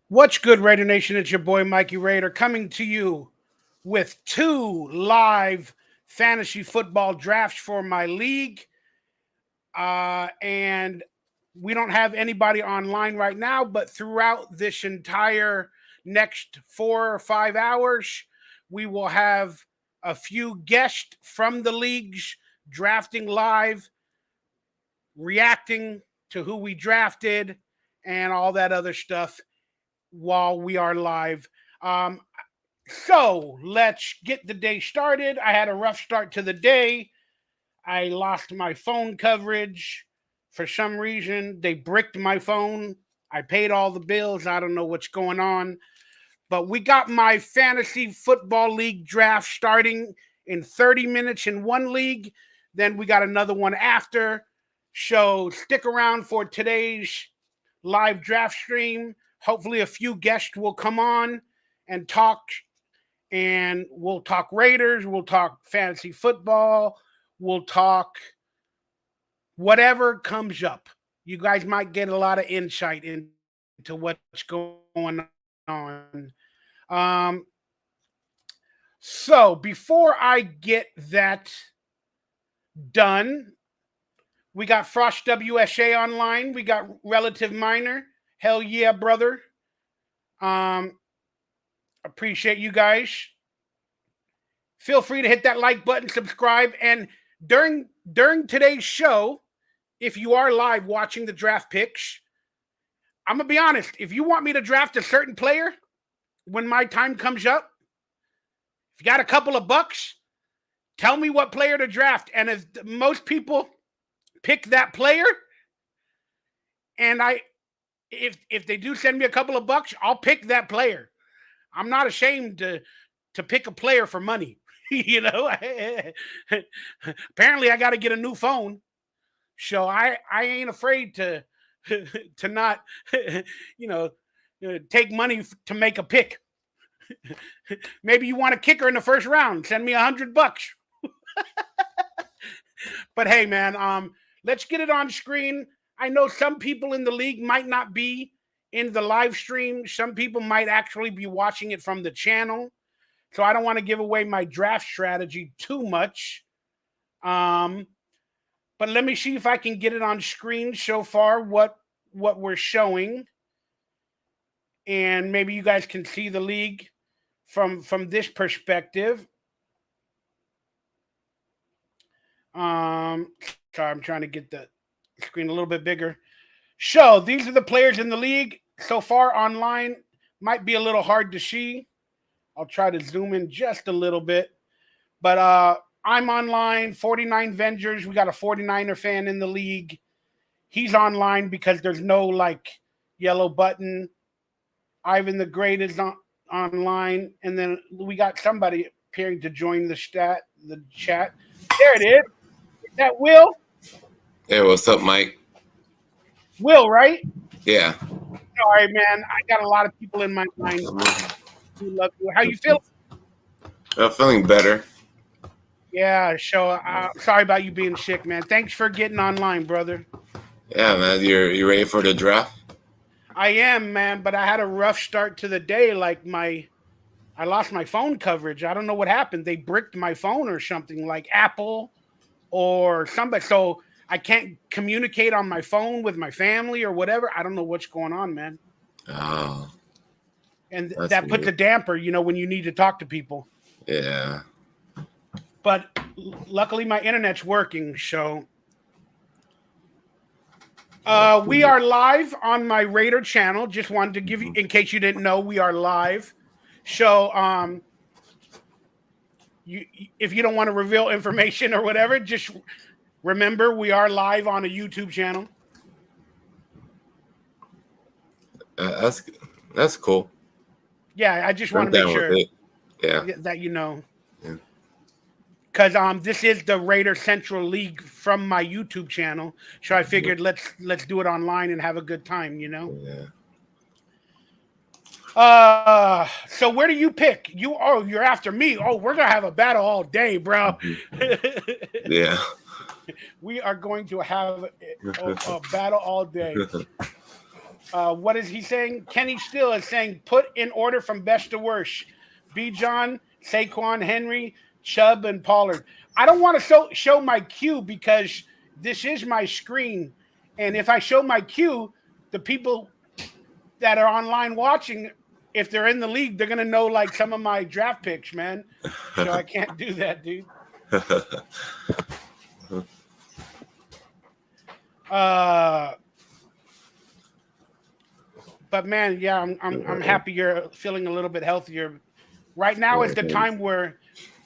What's good, Raider Nation? It's your boy Mikey Raider coming to you with two live fantasy football drafts for my league. And we don't have anybody online right now, but throughout this entire next 4 or 5 hours, we will have a few guests from the leagues drafting live, reacting to who we drafted, and all that other stuff while we are live. Um, so let's get the day started. I had a rough start to the day. I lost my phone coverage for some reason. They bricked my phone. I paid all the bills. I don't know what's going on. But we got my fantasy football league draft starting in 30 minutes in one league. Then we got another one after. So stick around for today's live draft stream. Hopefully, a few guests will come on and talk. And we'll talk Raiders. We'll talk fantasy football. We'll talk whatever comes up. You guys might get a lot of insight into what's going on. So before I get that done, we got Frost WSA online. We got Relative Minor. Hell yeah, brother. Appreciate you guys. Feel free to hit that like button, subscribe, and during today's show, if you are live watching the draft picks, I'm gonna be honest. If you want me to draft a certain player when my time comes up, if you got a couple of bucks, tell me what player to draft. And if most people pick that player, and if they do send me a couple of bucks, I'll pick that player. I'm not ashamed to pick a player for money. You know, apparently I got to get a new phone, so I ain't afraid to to not you know take money to make a pick. Maybe you want a kicker in the first round, send me $100. But hey, man, let's get it on screen. I know some people in the league might not be in the live stream. Some people might actually be watching it from the channel. So I don't want to give away my draft strategy too much. But let me see if I can get it on screen so far, what we're showing. And maybe you guys can see the league from this perspective. Sorry, I'm trying to get the screen a little bit bigger. So these are the players in the league so far online. Might be a little hard to see. I'll try to zoom in just a little bit. But I'm online, 49 Vengers. We got a 49er fan in the league. He's online because there's no like yellow button. Ivan the Great is online. And then we got somebody appearing to join the chat. There it is. Is that Will? Hey, what's up, Mike? Will, right? Yeah. All right, man. I got a lot of people in my mind who love you. How you feeling? I'm feeling better. Yeah, so sorry about you being sick, man. Thanks for getting online, brother. Yeah, man. You ready for the draft? I am, man, but I had a rough start to the day. Like I lost my phone coverage. I don't know what happened. They bricked my phone or something, like Apple or somebody. So I can't communicate on my phone with my family or whatever. I don't know what's going on, man. Oh. And that puts a damper, when you need to talk to people. Yeah. But luckily my internet's working, so we are live on my Raider channel. Just wanted to give you, in case you didn't know, we are live. So if you don't want to reveal information or whatever, just remember we are live on a YouTube channel. That's cool. Yeah, I just want to make sure that you know. Because this is the RaiderCentral League from my YouTube channel, so I figured let's do it online and have a good time, Yeah. So where do you pick? You're after me. Oh, we're gonna have a battle all day, bro. Yeah. We are going to have a battle all day. What is he saying? Kenny Still is saying, put in order from best to worst. B. John, Saquon, Henry, Chubb, and Pollard. I don't want to show my queue because this is my screen. And if I show my queue, the people that are online watching, if they're in the league, they're going to know like some of my draft picks, man. So I can't do that, dude. But man, yeah, I'm happy you're feeling a little bit healthier. Right now is the time where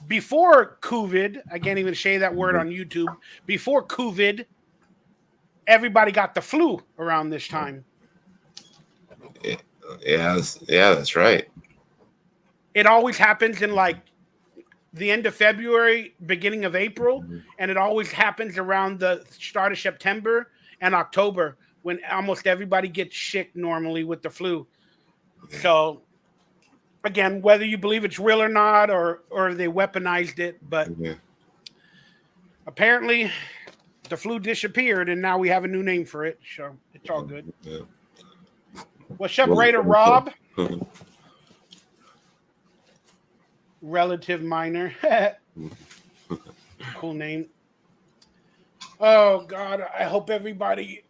before COVID, I can't even say that word on YouTube. Before COVID, everybody got the flu around this time. Yeah, that's right. It always happens in like the end of February, beginning of April, and it always happens around the start of September and October when almost everybody gets sick normally with the flu. So again, whether you believe it's real or not, or they weaponized it, but apparently the flu disappeared and now we have a new name for it. So it's all good. What's up, Raider Rob? Relative minor. Cool name. Oh God, I hope everybody.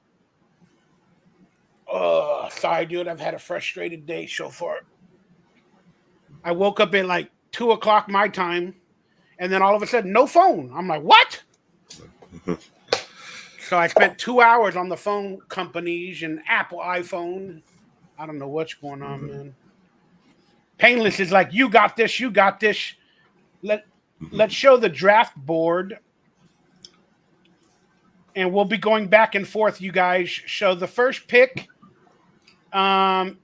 Oh, sorry, dude. I've had a frustrated day so far. I woke up at like 2:00 my time, and then all of a sudden, no phone. I'm like, what? So I spent 2 hours on the phone companies and Apple iPhone. I don't know what's going on, man. Painless is like, you got this, you got this. Let's show the draft board. And we'll be going back and forth, you guys. So the first pick, and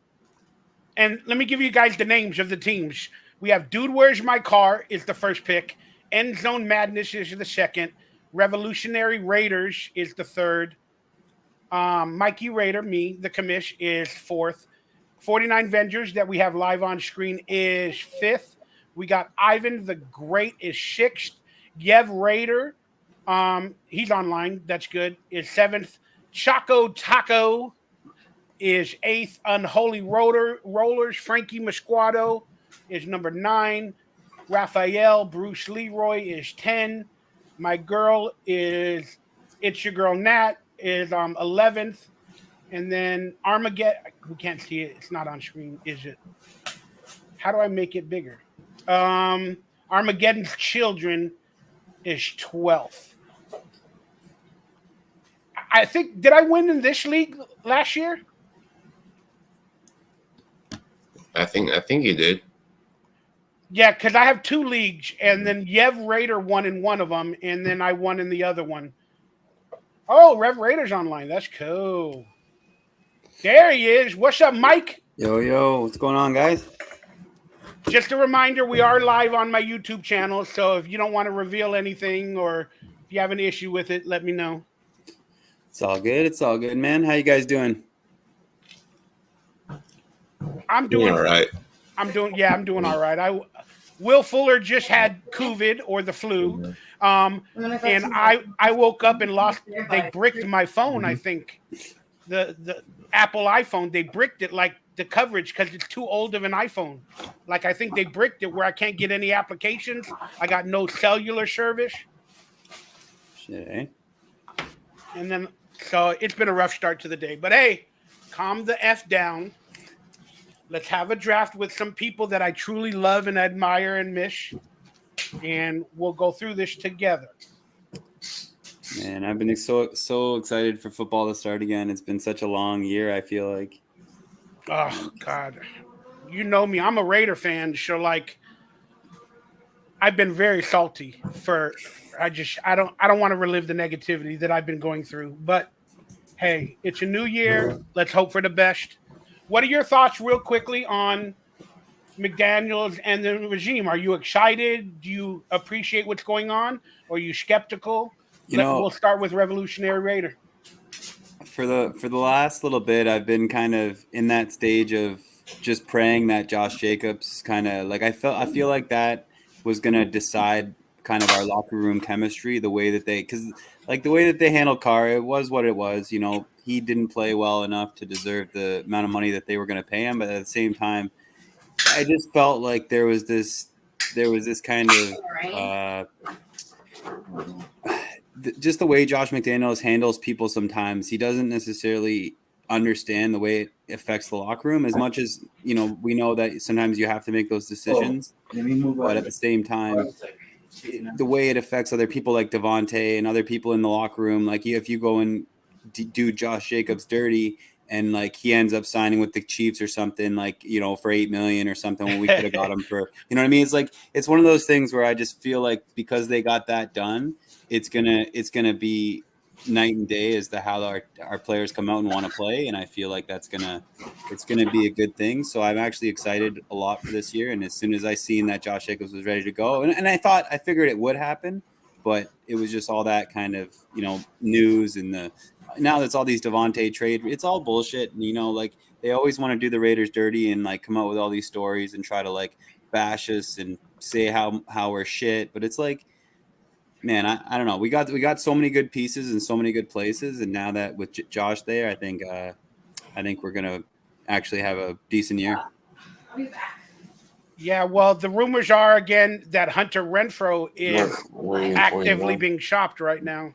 let me give you guys the names of the teams. We have Dude Where's My Car is the first pick. End Zone Madness is the second. Revolutionary Raiders is the third. Mikey Raider, me, the commish, is fourth. 49 Vengers that we have live on screen is fifth. We got Ivan the Great is sixth. Yev Raider, he's online. That's good. Is seventh. Choco Taco is eighth. Unholy Rollers. Frankie Masquado is number 9. Raphael Bruce Leroy is 10. My girl is It's Your Girl Nat is 11th. And then Armageddon, we can't see it. It's not on screen, is it? How do I make it bigger? Armageddon's Children is 12th. I think, did I win in this league last year? I think you did. Yeah, because I have 2 leagues, and then Yev Raider won in one of them, and then I won in the other one. Oh, Rev Raider's online. That's cool. There he is. What's up, Mike? Yo, what's going on, guys? Just a reminder, we are live on my YouTube channel, so if you don't want to reveal anything or if you have an issue with it, let me know. It's all good, man. How you guys doing? I'm doing all right. I'm doing all right. Will Fuller just had COVID or the flu. And I woke up and lost. They bricked my phone. I think the Apple iPhone, they bricked it, like the coverage, because it's too old of an iPhone. Like I think they bricked it where I can't get any applications. I got no cellular service. Shit, eh? And then so it's been a rough start to the day. But hey, calm the F down. Let's have a draft with some people that I truly love and admire and miss. And we'll go through this together. Man, I've been so excited for football to start again. It's been such a long year, I feel like. Oh God. You know me. I'm a Raider fan, so like I've been very salty for I don't want to relive the negativity that I've been going through. But hey, it's a new year. Let's hope for the best. What are your thoughts real quickly on McDaniels and the regime? Are you excited? Do you appreciate what's going on? Or are you skeptical? We'll start with Revolutionary Raider. For the last little bit, I've been kind of in that stage of just praying that Josh Jacobs kind of like I feel like that was gonna decide kind of our locker room chemistry, the way that because like the way that they handled Carr, it was what it was. You know, he didn't play well enough to deserve the amount of money that they were going to pay him, but at the same time, I just felt like there was this kind of just the way Josh McDaniels handles people. Sometimes he doesn't necessarily understand the way it affects the locker room as much as, you know, we know that sometimes you have to make those decisions, but at the same time, the way it affects other people like Devontae and other people in the locker room, like if you go and do Josh Jacobs dirty and like he ends up signing with the Chiefs or something, like, you know, for $8 million or something when we could have got him for, you know what I mean? It's like, it's one of those things where I just feel like because they got that done, it's gonna be night and day as to how our players come out and want to play, and I feel like it's gonna be a good thing. So I'm actually excited a lot for this year. And as soon as I seen that Josh Jacobs was ready to go, and I figured it would happen, but it was just all that kind of, you know, news and now that's all these Devontae trade. It's all bullshit. And, you know, like they always want to do the Raiders dirty and like come out with all these stories and try to like bash us and say how we're shit. But it's like, man, I don't know. We got so many good pieces and so many good places, and now that with Josh there, I think we're gonna actually have a decent year. I'll be back. Yeah, well, the rumors are again that Hunter Renfrow is actively being shopped right now.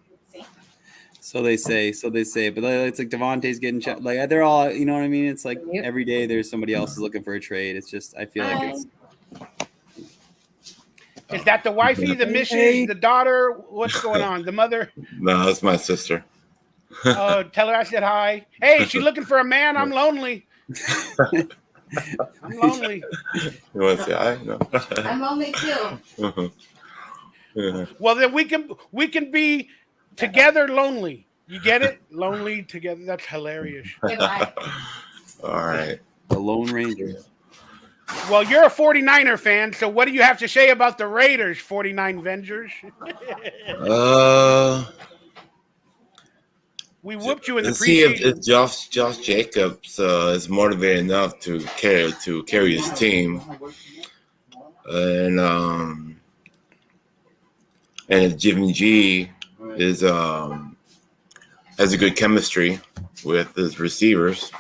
So they say, but it's like Devontae's getting like they're all, you know what I mean? It's like every day there's somebody else is looking for a trade. It's just I feel like it's. Is that the wifey, the missus, the daughter? What's going on? The mother? No, that's my sister. Oh, tell her I said hi. Hey, she's looking for a man. I'm lonely. I'm lonely. You want to say hi? No. I'm lonely too. Yeah. Well, then we can be together lonely. You get it? Lonely together. That's hilarious. Okay, bye. All right. The Lone Ranger. Well, you're a 49er fan, so what do you have to say about the Raiders, 49 Vengers? We whooped you in the Let's see if preseason. Josh Jacobs is motivated enough to carry his team, and if Jimmy G is has a good chemistry with his receivers.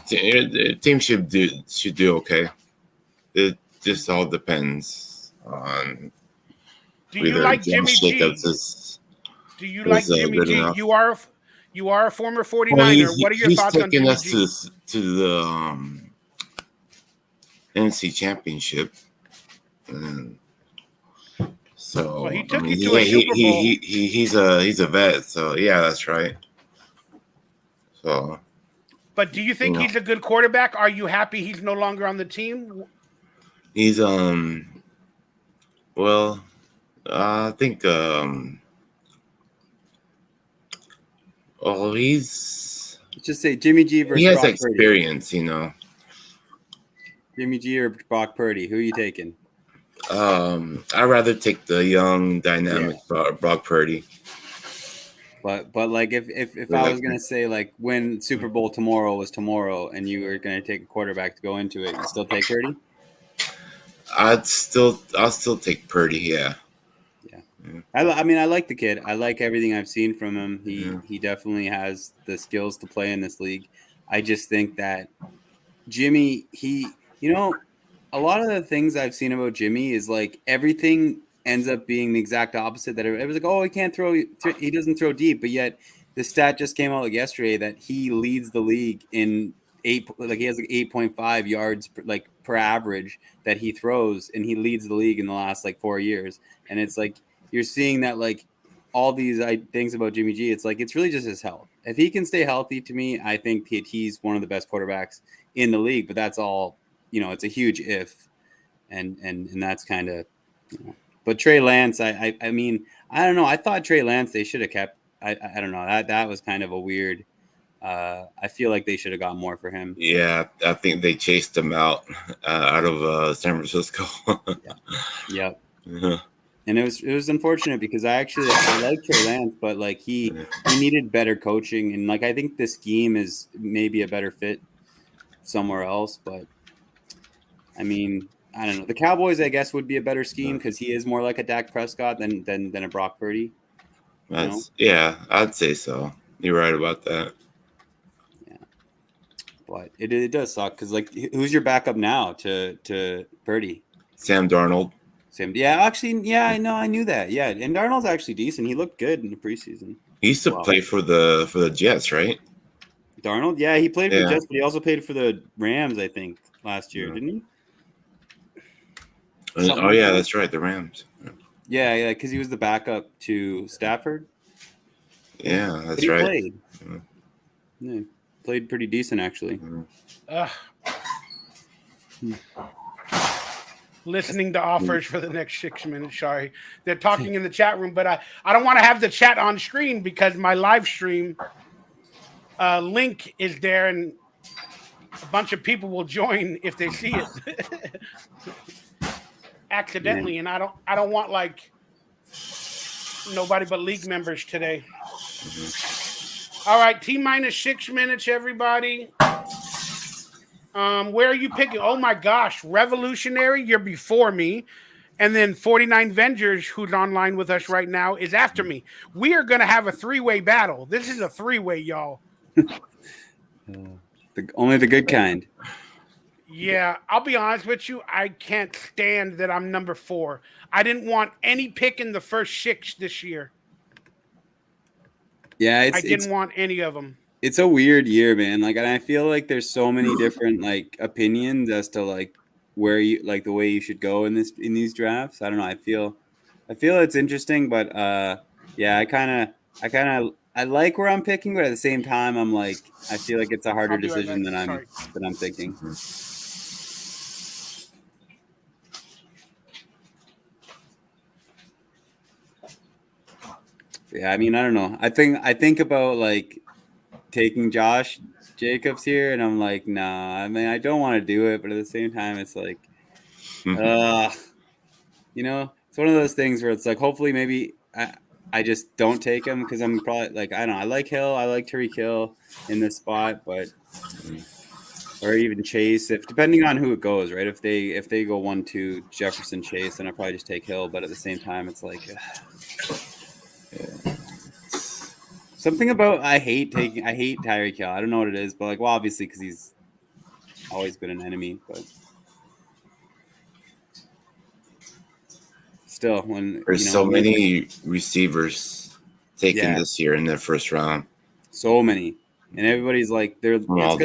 The team should do okay. It just all depends on. Do you like Jimmy G? Do you like Jimmy G? Enough. You are a former 49er. What are your thoughts on Jimmy G? He's taking us to the NFC Championship, and so well, he took you to a Super Bowl. He's a vet, so yeah, that's right. So. But do you think he's a good quarterback? Are you happy he's no longer on the team? He's well, I think he's just say Jimmy G versus he has Brock experience, Purdy. You know. Jimmy G or Brock Purdy, who are you taking? I'd rather take the young, dynamic Brock Purdy. But like if I was gonna say like when Super Bowl tomorrow was tomorrow and you were gonna take a quarterback to go into it, you still take Purdy? I'll still take Purdy. Yeah. I mean, I like the kid. I like everything I've seen from him. He definitely has the skills to play in this league. I just think that Jimmy, a lot of the things I've seen about Jimmy is like everything ends up being the exact opposite. That it was like, oh, he can't throw. He doesn't throw deep, but yet the stat just came out like yesterday that he leads the league in he has like 8.5 yards per average that he throws, and he leads the league in the last like 4 years. And it's like you're seeing that like all these things about Jimmy G. It's like it's really just his health. If he can stay healthy, to me, I think he's one of the best quarterbacks in the league. But that's all. It's a huge if, and that's kind of. But Trey Lance, I mean, I don't know. I thought Trey Lance they should have kept. I don't know. That was kind of a weird. I feel like they should have got more for him. Yeah, I think they chased him out of San Francisco. Yep. Yeah. And it was unfortunate because I like Trey Lance, but like he needed better coaching, and like I think the scheme is maybe a better fit somewhere else. But I mean, I don't know. The Cowboys, I guess, would be a better scheme because he is more like a Dak Prescott than a Brock Purdy. Yeah, I'd say so. You're right about that. Yeah, but it does suck because like who's your backup now to Purdy? Sam Darnold. I know, I knew that. Yeah, and Darnold's actually decent. He looked good in the preseason. He used to play for the Jets, right? Darnold, yeah, he played for the Jets, but he also played for the Rams, I think, last year, didn't he? That's right, the Rams. Yeah, because he was the backup to Stafford. Yeah, that's right. Played. Yeah, played pretty decent, actually. Listening to offers for the next 6 minutes. Sorry, they're talking in the chat room, but I don't want to have the chat on screen because my live stream link is there, and a bunch of people will join if they see it accidentally, and I don't want like nobody but league members today. All right, T-minus 6 minutes, everybody. Where are you picking? Oh my gosh, Revolutionary, you're before me. And then 49 Vengers, who's online with us right now, is after me. We are going to have a 3-way battle. This is a 3-way, y'all. Only the good kind. Yeah, I'll be honest with you. I can't stand that I'm number 4. I didn't want any pick in the first 6 this year. Yeah, I didn't want any of them. It's a weird year, man. Like, and I feel like there's so many different like opinions as to like where you like the way you should go in these drafts. I don't know. I feel it's interesting, but yeah, I like where I'm picking, but at the same time, I'm like I feel like it's a harder decision than I'm thinking. Yeah, I mean, I don't know. I think about like taking Josh Jacobs here, and I'm like, nah. I mean, I don't want to do it, but at the same time, it's like, you know, it's one of those things where it's like, hopefully, maybe I just don't take him because I'm probably like, I don't know. I like Hill, I like Tyreek Hill in this spot, but or even Chase, if depending on who it goes, right? If they go 1-2 Jefferson Chase, then I probably just take Hill. But at the same time, it's like. Something about I hate Tyreek Hill. I don't know what it is, but like, well, obviously because he's always been an enemy, but still, when there's so many receivers taken this year in the first round, so many, and everybody's like all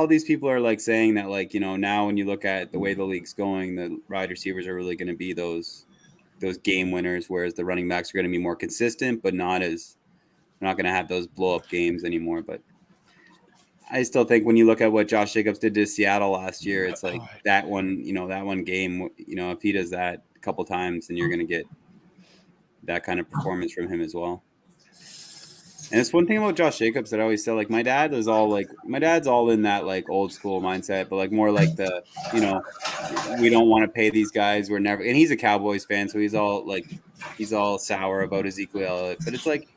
these people are like saying that like now when you look at the way the league's going, the wide receivers are really going to be those game winners, whereas the running backs are going to be more consistent, but not going to have those blow up games anymore. But I still think when you look at what Josh Jacobs did to Seattle last year, it's like that one game, if he does that a couple times, then you're going to get that kind of performance from him as well. And it's one thing about Josh Jacobs that I always say, like my dad's all in that like old school mindset, but like more like the, we don't want to pay these guys. We're never, and he's a Cowboys fan. So he's all sour about Ezekiel Elliott, but it's like,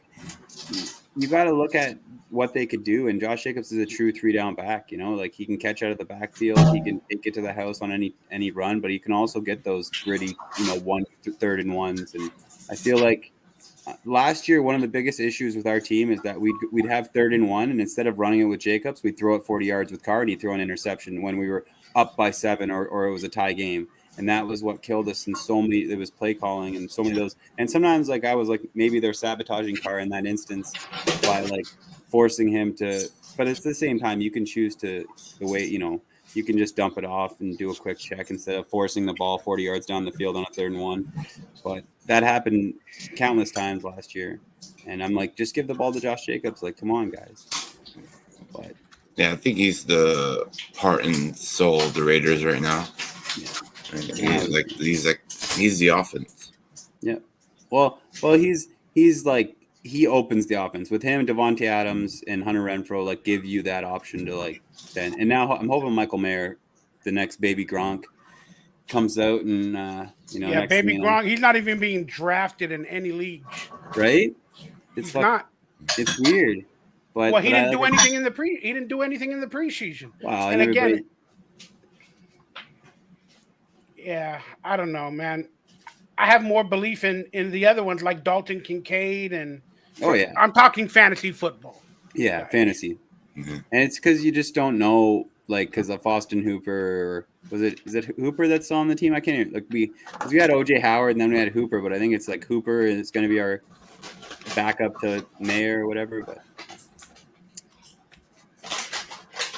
you got to look at what they could do. And Josh Jacobs is a true 3-down back, like he can catch out of the backfield. He can get to the house on any run, but he can also get those gritty, 1 3rd and 1s. And I feel like, last year, one of the biggest issues with our team is that we'd have 3rd and 1, and instead of running it with Jacobs, we'd throw it 40 yards with Carr, and he'd throw an interception when we were up by 7 or it was a tie game. And that was what killed us in so many. It was play calling and so many of those. And sometimes, like I was like, maybe they're sabotaging Carr in that instance by like forcing him to. But at the same time, you can choose to the way you can just dump it off and do a quick check instead of forcing the ball 40 yards down the field on a 3rd and 1. But that happened countless times last year. And I'm like, just give the ball to Josh Jacobs. Like, come on, guys. But yeah, I think he's the heart and soul of the Raiders right now. Yeah. He's the offense. Yeah. Well, he's like, he opens the offense with him, Devontae Adams and Hunter Renfrow, like give you that option to like then. And now I'm hoping Michael Mayer, the next baby Gronk, comes out and baby Gronk. He's not even being drafted in any league, right? He's not. It's weird. But he didn't do anything in the preseason. Wow. And again, Yeah, I don't know, man. I have more belief in the other ones like Dalton Kincaid and Oh yeah, I'm talking fantasy football. yeah, Guys. fantasy, Mhm. and it's because you just don't know, like, because of Austin Hooper. Is it Hooper that's on the team? I can't even, like because we had OJ Howard and then we had Hooper, but I think it's like Hooper is going to be our backup to Mayer or whatever. But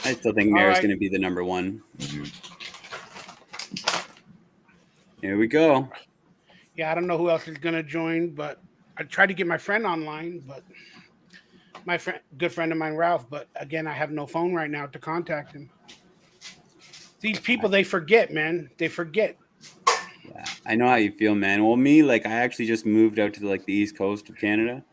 I still think All Mayer is right. going to be the number one. Mhm. Here we go. Yeah, I don't know who else is gonna join, but I tried to get my friend online, but my friend, good friend of mine, Ralph. But again, I have no phone right now to contact him. These people, they forget, man. They forget. Yeah, I know how you feel, man. Well, me, like, I actually just moved out to like the east coast of Canada,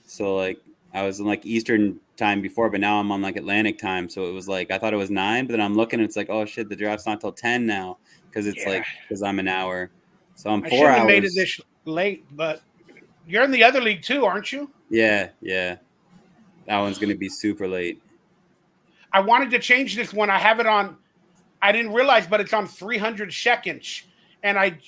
so like I was in like Eastern time before, but now I'm on like Atlantic time. So it was like I thought it was 9, but then I'm looking, it's like, oh shit, the draft's not till 10 now because it's Yeah, like because I'm an hour, so I'm I 4 shouldn't have made it hours. this late, but you're in the other league too, aren't you? Yeah, yeah, that one's gonna be super late. I wanted to change this one. I have it on. I didn't realize, but it's on 300 seconds, and I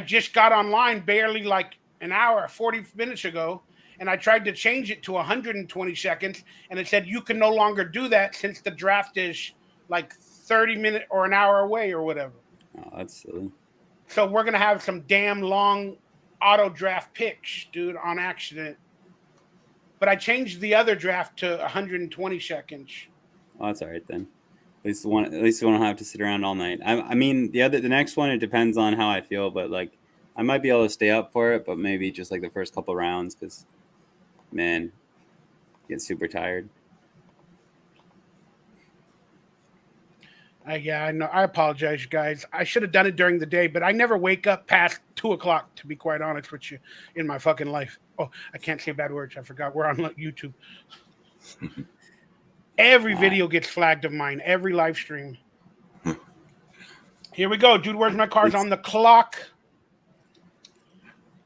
just got online barely like an hour, 40 minutes ago, and I tried to change it to 120 seconds, and it said you can no longer do that since the draft is like 30 minutes or an hour away or whatever. Oh, that's silly. So we're gonna have some damn long auto draft picks, dude, on accident. But I changed the other draft to 120 seconds. Oh, that's all right then. At least we don't have to sit around all night. I mean, the next one, it depends on how I feel, but like I might be able to stay up for it, but maybe just like the first couple rounds because man, get super tired. Yeah, I know. I apologize, guys. I should have done it during the day, but I never wake up past 2 o'clock. To be quite honest with you, in my fucking life. Oh, I can't say bad words. I forgot. We're on YouTube. Every Uh, video gets flagged of mine. Every live stream. Here we go, dude. Where's my cards it's on the clock?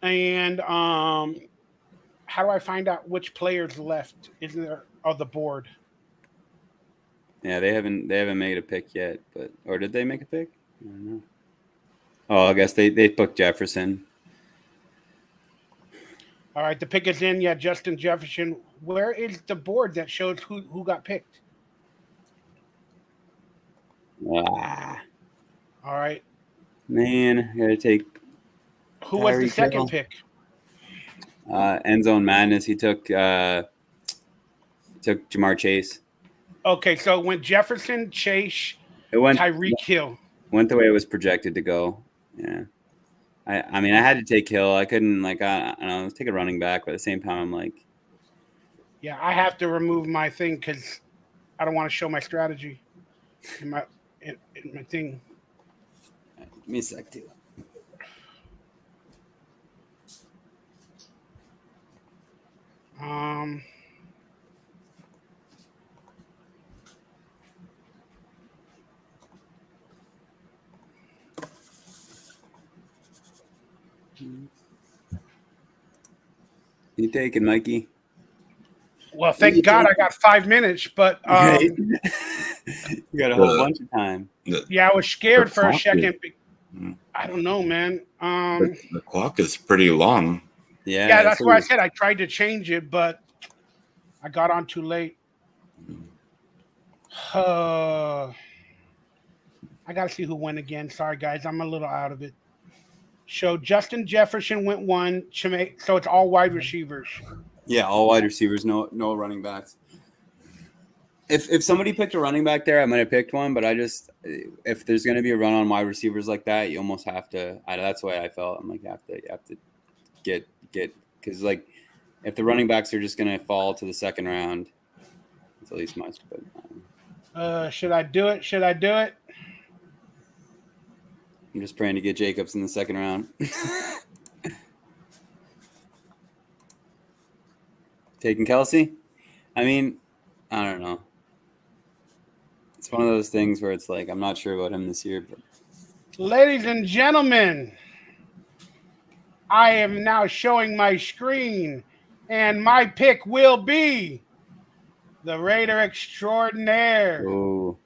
And how do I find out which players left? Isn't there on the board? yeah, they haven't made a pick yet, but or did they make a pick? I don't know. Oh, I guess they picked Jefferson. All right, the pick is in. Yeah, Justin Jefferson. Where is the board that shows who got picked? Ah, All right. man, I gotta take Who was the Tyreek second Hill. pick? End zone madness. He took Jamar Chase. Okay, so it went Jefferson, Chase, It went Tyreek Hill. the way it was projected to go. Yeah. I mean, I had to take Hill. I couldn't, like, I don't know, let's take a running back, but at the same time, I'm like, Yeah, I have to remove my thing because I don't want to show my strategy in my in my thing. give me a sec, too. Um, You taking, Mikey? well, Who you thank God I taking? got 5 minutes, but Right? You got a whole bunch of time. yeah, I was scared The for a clock second. Mm. I don't know, man. The clock is pretty long. Yeah, that's why I what said I tried to change it, but I got on too late. I got to see who went again. Sorry, guys. I'm a little out of it. So Justin Jefferson went one. So it's all wide receivers. Yeah, all wide receivers, no running backs. If somebody picked a running back there, I might have picked one, but if there's going to be a run on wide receivers like that, you almost have to. That's the way I felt. I'm like, you have to get because like if the running backs are just going to fall to the second round, it's at least much. But Should I do it? Should I do it? I'm just praying to get Jacobs in the second round. Taking Kelsey? I mean, I don't know. It's one of those things where it's like I'm not sure about him this year. But Ladies and gentlemen, I am now showing my screen, and my pick will be the Raider extraordinaire, oh,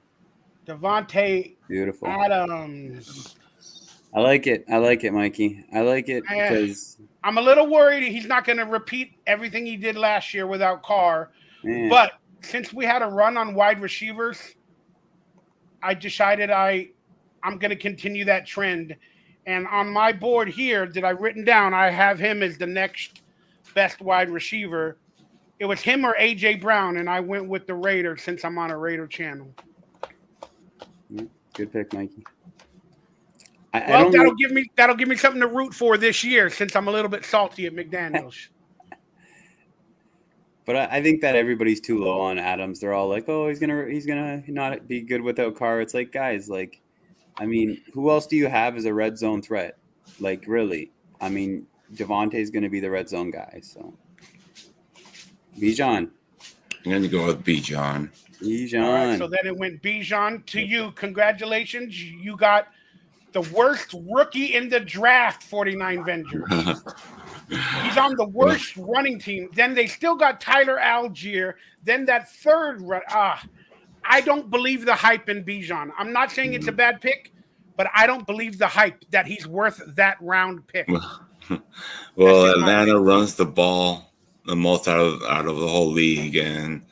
Devontae beautiful. Adams. I like it. I like it, Mikey. I like it Eh, because I'm a little worried he's not going to repeat everything he did last year without Carr. But since we had a run on wide receivers, I decided I'm going to continue that trend. And on my board here that I've written down, I have him as the next best wide receiver. It was him or AJ Brown, and I went with the Raider since I'm on a Raider channel. good pick, Mikey. Well, that'll give me something to root for this year since I'm a little bit salty at McDaniels. But I think that everybody's too low on Adams. They're all like, "Oh, he's gonna not be good without Carr." It's like, guys, like, I mean, who else do you have as a red zone threat? Like, really? I mean, Devontae's gonna be the red zone guy. So, Bijan. I'm going to go with Bijan. All right, so then it went Bijan to you. Congratulations, you got the worst rookie in the draft. 49 Vengers. He's on the worst running team. Then they still got Tyler Algier. Then that third I don't believe the hype in Bijan. I'm not saying it's a bad pick, but I don't believe the hype that he's worth that round pick. Well, Atlanta runs the ball the most out of the whole league, and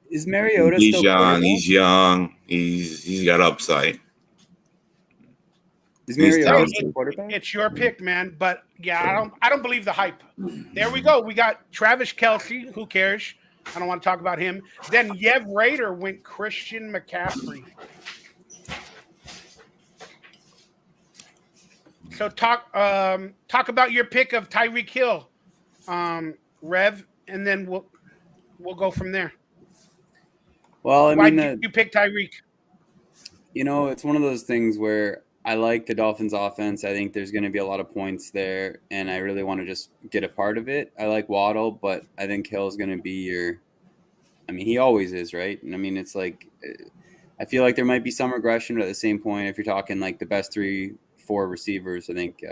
is Mariota still Bijan? He's young. He's got upside. Is Mariota still quarterback? It's your pick, man. But yeah, I don't believe the hype. There we go. We got Travis Kelce. Who cares? I don't want to talk about him. Then Yev Raider went Christian McCaffrey. So talk about your pick of Tyreek Hill, Rev, and then we'll go from there. Well, why did you pick Tyreek? You know, it's one of those things where I like the Dolphins offense. I think there's going to be a lot of points there, and I really want to just get a part of it. I like Waddle, but I think Hill is going to be he always is, right? And I mean, it's like, I feel like there might be some regression, but at the same point, if you're talking like the best 3-4 receivers, I think,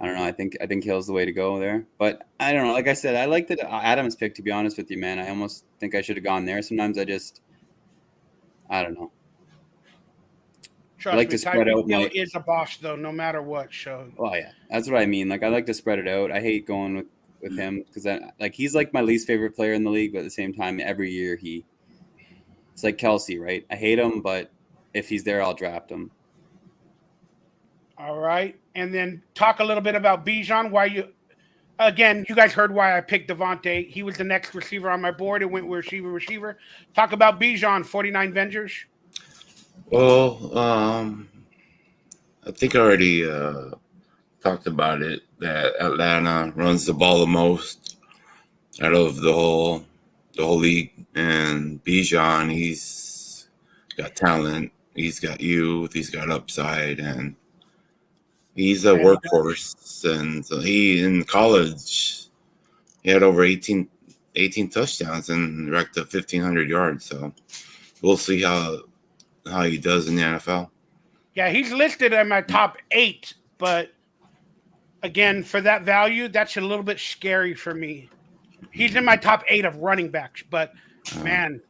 I don't know. I think Hill's the way to go there, but I don't know. Like I said, I like the Adams pick, to be honest with you, man. I almost think I should have gone there. Sometimes I don't know. Trust I like me, to spread out. Hill is a boss, though, no matter what. So. Oh yeah, that's what I mean. Like I like to spread it out. I hate going with him because he's like my least favorite player in the league, but at the same time, every year it's like Kelce, right? I hate him, but if he's there, I'll draft him. All right, and then talk a little bit about Bijan. You guys heard why I picked Devontae. He was the next receiver on my board. It went with receiver. Talk about Bijan, 49 Vengers. Well, I think I already talked about it, that Atlanta runs the ball the most out of the whole league, and Bijan, he's got talent, he's got youth, he's got upside, and he's a workhorse. And so he, in college, he had over 18 touchdowns and racked up 1,500 yards. So we'll see how he does in the NFL. Yeah, he's listed in my top 8, but again, for that value, that's a little bit scary for me. He's in my top 8 of running backs, but man.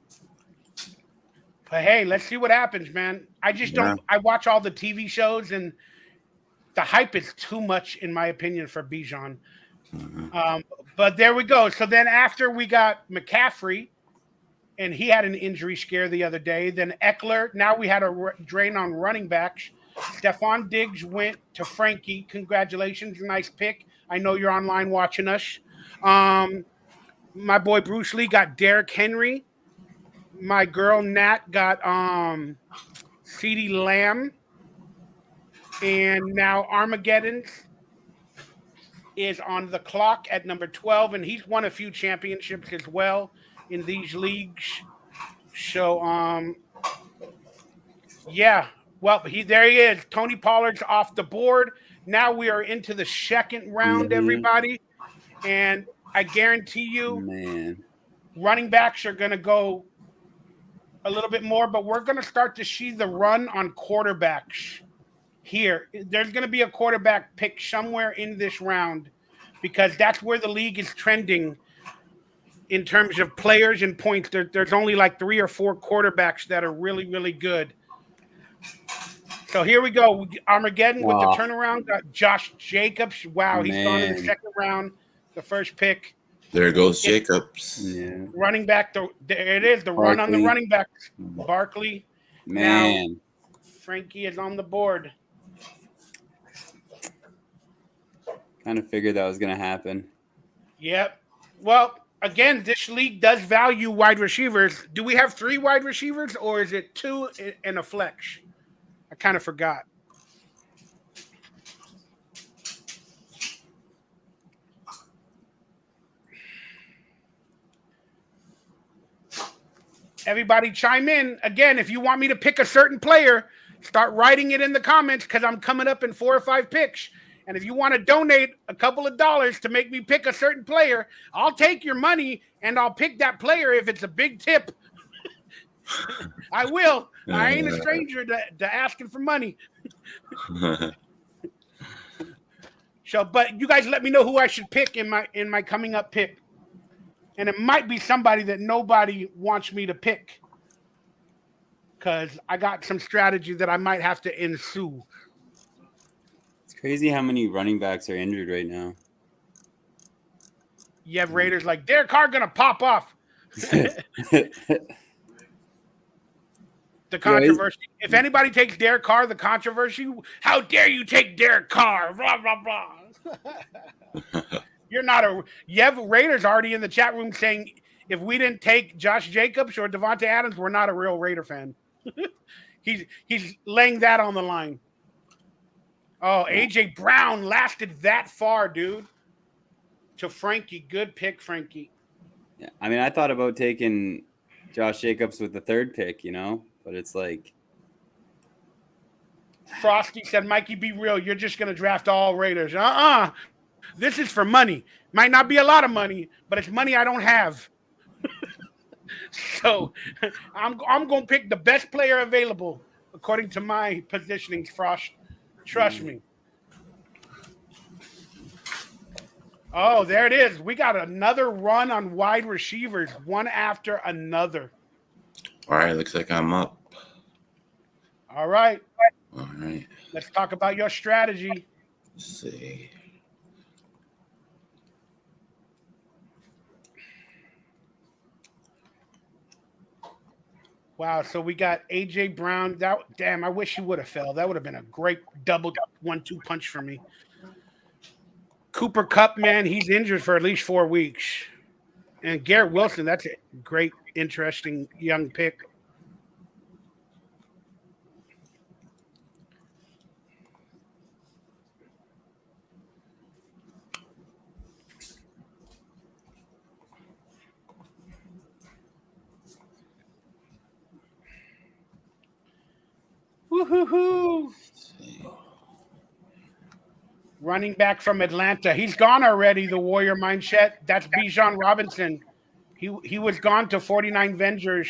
But hey, let's see what happens, man. I just don't. I watch all the TV shows, and the hype is too much, in my opinion, for Bijan. But there we go. So then after we got McCaffrey, and he had an injury scare the other day. Then Eckler. Now we had a drain on running backs. Stephon Diggs went to Frankie. Congratulations. Nice pick. I know you're online watching us. My boy Bruce Lee got Derrick Henry. My girl Nat got CeeDee Lamb. And now Armageddon is on the clock at number 12, and he's won a few championships as well in these leagues. So, well, there he is. Tony Pollard's off the board. Now we are into the second round, everybody. And I guarantee you, running backs are going to go a little bit more, but we're going to start to see the run on quarterbacks here. There's going to be a quarterback pick somewhere in this round because that's where the league is trending in terms of players and points. There's only like 3 or 4 quarterbacks that are really, really good. So here we go. Armageddon with the Oh, turnaround. Got Josh Jacobs. Wow, he's gone in the man. second round. The first pick. There goes Jacobs. Yeah. Running back. There it is. The run on the Barkley. running back. Barkley. Man. Now Frankie is on the board. Kind of figured that was going to happen. Yep. Well, again, this league does value wide receivers. Do we have 3 wide receivers, or is it 2 and a flex? I kind of forgot. Everybody chime in. Again, if you want me to pick a certain player, start writing it in the comments because I'm coming up in 4 or 5 picks. And if you want to donate a couple of dollars to make me pick a certain player, I'll take your money and I'll pick that player if it's a big tip. I will. I ain't a stranger to asking for money. So, but you guys let me know who I should pick in my coming up pick. And it might be somebody that nobody wants me to pick. Because I got some strategy that I might have to ensue. It's crazy how many running backs are injured right now. You have Raiders like, Derek Carr going to pop off. The controversy. If anybody takes Derek Carr, the controversy, how dare you take Derek Carr? Blah, blah, blah. You're not a. You have Raiders already in the chat room saying if we didn't take Josh Jacobs or Devontae Adams, we're not a real Raider fan. He's laying that on the line. Oh, AJ Brown lasted that far, dude. To Frankie, good pick, Frankie. Yeah, I mean, I thought about taking Josh Jacobs with the 3rd pick, but it's like Frosty said, Mikey, be real. You're just going to draft all Raiders. This is for money. Might not be a lot of money, but it's money I don't have. So I'm going to pick the best player available according to my positionings, Frost. Trust me. Oh, there it is. We got another run on wide receivers, one after another. All right, looks like I'm up. All right. All right. Let's talk about your strategy. Let's see. Wow, so we got AJ Brown. Damn, I wish he would have fell. That would have been a great double 1-2 punch for me. Cooper Kupp, man, he's injured for at least 4 weeks. And Garrett Wilson, that's a great, interesting young pick. Woo-hoo-hoo. Running back from Atlanta. He's gone already, the Warrior mindset. That's Bijan Robinson. He was gone to 49 Vengers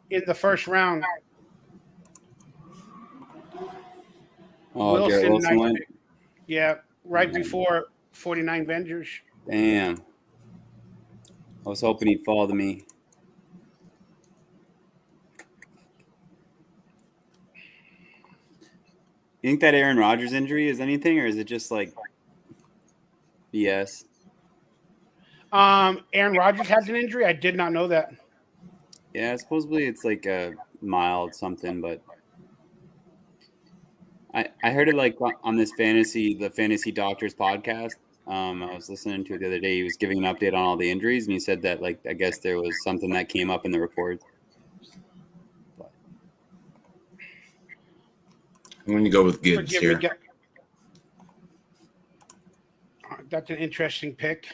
in the first round. Oh, Garrett Wilson nice went. pick. Yeah, right before 49 Vengers. Damn. I was hoping he'd fall to me. You think that Aaron Rodgers injury is anything, or is it just like BS? Aaron Rodgers has an injury. I did not know that. Yeah, supposedly it's like a mild something, but I heard it like on this the Fantasy Doctors podcast. I was listening to it the other day. He was giving an update on all the injuries, and he said that like I guess there was something that came up in the report. I'm going to go with Gibbs here. That's an interesting pick.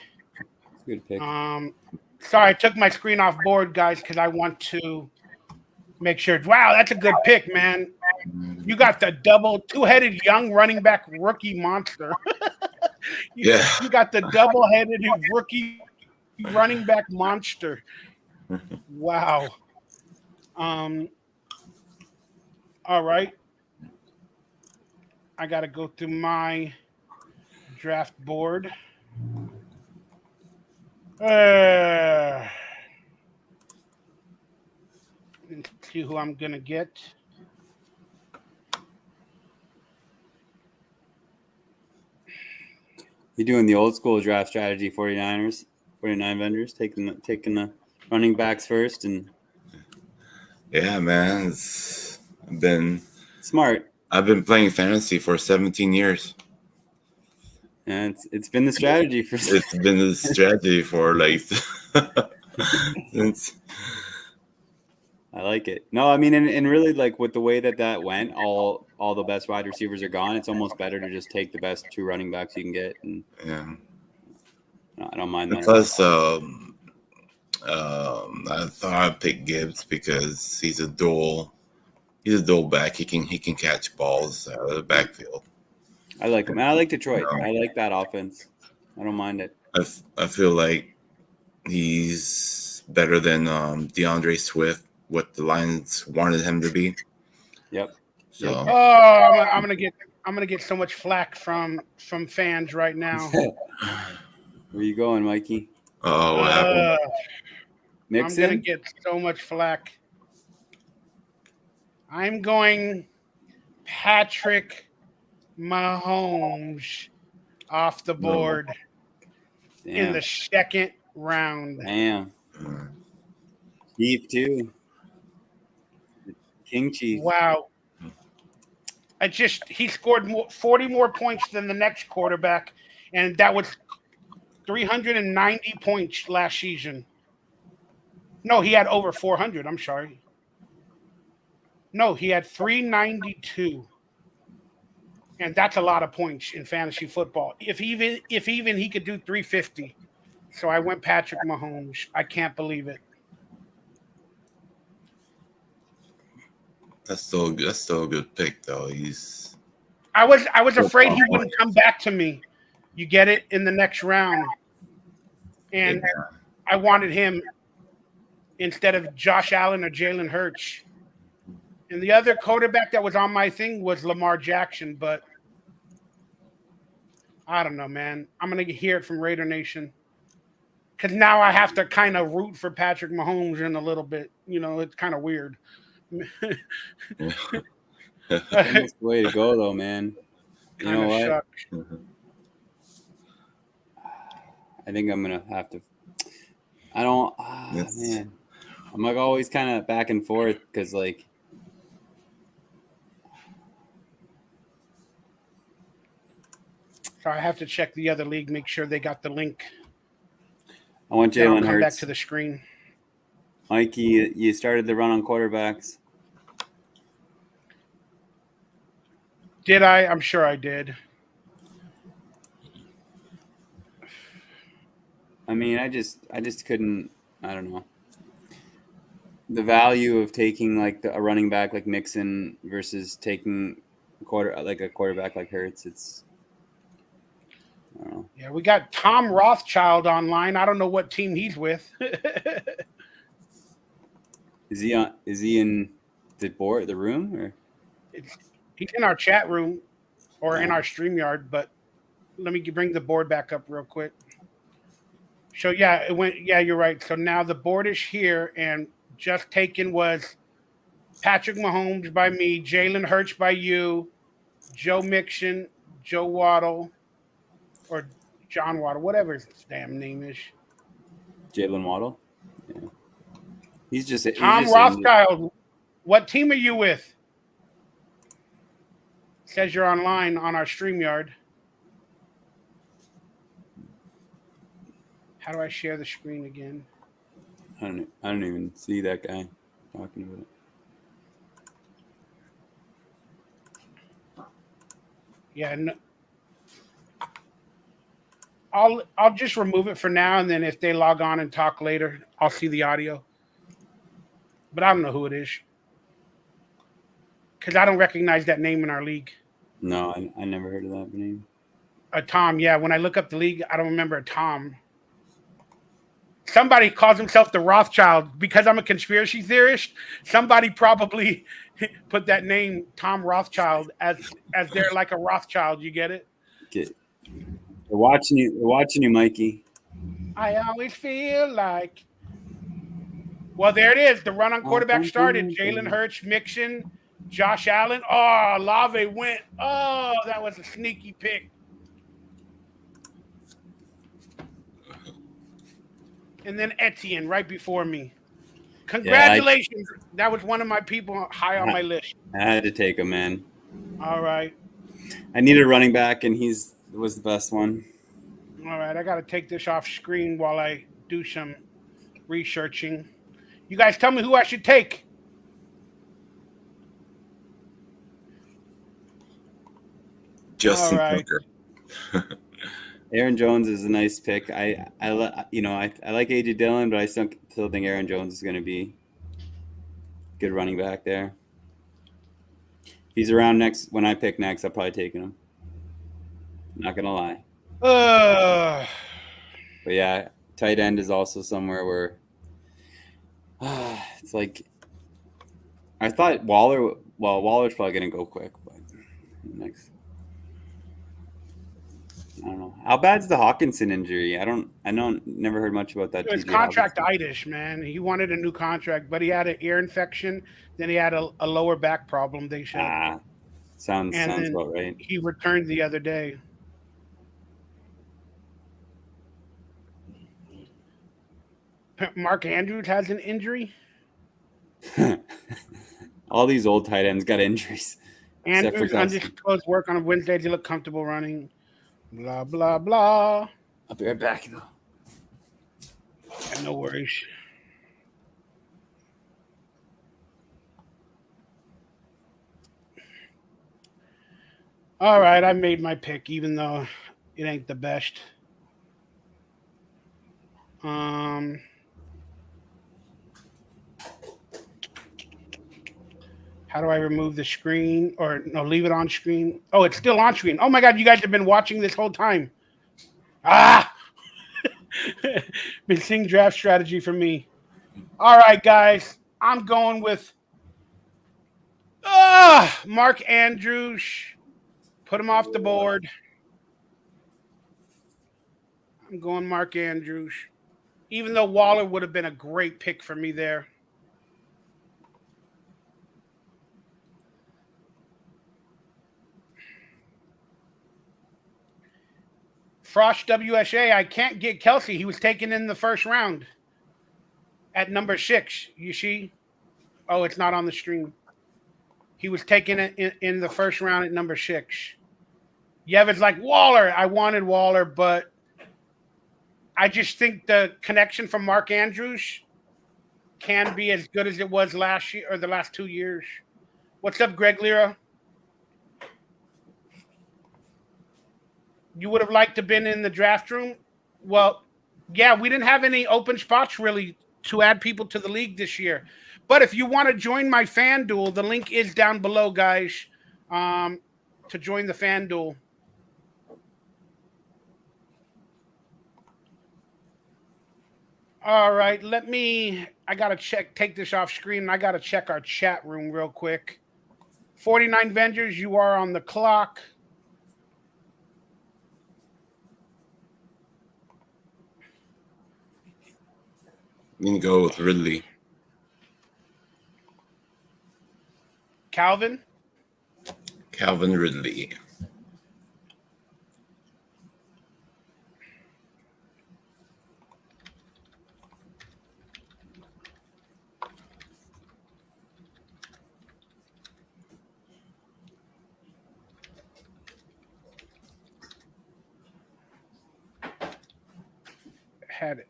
Good pick. Sorry, I took my screen off board, guys, because I want to make sure. Wow, that's a good pick, man. You got the two-headed young running back rookie monster. You got the double-headed rookie running back monster. Wow. All right. I got to go through my draft board. And see who I'm going to get. You're doing the old school draft strategy, 49 vendors, taking the running backs first, and Yeah, man. I've been smart. playing fantasy for 17 years. And it's been the strategy for. It's been the strategy for like since. I like it. No, I mean, and really, like with the way that went, all the best wide receivers are gone. It's almost better to just take the best 2 running backs you can get, and Yeah. no, I don't mind that. Plus, I thought I'd pick Gibbs because he's a dual back. He can catch balls out of the backfield. I like him. And I like Detroit. I like that offense. I don't mind it. I feel like he's better than DeAndre Swift, what the Lions wanted him to be. Yep. So I'm gonna get so much flack from fans right now. Where you going, Mikey? oh, what happened? Mixon? I'm gonna get so much flack. I'm going Patrick Mahomes off the board in the second round. Damn. Chief too. King Chief. Wow. He scored 40 more points than the next quarterback, and that was 390 points last season. No, he had over 400. I'm sorry. No, he had 392. And that's a lot of points in fantasy football. If even he could do 350. So I went Patrick Mahomes. I can't believe it. That's still a good pick though. I was afraid he wouldn't come back to me. You get it in the next round. And I wanted him instead of Josh Allen or Jalen Hurts. And the other quarterback that was on my thing was Lamar Jackson, but I don't know, man. I'm going to hear it from Raider Nation. Because now I have to kind of root for Patrick Mahomes in a little bit. You know, it's kind of weird. That's the way to go, though, man. You know what? Sucks. I think I'm going to have to. I don't. Man. I'm like always kind of back and forth because, like, so I have to check the other league, make sure they got the link. I want Then I'll Jalen come Hurts. back to the screen. Mikey, you started the run on quarterbacks. Did I? I'm sure I did. I mean, I just couldn't. I don't know. The value of taking like a running back like Mixon versus taking a quarterback like Hurts. It's. I don't know. Yeah, we got Tom Rothschild online. I don't know what team he's with. Is he in the room or? He's in our chat room or in our StreamYard, but let me bring the board back up real quick. So yeah, it went. Yeah, you're right. So now the board is here, and just taken was Patrick Mahomes by me, Jalen Hurts by you, Joe Mixon, Joe Waddle, or John Waddle, whatever his damn name is. Jalen Waddle. Yeah. He's just Tom Rothschild. What team are you with? Says you're online on our StreamYard. How do I share the screen again? I don't even see that guy talking about it. Yeah, no, I'll just remove it for now, and then if they log on and talk later, I'll see the audio. But I don't know who it is because I don't recognize that name in our league. No, I never heard of that name. A Tom, yeah. When I look up the league, I don't remember a Tom. Somebody calls himself the Rothschild because I'm a conspiracy theorist. Somebody probably put that name Tom Rothschild as they're like a Rothschild. You get it? They're watching you. They're watching you, Mikey. I always feel like. Well, there it is. The run on quarterback started. Jalen Hurts, Mixon, Josh Allen. Oh, Olave went. Oh, that was a sneaky pick. and then Etienne right before me. Yeah, Congratulations. That was one of my people high on my list. I had to take him, man. All right. I needed a running back, and was the best one. All right. I got to take this off screen while I do some researching. You guys tell me who I should take. Justin All right. Tucker. Aaron Jones is a nice pick. I like AJ Dillon, but I still think Aaron Jones is going to be a good running back there. If he's around next when I pick next, I'll probably take him. Not gonna lie. But yeah, tight end is also somewhere where it's like I thought Waller's probably gonna go quick, but next. I don't know. How bad's the Hawkinson injury? Never heard much about that. It's TJ Hawkinson. contractitis, man. He wanted a new contract, but he had an ear infection. Then he had a lower back problem, they said. Sounds about right. He returned the other day. Mark Andrews has an injury. All these old tight ends got injuries. Andrews undisclosed work on Wednesday to look comfortable running. Blah, blah, blah. I'll be right back, though. No worries. All right, I made my pick, even though it ain't the best. How do I remove the screen? Or no, leave it on screen. Oh, it's still on screen. Oh my God, you guys have been watching this whole time. Been seeing draft strategy for me. All right, guys. I'm going with Mark Andrews. Put him off the board. I'm going Mark Andrews. Even though Waller would have been a great pick for me there. Frost WSA, I can't get Kelsey. He was taken in the first round at number 6. You see? Oh, it's not on the stream. He was taken in the first round at number 6. Yevin's like, Waller. I wanted Waller, but I just think the connection from Mark Andrews can be as good as it was last year or the last 2 years. What's up, Greg Lira? You would have liked to have been in the draft room? Well, yeah, we didn't have any open spots really to add people to the league this year. But if you want to join my FanDuel, the link is down below, guys, to join the FanDuel. All right, I got to take this off screen, and I got to check our chat room real quick. 49 Vengers, you are on the clock. I'm going to go with Ridley. Calvin Ridley. Had a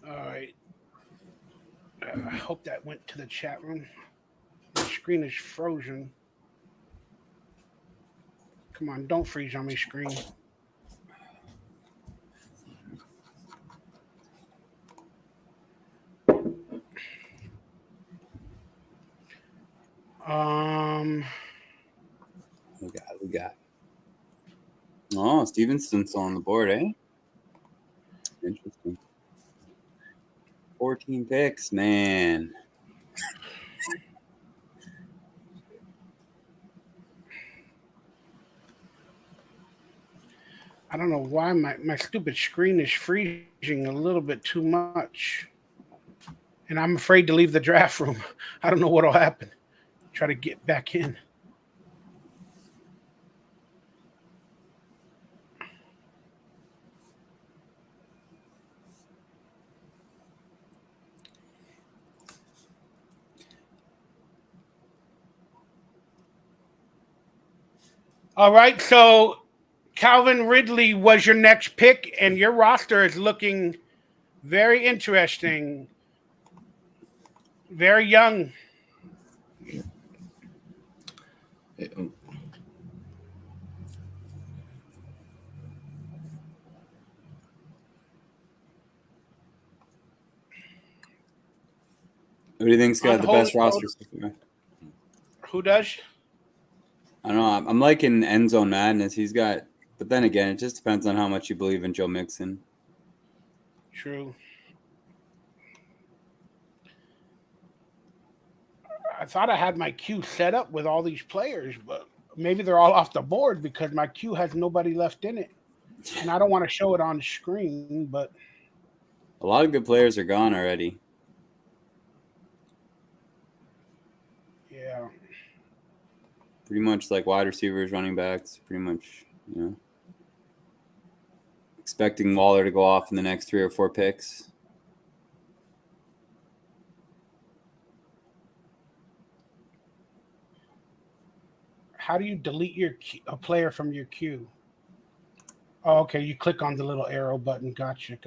All right. I hope that went to the chat room. The screen is frozen. Come on, don't freeze on my screen. We got. Oh, Stevenson's on the board, eh? Interesting. 14 picks, man. I don't know why my stupid screen is freezing a little bit too much. And I'm afraid to leave the draft room. I don't know what'll happen. Try to get back in. All right, so Calvin Ridley was your next pick, and your roster is looking very interesting. Very young. Who do you think's got the Unholy best roster so far? Who does? I don't know. I'm liking End Zone Madness. He's got, but then again, it just depends on how much you believe in Joe Mixon. True. I thought I had my queue set up with all these players, but maybe they're all off the board because my queue has nobody left in it. And I don't want to show it on screen, but A lot of good players are gone already. yeah. Pretty much like wide receivers, running backs, pretty much, you know. Expecting Waller to go off in the next 3 or 4 picks. How do you delete a player from your queue? Oh, okay. You click on the little arrow button. Gotcha.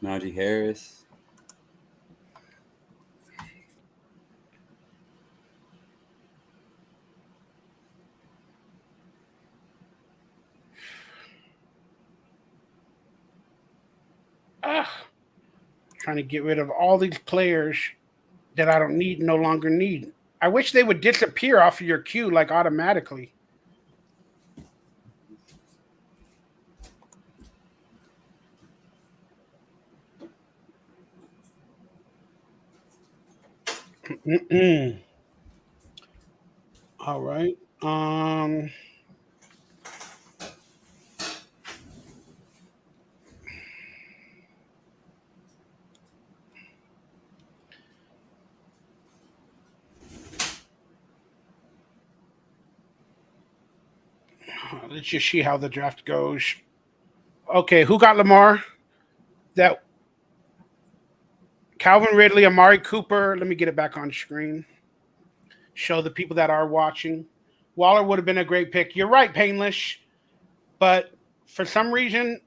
Najee Harris. Trying to get rid of all these players that I don't need, no longer need. I wish they would disappear off of your queue like automatically. All right. Let's just see how the draft goes. Okay, who got Lamar? That Calvin Ridley, Amari Cooper. Let me get it back on screen. Show the people that are watching. Waller would have been a great pick. You're right, Painless. But for some reason,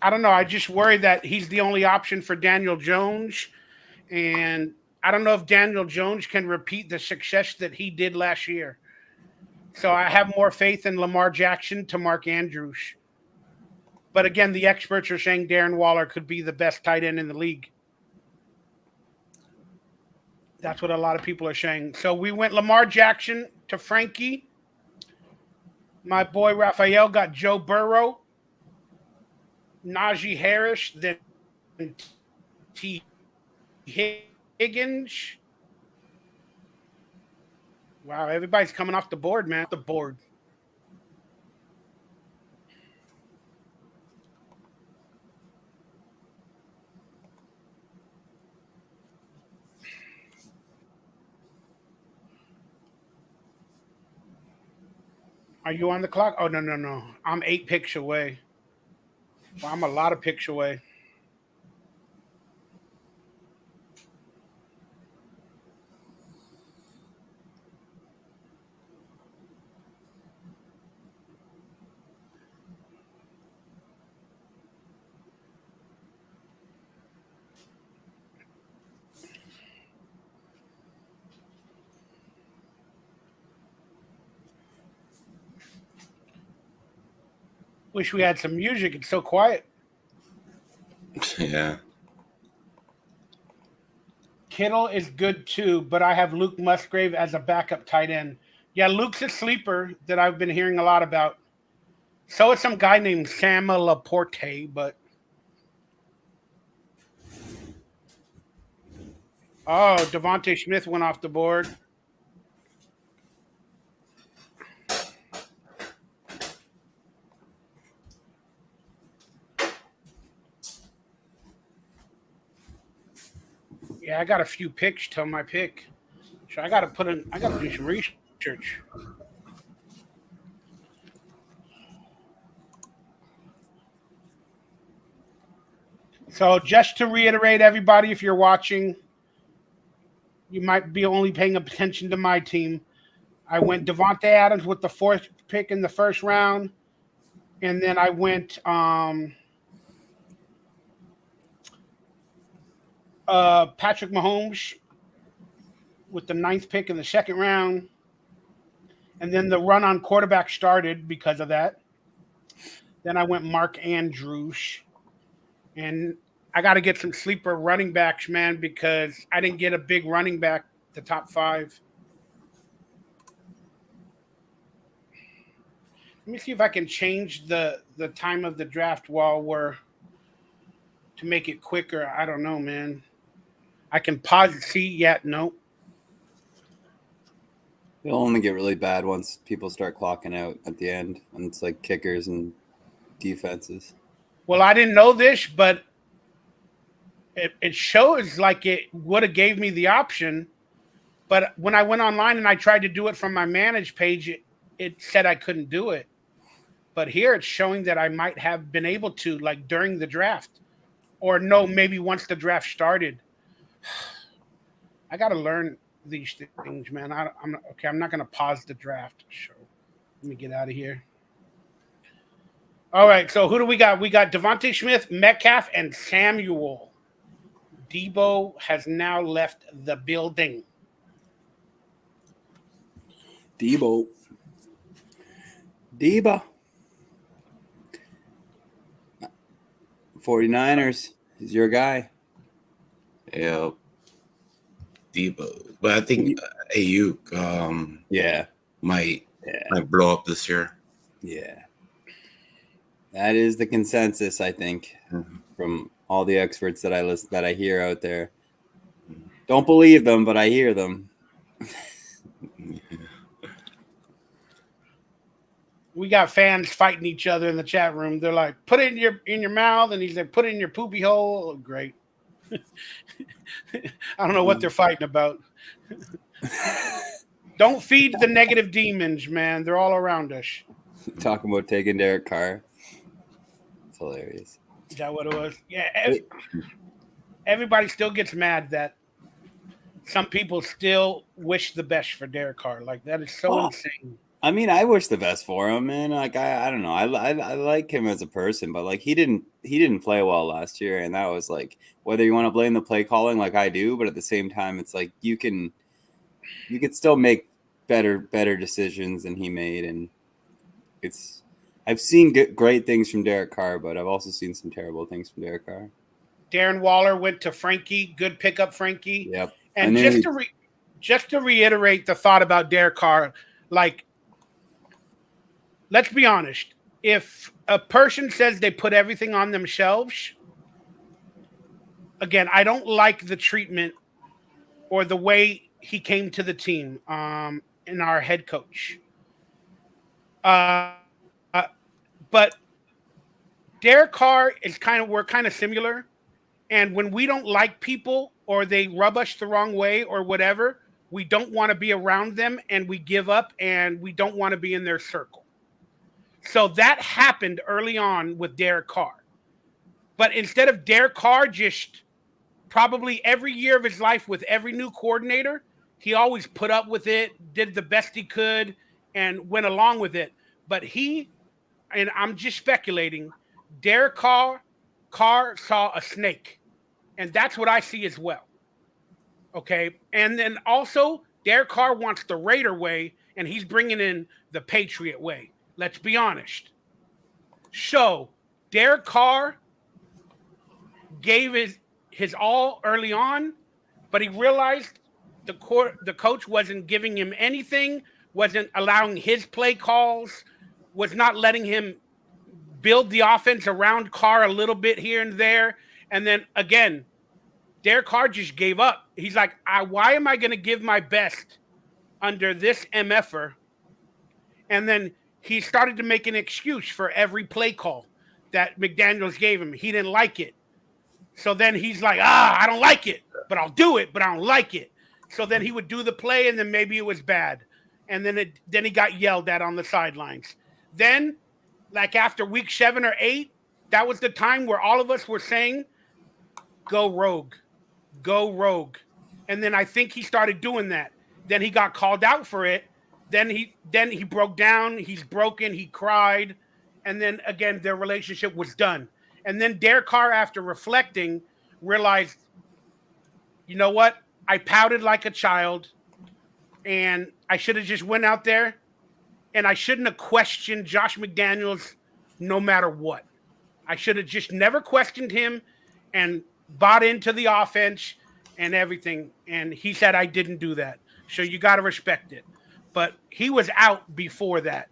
I don't know. I just worry that he's the only option for Daniel Jones. And I don't know if Daniel Jones can repeat the success that he did last year. So I have more faith in Lamar Jackson to Mark Andrews. But again, the experts are saying Darren Waller could be the best tight end in the league. That's what a lot of people are saying. So we went Lamar Jackson to Frankie. My boy Raphael got Joe Burrow, Najee Harris, then T. Higgins. Wow, everybody's coming off the board, man. The board. Are you on the clock? Oh, no. I'm 8 picks away. Well, I'm a lot of picks away. Wish we had some music. It's so quiet. Yeah. Kittle is good too, but I have Luke Musgrave as a backup tight end. Yeah, Luke's a sleeper that I've been hearing a lot about. So is some guy named Sam Laporte, but oh, Devontae Smith went off the board. Yeah, I got a few picks till my pick. So I got to put in. I got to do some research. So just to reiterate, everybody, if you're watching, you might be only paying attention to my team. I went Devontae Adams with the 4th pick in the first round, and then I went Patrick Mahomes with the 9th pick in the second round, and then the run on quarterback started because of that. Then I went Mark Andrews, and I got to get some sleeper running backs, man, because I didn't get a big running back the top 5. Let me see if I can change the time of the draft while we're to make it quicker. I don't know, man. I can pause and see yet. No. It'll only get really bad once people start clocking out at the end, and it's like kickers and defenses. Well, I didn't know this, but it shows like it would have gave me the option. But when I went online and I tried to do it from my manage page, it said I couldn't do it. But here it's showing that I might have been able to, like during the draft, or no, maybe once the draft started. I got to learn these things, man. I'm okay. I'm not going to pause the draft. So let me get out of here. All right. So who do we got? We got Devontae Smith, Metcalf, and Samuel. Debo has now left the building. Debo. 49ers is your guy. Yeah. Debo. But I think Ayuk might blow up this year. Yeah. That is the consensus, I think, from all the experts that I hear out there. Don't believe them, but I hear them. We got fans fighting each other in the chat room. They're like, "Put it in your mouth," and he's like, "Put it in your poopy hole." Oh, great. I don't know what they're fighting about. Don't feed the negative demons, man. They're all around us. Talking about taking Derek Carr. It's hilarious. Is that what it was? Yeah. Everybody still gets mad that some people still wish the best for Derek Carr. Like, that is so insane. I mean, I wish the best for him, man. Like, I don't know. I like him as a person, but like he didn't play well last year, and that was like, whether you want to blame the play calling like I do, but at the same time, it's like you could still make better decisions than he made, and I've seen great things from Derek Carr, but I've also seen some terrible things from Derek Carr. Darren Waller went to Frankie. Good pickup, Frankie. Yep. And just to reiterate the thought about Derek Carr, like, let's be honest. If a person says they put everything on themselves, again, I don't like the treatment or the way he came to the team in our head coach. But Derek Carr is we're kind of similar. And when we don't like people or they rub us the wrong way or whatever, we don't want to be around them and we give up and we don't want to be in their circle. So that happened early on with Derek Carr. But instead of Derek Carr just probably every year of his life with every new coordinator, he always put up with it, did the best he could, and went along with it. But and I'm just speculating, Derek Carr saw a snake. And that's what I see as well. Okay? And then also, Derek Carr wants the Raider way, and he's bringing in the Patriot way. Let's be honest. So, Derek Carr gave his all early on, but he realized the coach wasn't giving him anything, wasn't allowing his play calls, was not letting him build the offense around Carr a little bit here and there. And then, again, Derek Carr just gave up. He's like, why am I going to give my best under this MFer? And then he started to make an excuse for every play call that McDaniels gave him. He didn't like it. So then he's like, I don't like it, but I'll do it, but I don't like it. So then he would do the play, and then maybe it was bad, and then he got yelled at on the sidelines. Then, like after week 7 or 8, that was the time where all of us were saying, "Go rogue, go rogue," and then I think he started doing that. Then he got called out for it. Then he broke down. He's broken. He cried, and then again their relationship was done. And then Derek Carr, after reflecting, realized, you know what? I pouted like a child, and I should have just went out there, and I shouldn't have questioned Josh McDaniels no matter what. I should have just never questioned him and bought into the offense and everything. And he said I didn't do that. So you got to respect it. But he was out before that.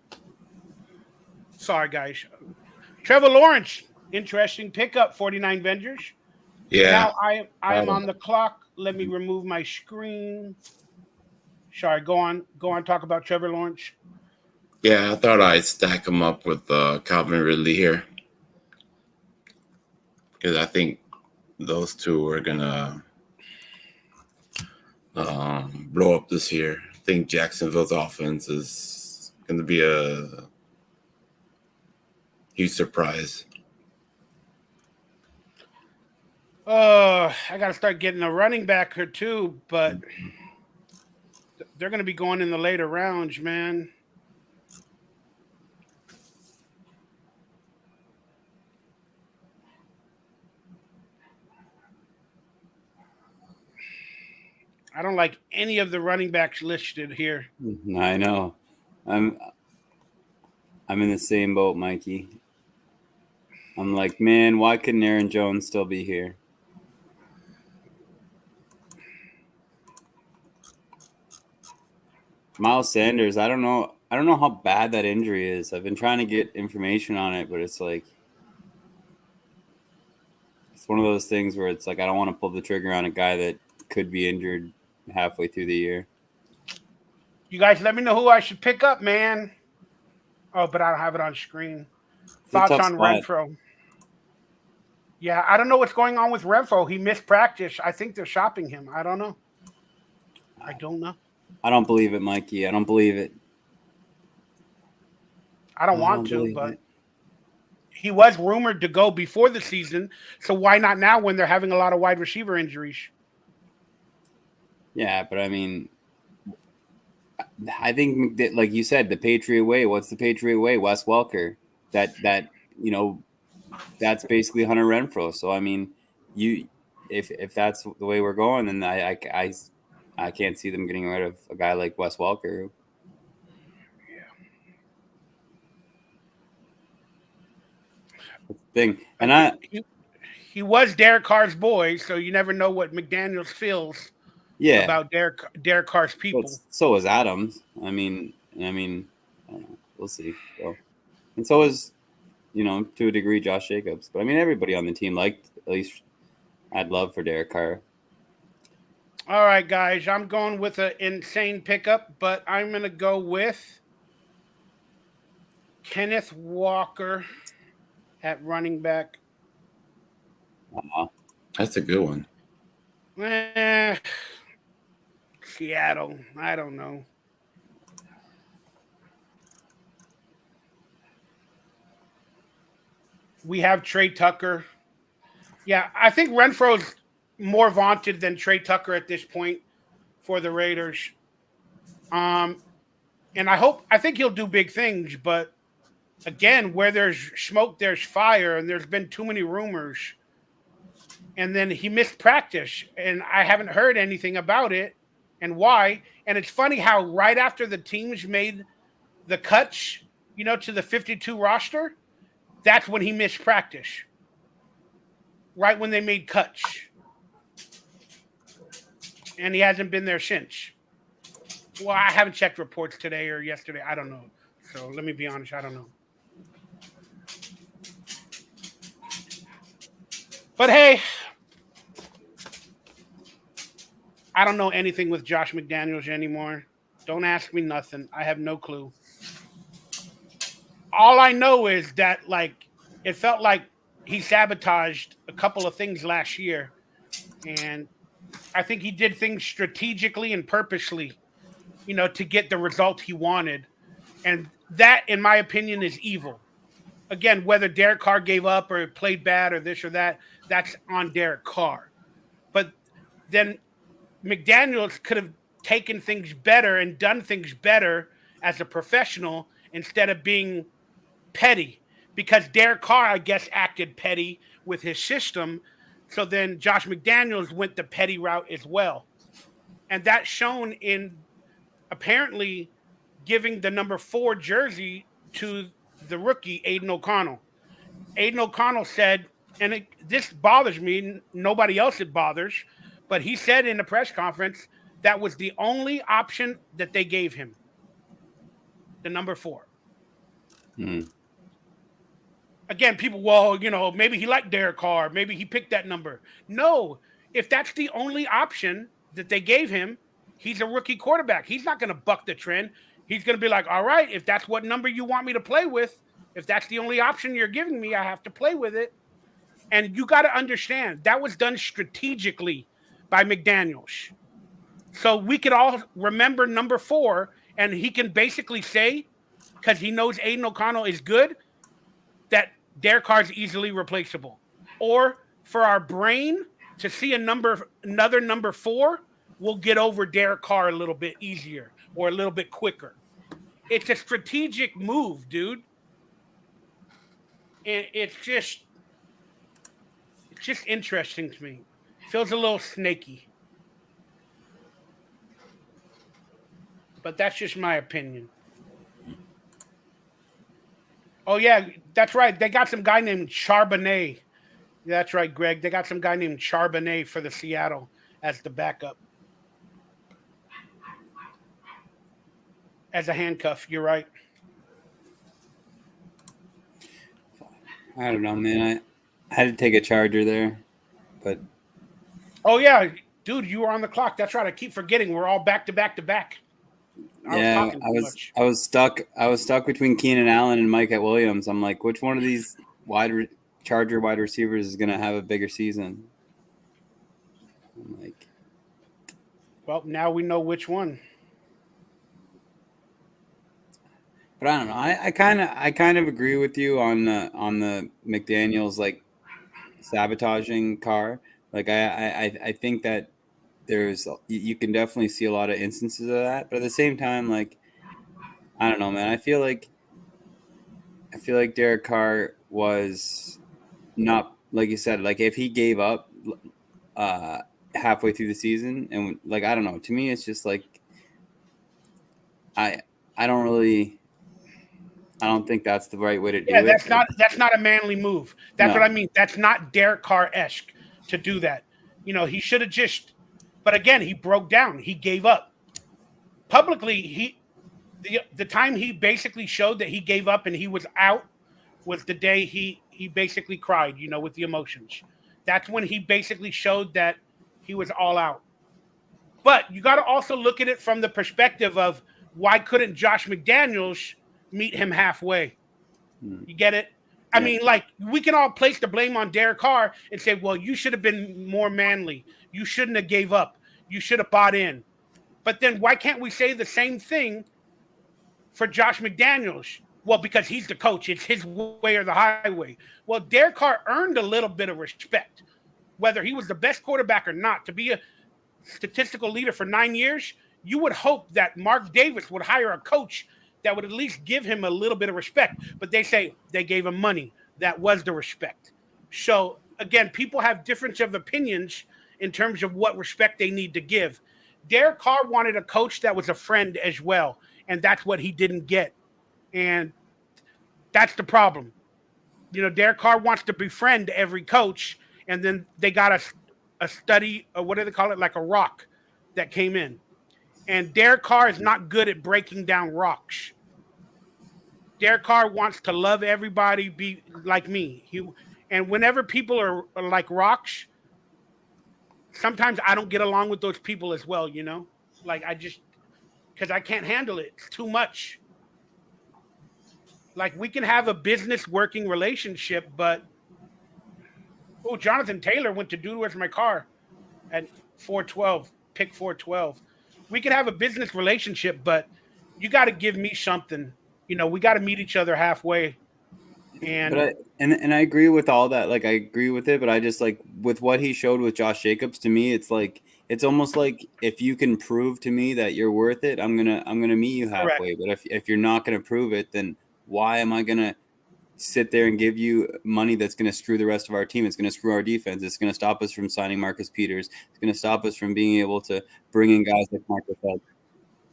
Sorry, guys. Trevor Lawrence, interesting pickup, 49 Vengers. Yeah. Now I am on the clock. Let me remove my screen. Sorry, go on. Talk about Trevor Lawrence. Yeah, I thought I'd stack him up with Calvin Ridley here, because I think those two are gonna blow up this year. I think Jacksonville's offense is gonna be a huge surprise. I got to start getting a running back here too, but they're going to be going in the later rounds, man. I don't like any of the running backs listed here. I know. I'm in the same boat, Mikey. I'm like, man, why couldn't Aaron Jones still be here? Miles Sanders, I don't know how bad that injury is. I've been trying to get information on it, but it's like it's one of those things where it's like I don't want to pull the trigger on a guy that could be injured halfway through the year. You guys let me know who I should pick up, man. Oh, but I don't have it on screen. Thoughts on Renfro? Yeah, I don't know what's going on with Renfro. He missed practice. I think they're shopping him. I don't know. I don't believe it, Mikey. I don't believe it. I don't want to, but he was rumored to go before the season. So why not now when they're having a lot of wide receiver injuries? Yeah, but I mean, I think that, like you said, the Patriot way. What's the Patriot way? Wes Welker. That that's basically Hunter Renfrow. So I mean, if that's the way we're going, then I can't see them getting rid of a guy like Wes Welker. Yeah. Thing. And he was Derek Carr's boy, so you never know what McDaniels feels about Derek Carr's people. Well, so is Adams. I mean, I don't know. We'll see. So, and so is, to a degree, Josh Jacobs. But I mean, everybody on the team liked, at least had love for Derek Carr. All right, guys, I'm going with an insane pickup, but I'm going to go with Kenneth Walker at running back. That's a good one. Seattle, I don't know. We have Trey Tucker. Yeah, I think Renfro's more vaunted than Trey Tucker at this point for the Raiders. And I think he'll do big things, but again, where there's smoke, there's fire, and there's been too many rumors. And then he missed practice, and I haven't heard anything about it and why. And it's funny how right after the teams made the cuts, to the 52 roster, that's when he missed practice. Right when they made cuts. And he hasn't been there since. Well, I haven't checked reports today or yesterday. I don't know. So let me be honest. I don't know. But hey, I don't know anything with Josh McDaniels anymore. Don't ask me nothing. I have no clue. All I know is that, it felt like he sabotaged a couple of things last year, and I think he did things strategically and purposely, to get the result he wanted. And that, in my opinion, is evil. Again, whether Derek Carr gave up or played bad or this or that, that's on Derek Carr. But then McDaniels could have taken things better and done things better as a professional instead of being petty. Because Derek Carr, I guess, acted petty with his system. So then Josh McDaniels went the petty route as well. And that's shown in apparently giving the number 4 jersey to the rookie, Aiden O'Connell. Aiden O'Connell said, and this bothers me, nobody else it bothers, but he said in the press conference that was the only option that they gave him, the number 4. Again, people, maybe he liked Derek Carr, maybe he picked that number. No, if that's the only option that they gave him, he's a rookie quarterback. He's not going to buck the trend. He's going to be like, all right, if that's what number you want me to play with, if that's the only option you're giving me, I have to play with it. And you got to understand, that was done strategically by McDaniels. So we could all remember number 4, and he can basically say, because he knows Aiden O'Connell is good, that Derek Carr is easily replaceable. Or for our brain to see another number 4, we'll get over Derek Carr a little bit easier or a little bit quicker. It's a strategic move, dude. And it's just interesting to me. Feels a little snaky. But that's just my opinion. Oh, yeah, that's right. They got some guy named Charbonnet. That's right, Greg. They got some guy named Charbonnet for the Seattle as the backup. As a handcuff, you're right. I don't know, man. I had to take a charger there, but. Oh yeah, dude, you were on the clock. That's right. I keep forgetting. We're all back to back to back. I was stuck. I was stuck between Keenan Allen and Mike Williams. I'm like, which one of these Charger wide receivers is going to have a bigger season? I'm like, well, now we know which one. But I don't know. I kind of agree with you on the McDaniels like sabotaging Carr. Like I think that you can definitely see a lot of instances of that. But at the same time, like I don't know, man. I feel like Derek Carr was not, like you said, like if he gave up halfway through the season, and like I don't know. To me, it's just like I don't think that's the right way to do it. Yeah, that's not a manly move. That's what I mean. That's not Derek Carr-esque to do that. He should have just. But again, he broke down. He gave up publicly. The time he basically showed that he gave up and he was out was the day he basically cried. With the emotions. That's when he basically showed that he was all out. But you got to also look at it from the perspective of why couldn't Josh McDaniels meet him halfway? You get it? I mean, like, we can all place the blame on Derek Carr and say, well, you should have been more manly. You shouldn't have gave up. You should have bought in. But then why can't we say the same thing for Josh McDaniels? Well, because he's the coach. It's his way or the highway. Well, Derek Carr earned a little bit of respect, whether he was the best quarterback or not. To be a statistical leader for 9 years, you would hope that Mark Davis would hire a coach that would at least give him a little bit of respect. But they say they gave him money. That was the respect. So, again, people have difference of opinions in terms of what respect they need to give. Derek Carr wanted a coach that was a friend as well, and that's what he didn't get. And that's the problem. Derek Carr wants to befriend every coach, and then they got a study, or what do they call it, like a rock that came in. And Derek Carr is not good at breaking down rocks. Derek Carr wants to love everybody, be like me. And whenever people are like rocks, sometimes I don't get along with those people as well, Like because I can't handle it. It's too much. Like we can have a business working relationship, but Oh, Jonathan Taylor went to Do With My Car at 412, pick 412. We could have a business relationship, but you got to give me something. We got to meet each other halfway. But And I agree with all that. Like I agree with it, but I just like with what he showed with Josh Jacobs to me, it's like it's almost like if you can prove to me that you're worth it, I'm gonna meet you correct. halfway. But if you're not gonna prove it, then why am I gonna sit there and give you money that's gonna screw the rest of our team? It's gonna screw our defense. It's gonna stop us from signing Marcus Peters. It's gonna stop us from being able to bring in guys like Marcus Ed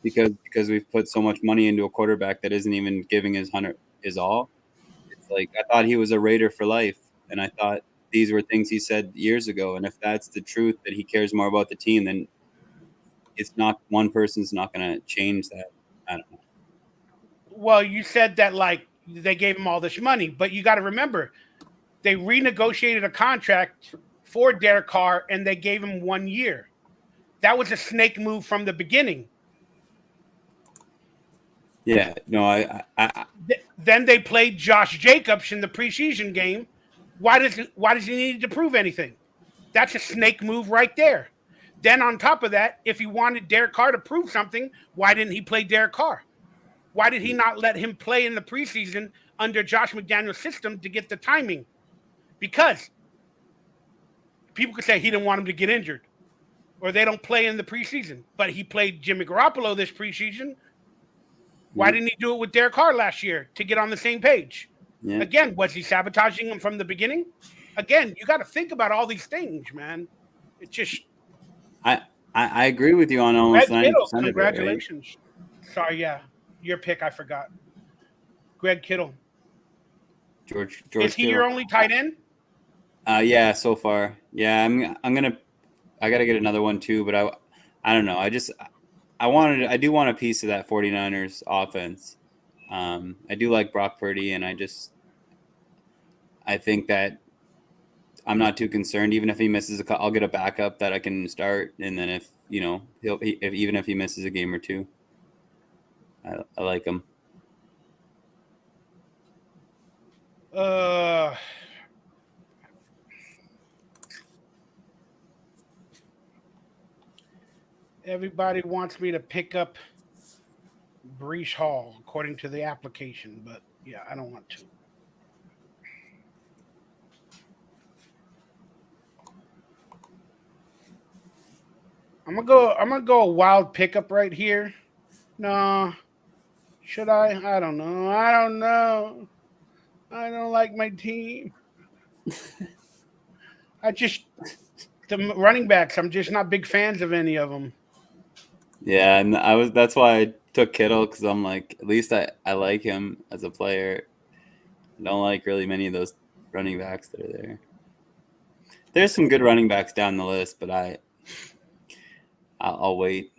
because we've put so much money into a quarterback that isn't even giving his all. It's like I thought he was a Raider for life, and I thought these were things he said years ago. And if that's the truth, that he cares more about the team, then it's not one person's not going to change that. I don't know. Well, you said that like they gave him all this money, but you got to remember they renegotiated a contract for Derek Carr and they gave him 1 year. That was a snake move from the beginning. Yeah, no, I Then they played Josh Jacobs in the preseason game. Why does he need to prove anything? That's a snake move right there. Then on top of that, if he wanted Derek Carr to prove something, why didn't he play Derek Carr? Why did he not let him play in the preseason under Josh McDaniel's system to get the timing? Because people could say he didn't want him to get injured or they don't play in the preseason. But he played Jimmy Garoppolo this preseason. Why didn't he do it with Derek Carr last year to get on the same page? yeah. Again, was he sabotaging him from the beginning? Again, you got to think about all these things, man. It's just I agree with you on almost Greg 90% Kittle. of it, right? Congratulations. Sorry, yeah, your pick. I forgot. Greg Kittle. George Is he Kittle. your only tight end? Yeah, so far. Yeah, I got to get another one too, but I don't know. I do want a piece of that 49ers offense. I do like Brock Purdy, and I think that I'm not too concerned. Even if he misses I'll get a backup that I can start, and then if even if he misses a game or two, I like him. Everybody wants me to pick up Brees Hall according to the application, but yeah, I don't want to. I'm gonna go a wild pickup right here. No, should I? I don't know. I don't know. I don't like my team. The running backs. I'm just not big fans of any of them. Yeah, and that's why I took Kittle, because I'm like, at least I like him as a player. I don't like really many of those running backs that are there. There's some good running backs down the list, but I'll wait.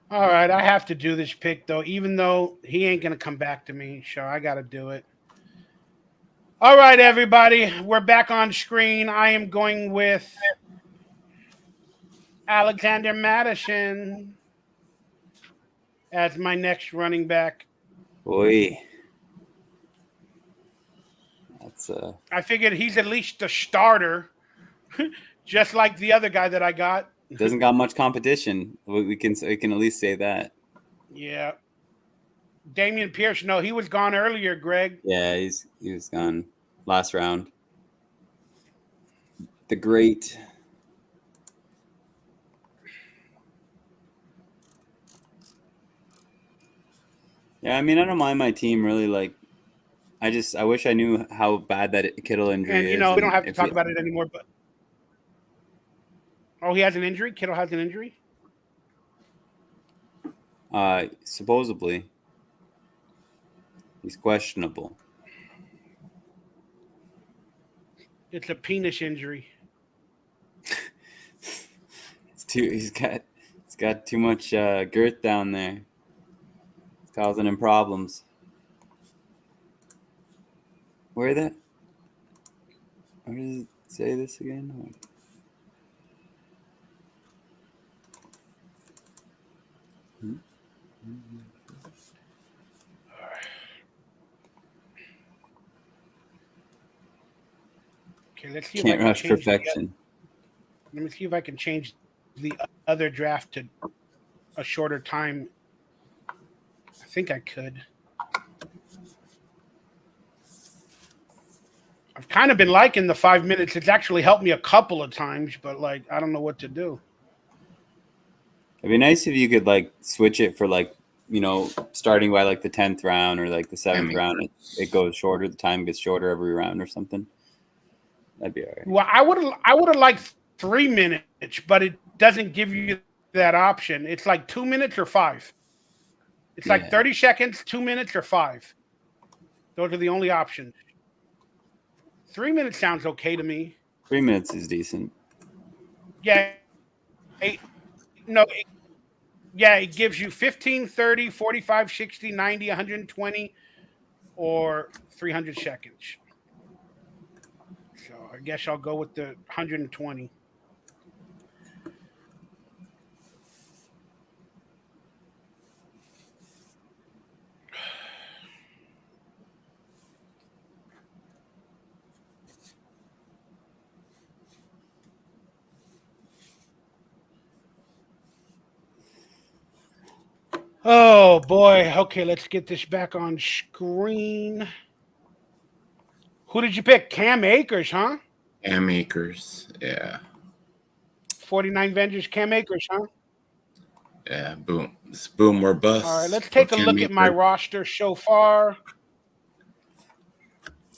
All right, I have to do this pick though, even though he ain't gonna come back to me. So I gotta do it. All right, everybody, we're back on screen. I am going with Alexander Madison as my next running back. Boy, I figured he's at least a starter, just like the other guy that I got. Doesn't got much competition. We can at least say that. Yeah. Damian Pierce, no, he was gone earlier, Greg. Yeah, he was gone last round. The great. Yeah, I mean, I don't mind my team really. Like, I wish I knew how bad that Kittle injury And is. we don't have to talk about it anymore. But he has an injury. Kittle has an injury. Supposedly, he's questionable. It's a penis injury. He's got too much girth down there. It's causing him problems. Where does it say this again? Okay, let's see if I Can't can rush change perfection. let me see if I can change the other draft to a shorter time. I think I could. I've kind of been liking the 5 minutes. It's actually helped me a couple of times, but like I don't know what to do. It'd be nice if you could like switch it for like, you know, starting by like the 10th round or like the 7th round. It goes shorter. The time gets shorter every round or something. That'd be all right. Well, I would have liked 3 minutes, but it doesn't give you that option. It's like 2 minutes or 5. It's like Yeah. 30 seconds, 2 minutes, or 5. Those are the only options. 3 minutes sounds okay to me. 3 minutes is decent. Yeah. No, yeah, it gives you 15, 30, 45, 60, 90, 120, or 300 seconds. So I guess I'll go with the 120. Oh boy. Okay, let's get this back on screen. Who did you pick? Cam Akers, huh? Cam Akers. Yeah. 49 Vengers, Cam Akers, huh? Yeah. Boom. It's boom or All right, bust let's for take a Cam look at my Akers. roster so far.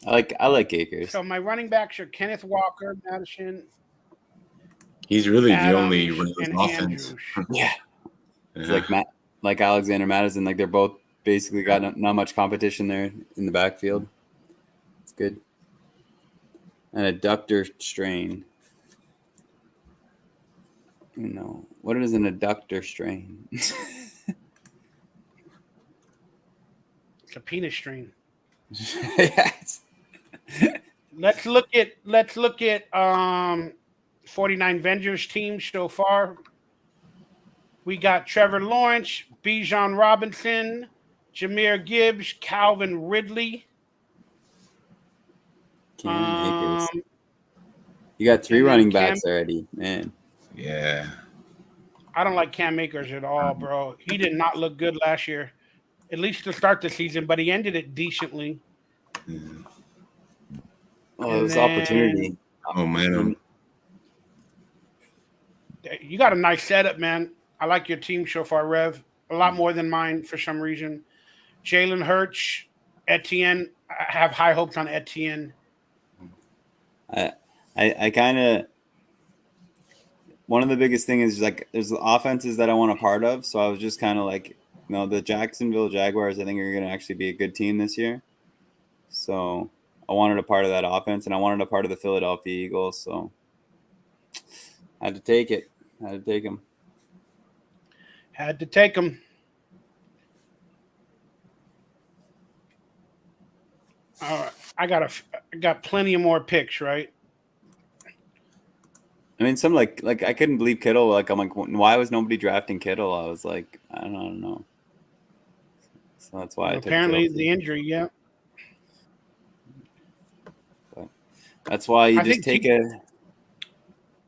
I like Akers. So my running backs are Kenneth Walker, Madison, He's really the only Adams, Rams and offense. Andrews. Yeah. It's like like Alexander Madison. Like they're both basically got not much competition there in the backfield. It's good. An adductor strain. No, what is an adductor strain? It's a penis string. Yeah, Let's look at 49 Vengers team so far. We got Trevor Lawrence, Bijan Robinson, Jameer Gibbs, Calvin Ridley. Cam Akers. Um, You got 3 and then running Cam. backs already, man. Yeah. I don't like Cam Akers at all, bro. He did not look good last year, at least to start the season, but he ended it decently. Oh, And it was then opportunity. Momentum. you got a nice setup, man. I like your team so far, Rev. A lot more than mine for some reason. Jalen Hurts, Etienne. I have high hopes on Etienne. I kind of, one of the biggest things is like there's offenses that I want a part of. So I was just kind of like, you know, the Jacksonville Jaguars, I think are going to actually be a good team this year. So I wanted a part of that offense, and I wanted a part of the Philadelphia Eagles. So I had to take it. I had to take them. Had to take him. All right, I got plenty of more picks, right? I mean, some like I couldn't believe Kittle. Like I'm like, why was nobody drafting Kittle? I was like, I don't know. So that's why I took Apparently Kittle. the injury, yeah. But that's why you I just think take a.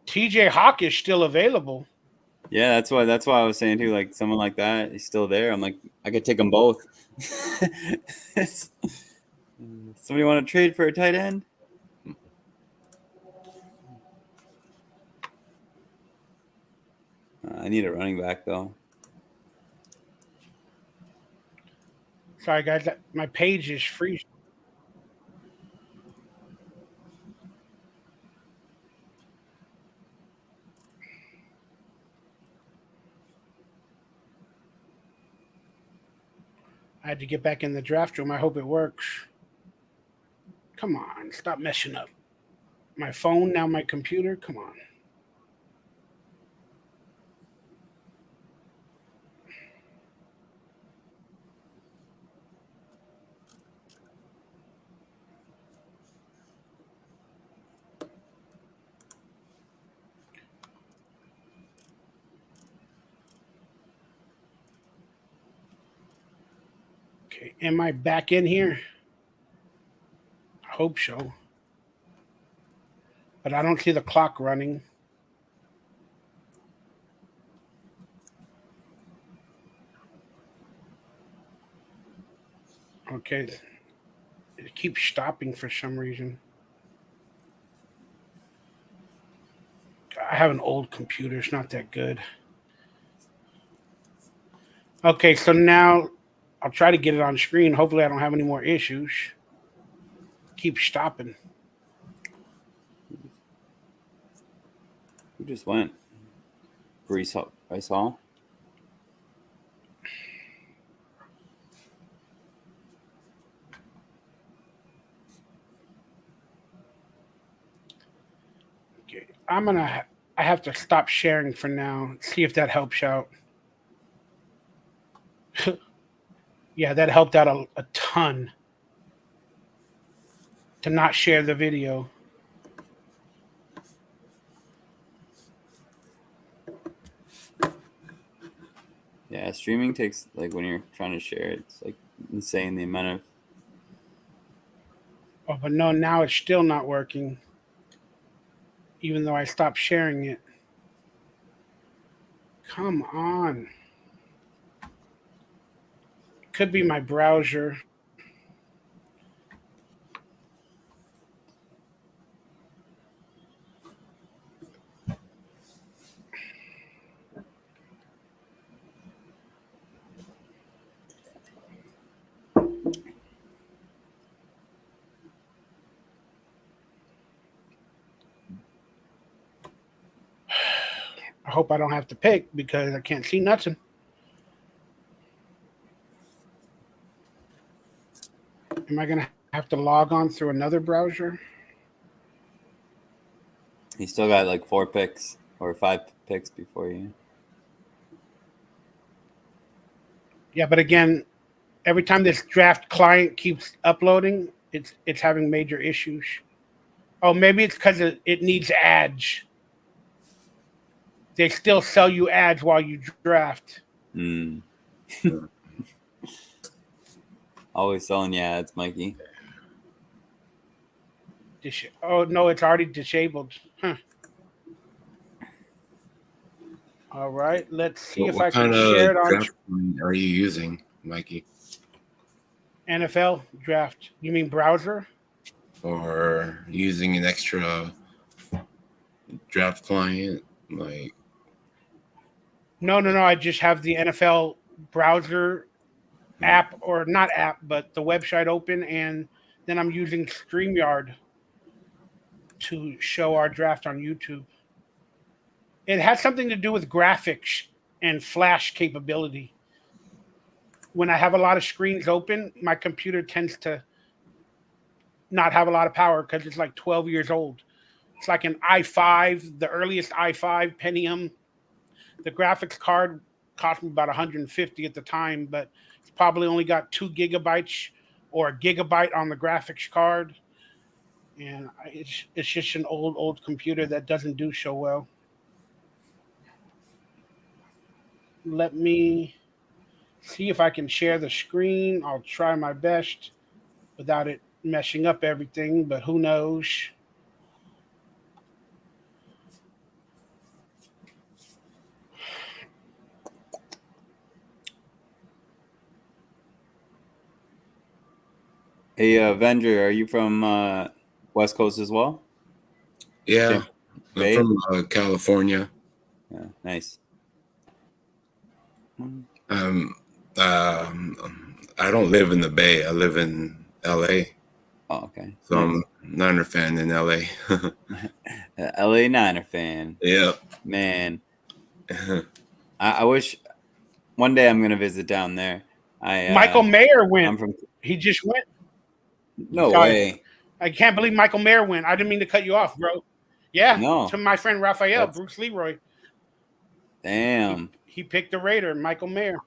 TJ Hawk is still available. Yeah, that's why I was saying too. Like someone like that, he's still there. I'm like, I could take them both. Somebody want to trade for a tight end? I need a running back though. Sorry, guys, my page is freezing. I had to get back in the draft room. I hope it works. Come on, stop messing up. My phone, now my computer. Come on. Okay, am I back in here? I hope so. but I don't see the clock running. Okay. It keeps stopping for some reason. I have an old computer. It's not that good. Okay, so now I'll try to get it on screen. Hopefully, I don't have any more issues. Keep stopping. Who just went? Brees Hall. Okay, I have to stop sharing for now. See if that helps out. Yeah, that helped out a ton to not share the video. Yeah, streaming takes, like, when you're trying to share it, it's like insane the amount of. Oh, but no, now it's still not working. Even though I stopped sharing it. Come on. Could be my browser. I hope I don't have to pick because I can't see nothing. Am I going to have to log on through another browser? He still got like 4 picks or 5 picks before you. Yeah, but again, every time this draft client keeps uploading, it's having major issues. Oh, maybe it's because it needs ads. They still sell you ads while you draft. Always selling you ads, Mikey. Oh, no, it's already disabled. Huh. All right, let's see if I can share it on draft are you using, Mikey? NFL draft. You mean browser? Or using an extra draft client? Like, No. I just have the NFL browser app, or not app, but the website open, and then I'm using StreamYard to show our draft on YouTube. It has something to do with graphics and flash capability. When I have a lot of screens open, my computer tends to not have a lot of power because it's like 12 years old. It's like an i5, the earliest i5 Pentium. The graphics card cost me about 150 at the time, but it's probably only got 2 gigabytes or a gigabyte on the graphics card. And it's just an old computer that doesn't do so well. Let me see if I can share the screen. I'll try my best without it messing up everything, but who knows? Hey, Avenger, are you from West Coast as well? yeah, I'm from California. Yeah, nice. I don't live in the Bay. I live in LA. Oh, okay. So nice. I'm a Niner fan in LA. LA Niner fan. Yeah. Man. I wish one day I'm going to visit down there. Michael Mayer went. He just went. No way. I can't believe Michael Mayer went. I didn't mean to cut you off, bro. Yeah. No. To my friend Raphael, Bruce Leroy. Damn. He picked the Raider, Michael Mayer.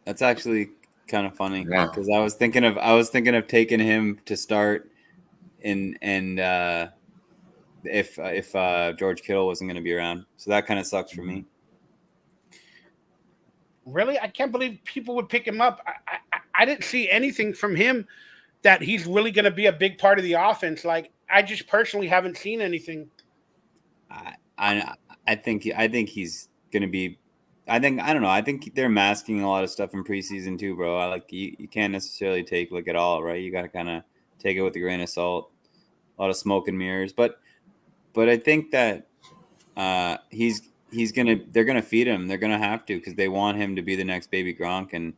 That's actually kind of funny because I was thinking of taking him to start and if George Kittle wasn't going to be around. So that kind of sucks for me. Really? I can't believe people would pick him up. I didn't see anything from him that he's really going to be a big part of the offense. Like I just personally haven't seen anything. I think he's gonna be. I don't know. I think they're masking a lot of stuff in preseason too, bro. I like you can't necessarily take look at all, right? You got to kind of take it with a grain of salt. A lot of smoke and mirrors, but I think that they're gonna feed him. They're gonna have to because they want him to be the next baby Gronk, and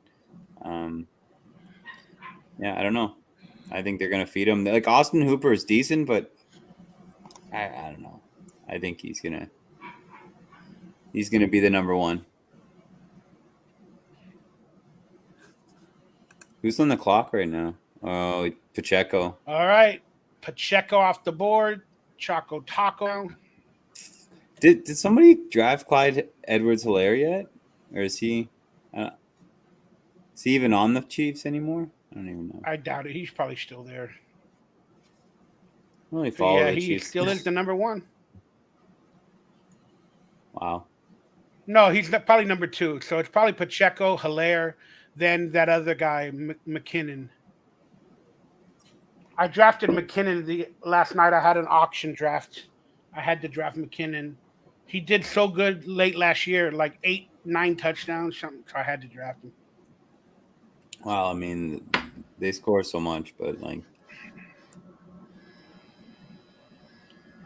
yeah, I don't know. I think they're gonna feed him. Like Austin Hooper is decent, but I don't know. I think he's gonna be the number one. Who's on the clock right now? Oh, Pacheco. All right, Pacheco off the board. Choco Taco. Did somebody draft Clyde Edwards-Helaire yet, or is he even on the Chiefs anymore? I don't even know. I doubt it. He's probably still there. I really follow the he Chiefs. still is the number one. Wow. No, he's probably number two. So it's probably Pacheco, Helaire, then that other guy, McKinnon. I drafted McKinnon last night. I had an auction draft. I had to draft McKinnon. He did so good late last year, like 8-9 touchdowns, something. So I had to draft him. Well, I mean, they score so much, but like,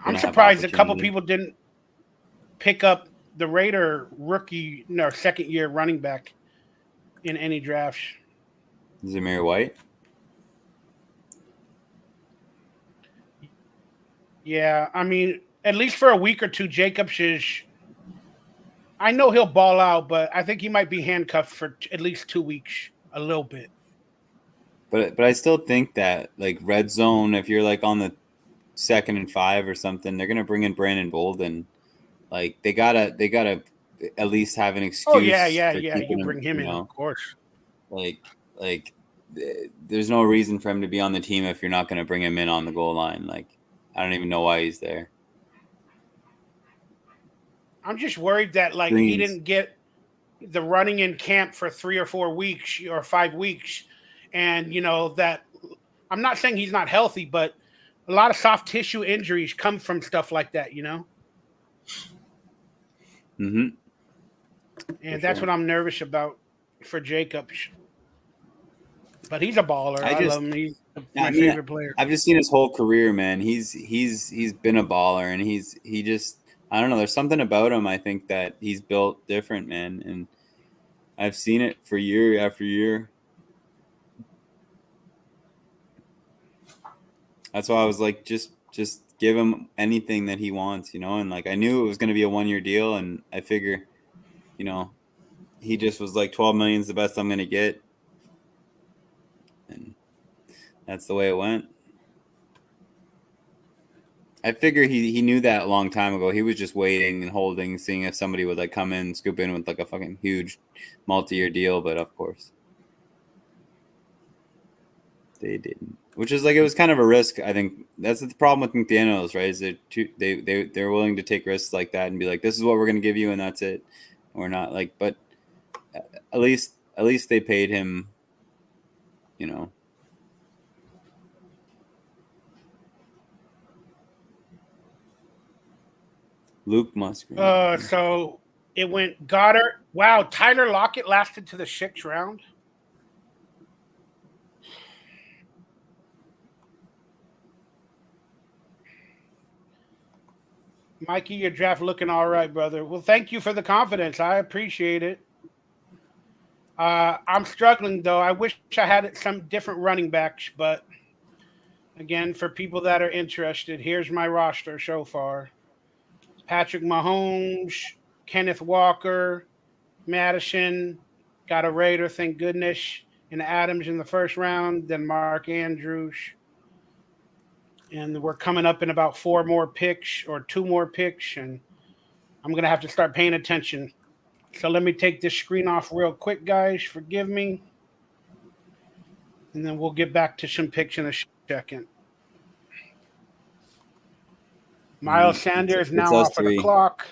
I'm surprised a couple people didn't pick up the Raider second year running back in any drafts. Zamir White. Yeah, I mean, at least for a week or two, Jacobs is. I know he'll ball out, but I think he might be handcuffed for at least 2 weeks, a little bit. But I still think that like red zone, if you're like on the 2nd and 5 or something, they're gonna bring in Brandon Bolden. Like they gotta at least have an excuse. Oh yeah. You bring him in, of course. Like there's no reason for him to be on the team if you're not gonna bring him in on the goal line. Like I don't even know why he's there. I'm just worried that he didn't get the running in camp for 3 or 4 weeks or 5 weeks, and that I'm not saying he's not healthy, but a lot of soft tissue injuries come from stuff like that, Mm-hmm. And that's what I'm nervous about for Jacobs. But he's a baller. I love him. He's my favorite player. I've just seen his whole career, man. He's been a baller, and he just I don't know. There's something about him. I think that he's built different, man, and I've seen it for year after year. That's why I was like, just give him anything that he wants, And like I knew it was going to be a 1-year deal, and I figure, he just was like 12 million is the best I'm going to get, and that's the way it went. I figure he knew that a long time ago. He was just waiting and holding, seeing if somebody would like come in, scoop in with like a fucking huge multi-year deal, but of course they didn't. Which is like it was kind of a risk. I think that's the problem with McDaniels, right? Is they're willing to take risks like that and be like, this is what we're going to give you, and that's it. We're not like, but at least they paid him, Luke Musgrave. So it went Goddard. Wow, Tyler Lockett lasted to the 6th round. Mikey, your draft looking all right, brother. Well, thank you for the confidence. I appreciate it. I'm struggling, though. I wish I had some different running backs, but again, for people that are interested, here's my roster so far. Patrick Mahomes, Kenneth Walker, Madison, got a Raider, thank goodness, and Adams in the 1st round, then Mark Andrews. And we're coming up in about 4 more picks or 2 more picks, and I'm going to have to start paying attention. So let me take this screen off real quick, guys. Forgive me. And then we'll get back to some picks in a second. Miles Sanders now off of the clock.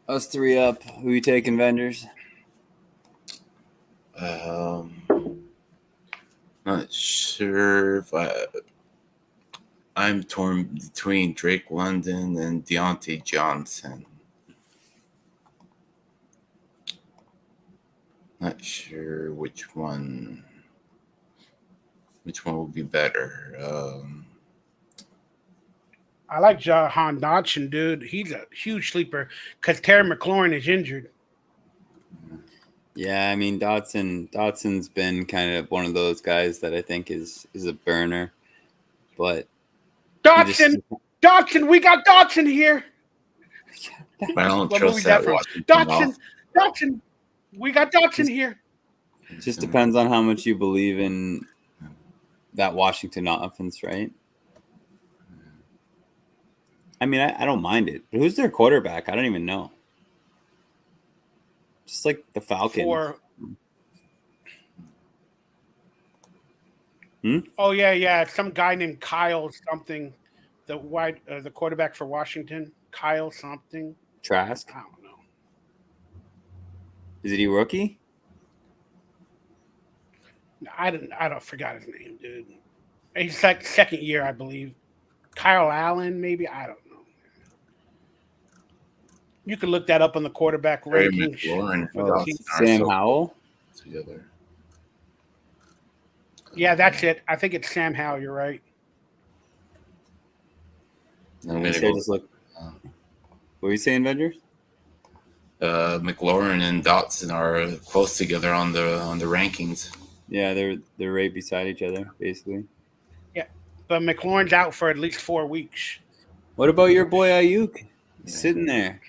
Us 3 up. Who you taking, vendors? Not sure if I'm torn between Drake London and Deontay Johnson. Not sure which one would be better. I like Jahan Dodson, dude. He's a huge sleeper because Terry McLaurin is injured. Yeah, I mean Dotson's been kind of one of those guys that I think is a burner, but Dodson, we got Dodson here. I don't What trust movie's that that from? Washington Dodson, we got Dodson here. It just depends on how much you believe in that Washington offense, right? I mean, I don't mind it, but who's their quarterback? I don't even know. Just like the Falcons. Oh yeah, some guy named Kyle something, the quarterback for Washington, Kyle something. Trask. I don't know. Is he rookie? I don't forgot his name, dude. He's like second year, I believe. Kyle Allen, maybe, I don't know. You can look that up on the quarterback rankings. Sam Howell. Together. Yeah, that's it. I think it's Sam Howell. You're right. I'm gonna go. Look. What were you saying, Vendors? McLaurin and Dotson are close together on the rankings. Yeah, they're right beside each other, basically. Yeah, but McLaurin's out for at least 4 weeks. What about your boy Ayuk? Sitting there.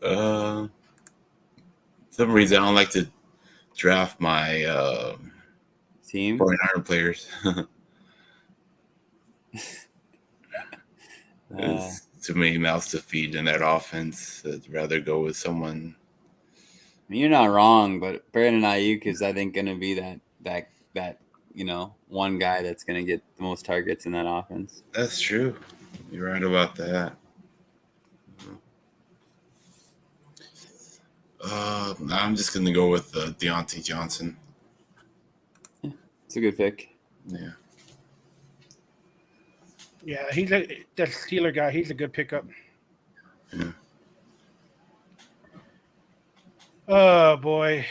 For some reason I don't like to draft my team 49er players. There's too many mouths to feed in that offense. I'd rather go with someone. I mean, you're not wrong, but Brandon Ayuk is, I think, going to be that one guy that's going to get the most targets in that offense. That's true. You're right about that. I'm just going to go with Deontay Johnson. Yeah, it's a good pick. Yeah. Yeah, he's the Steeler guy. He's a good pickup. Yeah. Oh, boy.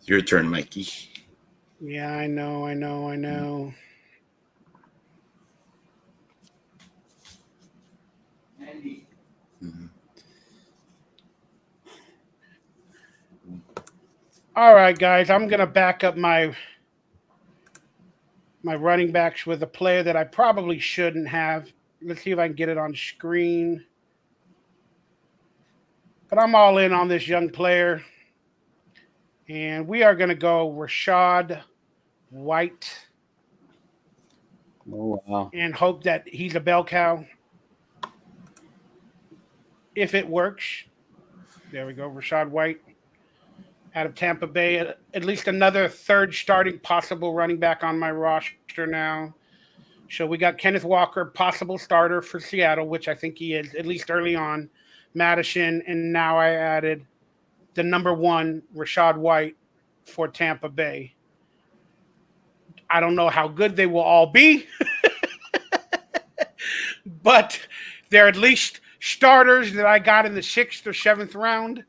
Your turn, Mikey. Yeah, I know. Mm-hmm. All right, guys. I'm going to back up my running backs with a player that I probably shouldn't have. Let's see if I can get it on screen. But I'm all in on this young player. And we are going to go Rachaad White. Oh, wow. And hope that he's a bell cow. If it works. There we go. Rachaad White out of Tampa Bay. At least another third starting possible running back on my roster now. So we got Kenneth Walker, possible starter for Seattle, which I think he is, at least early on. Madison, and now I added the number 1, Rachaad White, for Tampa Bay. I don't know how good they will all be, but they're at least starters that I got in the 6th or 7th round.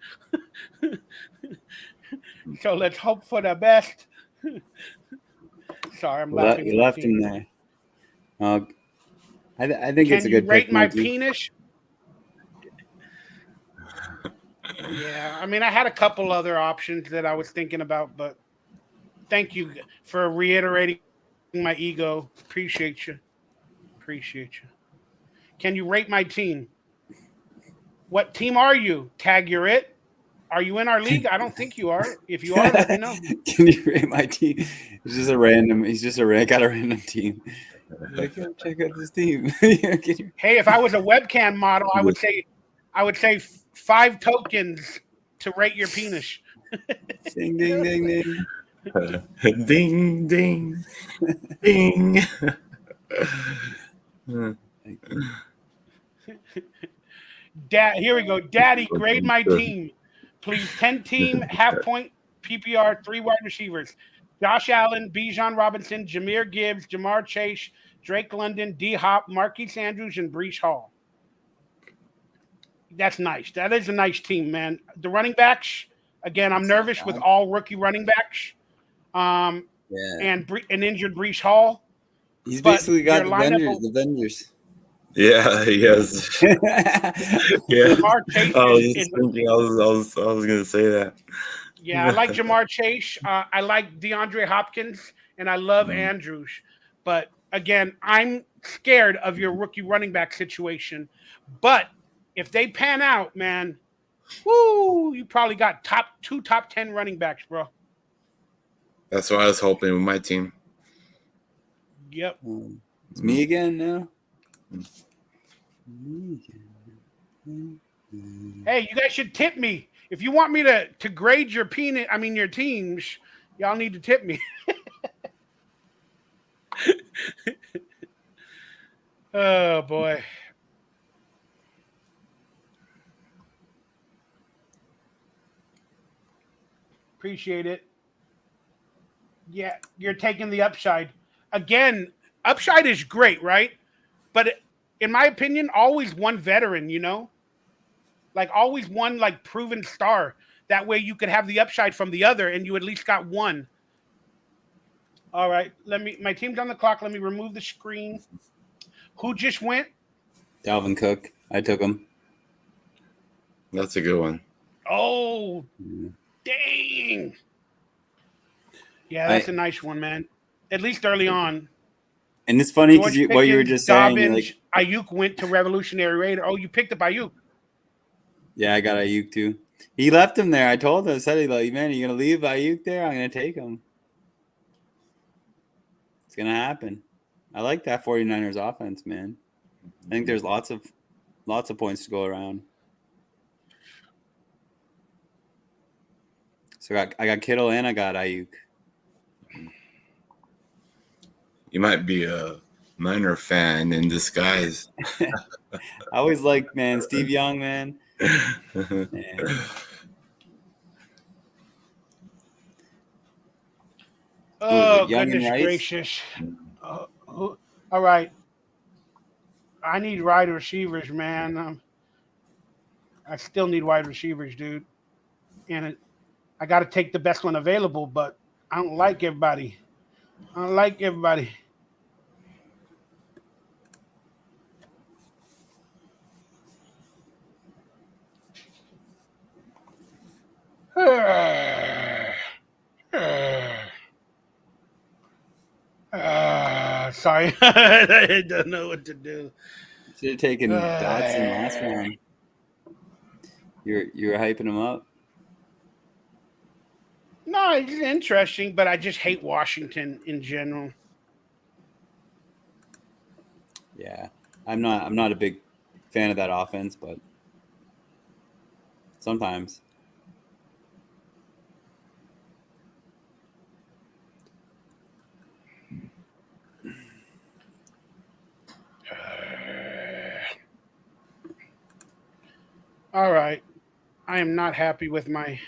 So let's hope for the best. Sorry, I'm laughing. You left him there. I think it's a good pick. Can you rate my penis? Yeah, I mean, I had a couple other options that I was thinking about, but thank you for reiterating my ego. Appreciate you. Can you rate my team? What team are you? Tag, you're it? Are you in our league? I don't think you are. If you are, let me know. Can you rate my team? He's just a random team. Like, check out this team. Hey, if I was a webcam model, I would say 5 tokens to rate your penis. Ding, ding, ding, ding. Ding, ding, ding. Here we go. Daddy, grade my team. Please, 10 team, half point PPR, 3 wide receivers: Josh Allen, Bijan Robinson, Jahmyr Gibbs, Jamar Chase, Drake London, D Hop, Marquise Andrews, and Brees Hall. That's nice. That is a nice team, man. The running backs, again, I'm nervous with all rookie running backs. And an injured Brees Hall. He's basically got the lineup Avengers. Yeah, he has. Yeah, Jamar Chase I was gonna say that. Yeah, I like Jamar Chase. I like DeAndre Hopkins, and I love Andrews. But again, I'm scared of your rookie running back situation. But if they pan out, man, woo, you probably got two top 10 running backs, bro. That's what I was hoping with my team. Yep. It's me again now. Hey, you guys should tip me. If you want me to grade your your teams, y'all need to tip me. Oh boy. Appreciate it. Yeah, you're taking the upside. Again, upside is great, right? But in my opinion, always one veteran, like always one like proven star. That way you could have the upside from the other and you at least got one. All right, my team's on the clock. Let me remove the screen. Who just went? Dalvin Cook. I took him. That's a good one. Oh, dang. Yeah, that's a nice one, man. At least early on. And it's funny because what you were just saying. Dobbins, Ayuk went to Revolutionary Raider. Oh, you picked up Ayuk. Yeah, I got Ayuk too. He left him there. I told him, I said, like, man, are you going to leave Ayuk there? I'm going to take him. It's going to happen. I like that 49ers offense, man. I think there's lots of points to go around. So I got Kittle and I got Ayuk. You might be a Niner fan in disguise. I always like, man, Steve Young, man. Oh, goodness gracious. All right. I need wide receivers, man. I still need wide receivers, dude. And I got to take the best one available, but I don't like everybody. Sorry. I don't know what to do. Should have taken Dotson last round. You were hyping him up. No, it's interesting, but I just hate Washington in general. Yeah, I'm not a big fan of that offense, but sometimes. All right. I am not happy with my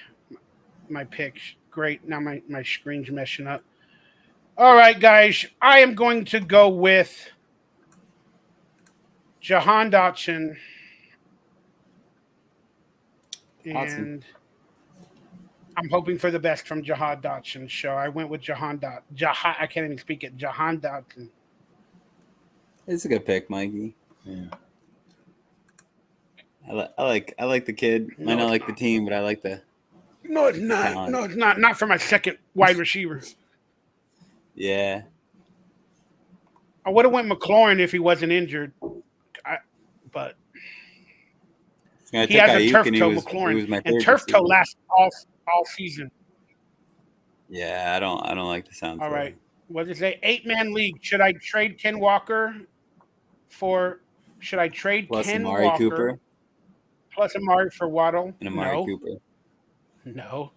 picks. Great. Now my screen's messing up. All right, guys. I am going to go with Jahan Dotson. And I'm hoping for the best from Jahan Dotson. So I went with Jahan Dotson. I can't even speak it. Jahan Dotson. It's a good pick, Mikey. Yeah. I like the kid. Might not like the team, but I like the. No, it's not. talent. No, it's not. Not for my second wide receiver. Yeah. I would have went McLaurin if he wasn't injured. But he has a turf toe, McLaurin, and turf toe lasts all season. Yeah, I don't like the sound. All right. What does it say? 8-man league. Should I trade Ken Walker for? Should I trade plus Ken Amari Walker Cooper plus Amari for Waddle? and Amari Cooper? No.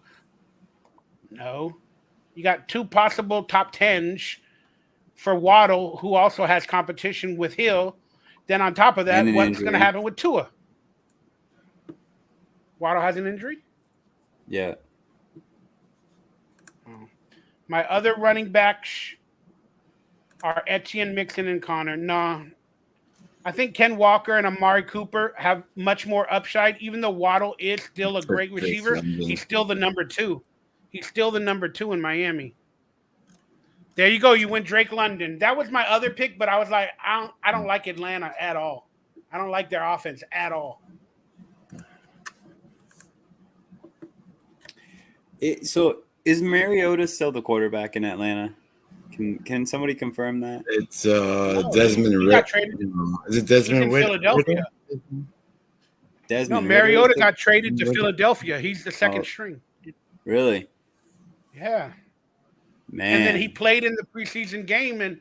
You got 2 possible top 10s for Waddle, who also has competition with Hill. Then on top of that, what's going to happen with Tua? Waddle has an injury? Yeah. My other running backs are Etienne, Mixon, and Connor. No, I think Ken Walker and Amari Cooper have much more upside. Even though Waddle is still a great Chris receiver, London. he's still the number 2. He's still the number 2 in Miami. There you go. You went Drake London. That was my other pick, but I was like, I don't like Atlanta at all. I don't like their offense at all. So is Mariota still the quarterback in Atlanta? Can somebody confirm that? It's No, Desmond he Ritter. got traded. Is it He's Desmond in Ritter? Philadelphia. No, Desmond Mariota Ritter? got traded to Philadelphia. He's the second string. Really? Yeah. Man. And then he played in the preseason game and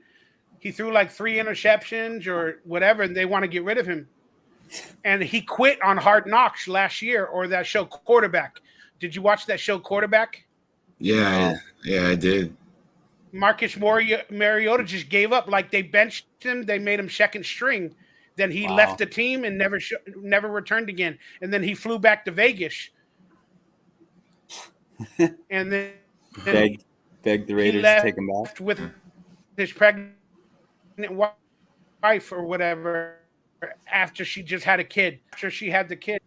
he threw like 3 interceptions or whatever, and they want to get rid of him. And he quit on Hard Knocks last year, or that show Quarterback. Did you watch that show Quarterback? Yeah, I did. Marcus Mariota just gave up. Like they benched him, they made him second string. Then he left the team and never returned again. And then he flew back to Vegas. And then begged the Raiders to take him back with his pregnant wife or whatever after she just had a kid. After she had the kid.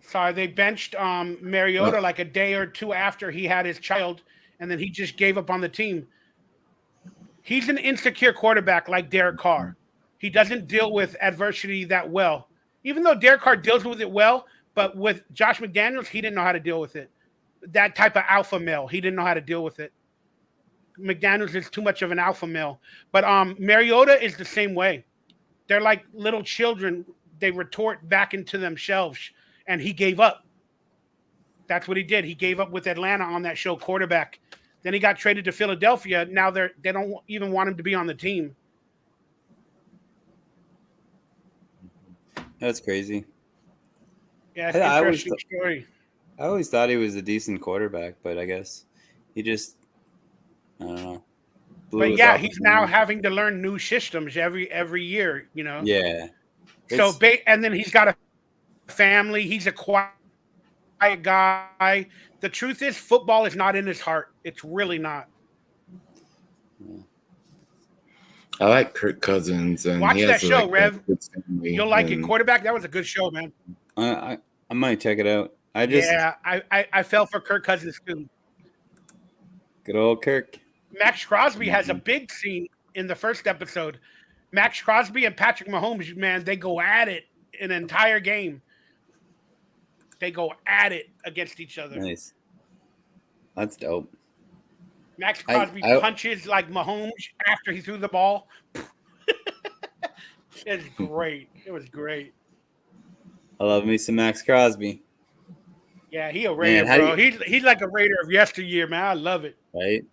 So they benched Mariota like a day or 2 after he had his child, and then he just gave up on the team. He's an insecure quarterback like Derek Carr. He doesn't deal with adversity that well. Even though Derek Carr deals with it well, but with Josh McDaniels, he didn't know how to deal with it. That type of alpha male, he didn't know how to deal with it. McDaniels is too much of an alpha male. But Mariota is the same way. They're like little children. They retort back into themselves, and he gave up. That's what he did. He gave up with Atlanta on that show Quarterback. Then he got traded to Philadelphia. Now they don't even want him to be on the team. That's crazy. Yeah, it's an interesting story. I always thought he was a decent quarterback, but I guess he just, I don't know. But yeah, he's now having to learn new systems every year, you know? Yeah. So, and then he's got a family. He's a quiet guy. The truth is, football is not in his heart. It's really not. I like Kirk Cousins. And watch he that has show, Rev. You'll like it. And Quarterback. That was a good show, man. I might check it out. I fell for Kirk Cousins too. Good old Kirk. Max Crosby has a big scene in the first episode. Max Crosby and Patrick Mahomes, man, they go at it an entire game. They go at it against each other. Nice. That's dope. Max Crosby punches like Mahomes after he threw the ball. It's great. It was great. I love me some Max Crosby. Yeah, he a Raider, bro. He's like a Raider of yesteryear, man. I love it. Right?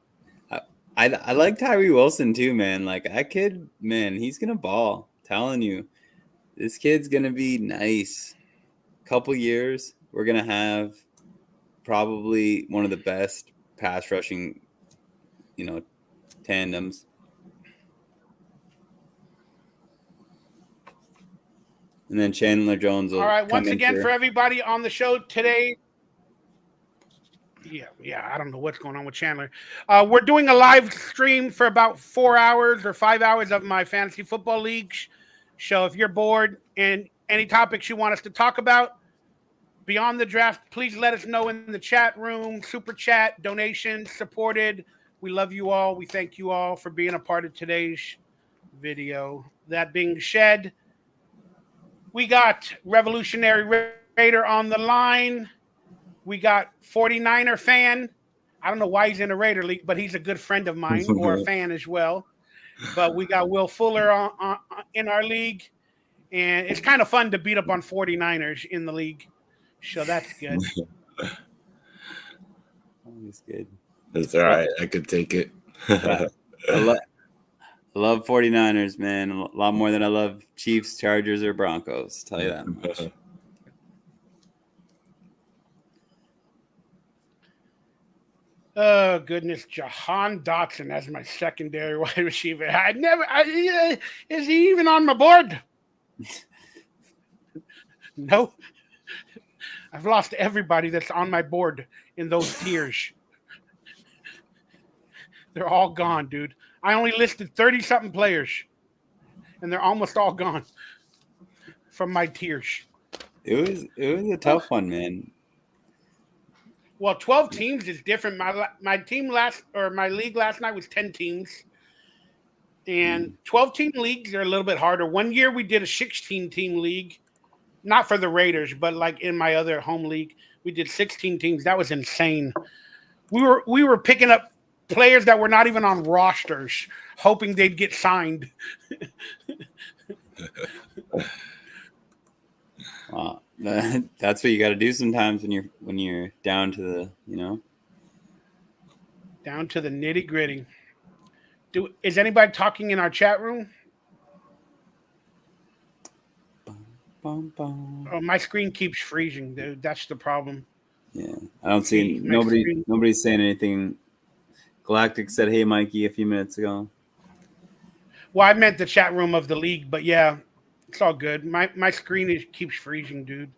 I like Tyree Wilson too, man. Like that kid, man, he's gonna ball. Telling you, this kid's gonna be nice. Couple years, we're gonna have probably one of the best pass rushing, tandems. And then Chandler Jones will. All right, once again for everybody on the show today. Yeah, I don't know what's going on with Chandler. We're doing a live stream for about 4 hours or 5 hours of my fantasy football leagues. So if you're bored and any topics you want us to talk about beyond the draft, please let us know in the chat room, super chat, donations, supported. We love you all. We thank you all for being a part of today's video. That being said, we got Revolutionary Raider on the line. We got 49er fan. I don't know why he's in a Raider league, but he's a good friend of mine or a fan as well. But we got Will Fuller in our league. And it's kind of fun to beat up on 49ers in the league. So that's good. That's good. That's all right. I could take it. I love 49ers, man. A lot more than I love Chiefs, Chargers, or Broncos. Tell you that much. Oh, goodness. Jahan Dotson as my secondary wide receiver. Is he even on my board? No. I've lost everybody that's on my board in those tiers. They're all gone, dude. I only listed 30 something players, and they're almost all gone from my tiers. It was a tough one, man. Well, 12 teams is different. My team my league last night was 10 teams. And 12 team leagues are a little bit harder. One year we did a 16 team league, not for the Raiders, but like in my other home league, we did 16 teams. That was insane. We were picking up players that were not even on rosters, hoping they'd get signed. Wow. That's what you got to do sometimes when you're down to the, Down to the nitty gritty. Is anybody talking in our chat room? Oh, my screen keeps freezing, dude. That's the problem. Yeah, I don't see nobody's saying anything. Galactic said, "Hey, Mikey," a few minutes ago. Well, I meant the chat room of the league, but yeah, it's all good. My screen keeps freezing, dude.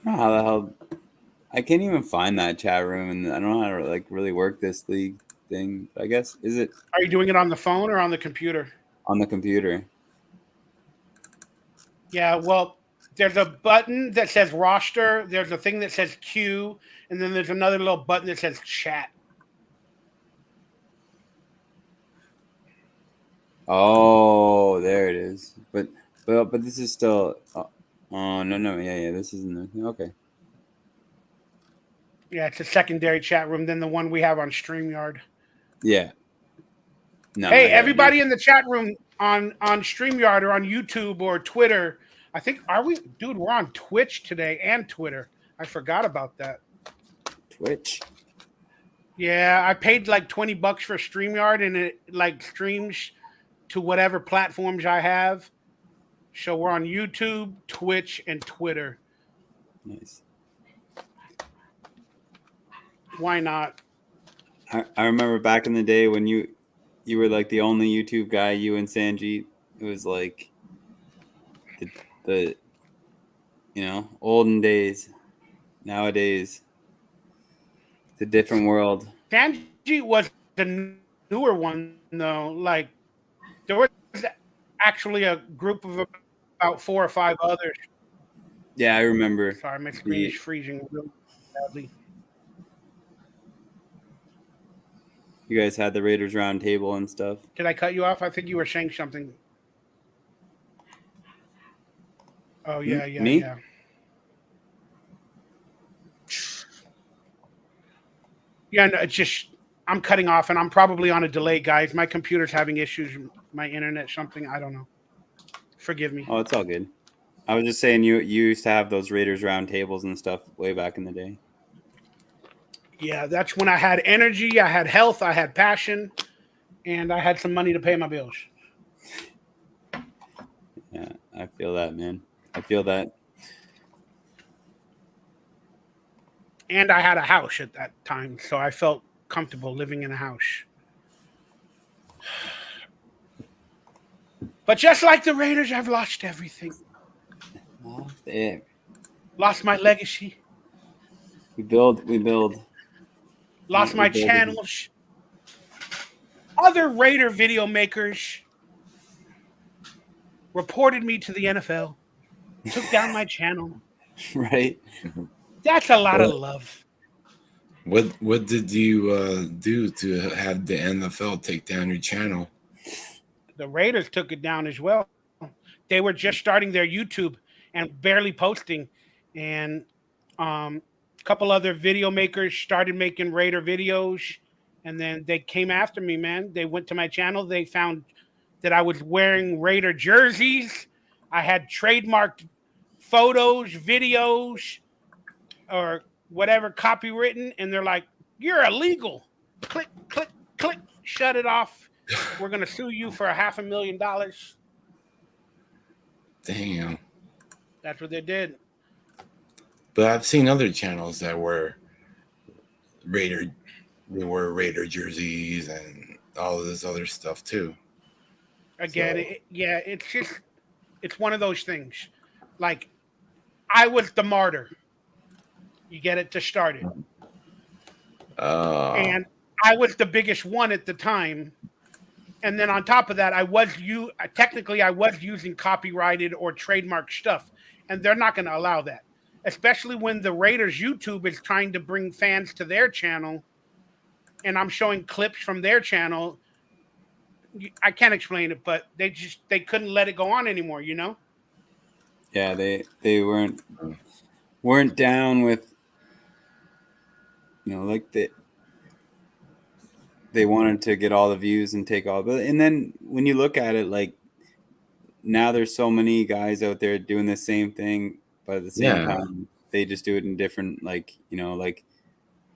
How the hell? I can't even find that chat room, and I don't know how to like really work this league thing. I guess is it? Are you doing it on the phone or on the computer? On the computer. Yeah, well, there's a button that says roster. There's a thing that says queue, and then there's another little button that says chat. Oh, there it is. But this is still. Oh no, yeah. This isn't okay. Yeah, it's a secondary chat room than the one we have on StreamYard. Yeah. No, hey, everybody in the chat room on StreamYard or on YouTube or Twitter. I think dude, we're on Twitch today and Twitter. I forgot about that. Twitch. Yeah, I paid like $20 for StreamYard and it like streams to whatever platforms I have. So we're on YouTube, Twitch, and Twitter. Nice. Why not? I remember back in the day when you were like the only YouTube guy, you and Sanjeet. It was like the olden days. Nowadays, it's a different world. Sanjeet was the newer one though. Like there was actually a group of about 4 or 5 others. Yeah, I remember. Sorry, my screen is freezing really badly. You guys had the Raiders round table and stuff. Did I cut you off? I think you were saying something. Oh yeah, Me? yeah. Yeah, no, it's just I'm cutting off and I'm probably on a delay, guys. My computer's having issues, my internet, something. I don't know. Forgive me. Oh, it's all good. I was just saying you used to have those Raiders round tables and stuff way back in the day. Yeah, that's when I had energy, I had health, I had passion, and I had some money to pay my bills. Yeah, I feel that, man. I feel that. And I had a house at that time, so I felt comfortable living in a house. But just like the Raiders, I've lost everything. Oh, there. Lost my legacy. We build. Lost my channels. Other Raider video makers reported me to the NFL. Took down my channel. Right. That's a lot of love. What did you do to have the NFL take down your channel? The Raiders took it down as well. They were just starting their YouTube and barely posting. And a couple other video makers started making Raider videos. And then they came after me, man. They went to my channel. They found that I was wearing Raider jerseys. I had trademarked photos, videos, or whatever copywritten. And they're like, you're illegal. Click, click, click. Shut it off. We're going to sue you for $500,000. Damn. That's what they did. But I've seen other channels that were Raider jerseys and all of this other stuff too. Again, it's just It's one of those things. Like, I was the martyr. You get it, to start it. Uh, And I was the biggest one at the time. And then on top of that, I was using copyrighted or trademark stuff, and they're not going to allow that. Especially when the Raiders YouTube is trying to bring fans to their channel, and I'm showing clips from their channel. I can't explain it, but they couldn't let it go on anymore, you know? Yeah, they weren't down with, like they wanted to get all the views and take all the, and then when you look at it, like, now there's so many guys out there doing the same thing, but at the same time they just do it in different, like, like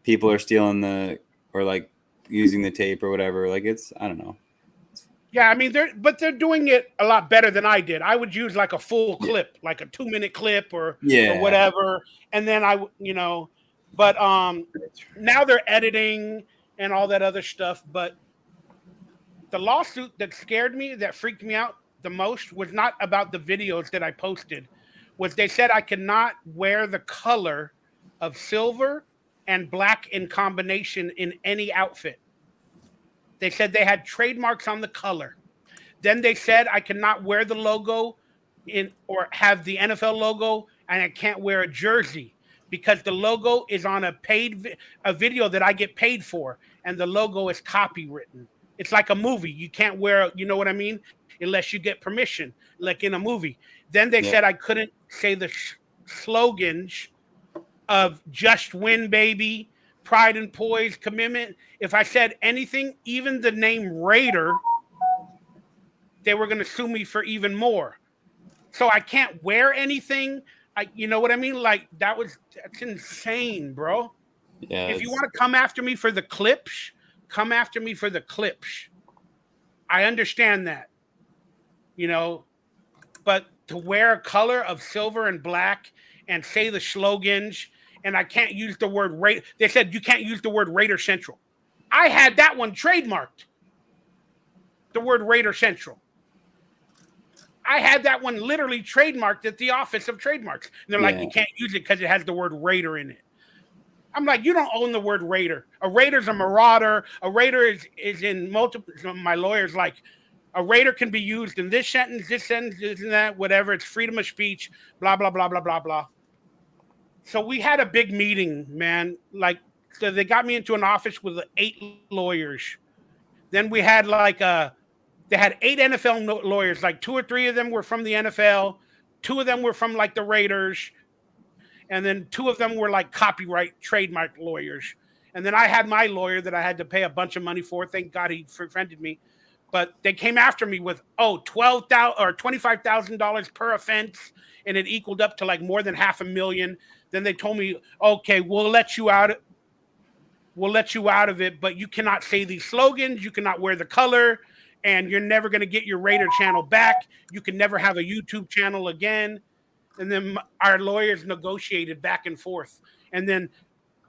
people are stealing or like using the tape or whatever. Like, it's, I don't know. Yeah, I mean, they're doing it a lot better than I did. I would use like a full clip, like a 2-minute clip or whatever, and then but now they're editing and all that other stuff. But the lawsuit that scared me, that freaked me out the most, was not about the videos that I posted. Was they said I could not wear the color of silver and black in combination in any outfit. They said they had trademarks on the color. Then they said I cannot wear the logo or have the NFL logo, and I can't wear a jersey because the logo is on a video that I get paid for, and the logo is copywritten. It's like a movie. You can't wear, you know what I mean? Unless you get permission, like in a movie. Then they said I couldn't say the slogans of "Just Win, Baby," "Pride and Poise," "Commitment." If I said anything, even the name Raider, they were going to sue me for even more. So I can't wear anything. You know what I mean? Like, that's insane, bro. Yeah. If you want to come after me for the clips, come after me for the clips. I understand that, but to wear a color of silver and black and say the slogans, and I can't use the word Raider. They said you can't use the word RaiderCentral. I had that one trademarked. The word RaiderCentral. I had that one literally trademarked at the Office of Trademarks. And they're like, you can't use it because it has the word Raider in it. I'm like, you don't own the word Raider. A Raider's a marauder. A Raider is in multiple. My lawyer's like, a Raider can be used in this sentence, this and that, whatever. It's freedom of speech, blah, blah, blah, blah, blah, blah. So we had a big meeting, man. Like, so they got me into an office with 8 lawyers. Then we had they had 8 NFL lawyers. Like 2 or 3 of them were from the NFL. 2 of them were from like the Raiders. And then 2 of them were like copyright trademark lawyers. And then I had my lawyer that I had to pay a bunch of money for. Thank God he friended me. But they came after me with, $12,000 or $25,000 per offense. And it equaled up to like more than $500,000. Then they told me, okay, we'll let you out. We'll let you out of it, but you cannot say these slogans. You cannot wear the color, and you're never going to get your Raider channel back. You can never have a YouTube channel again. And then our lawyers negotiated back and forth. And then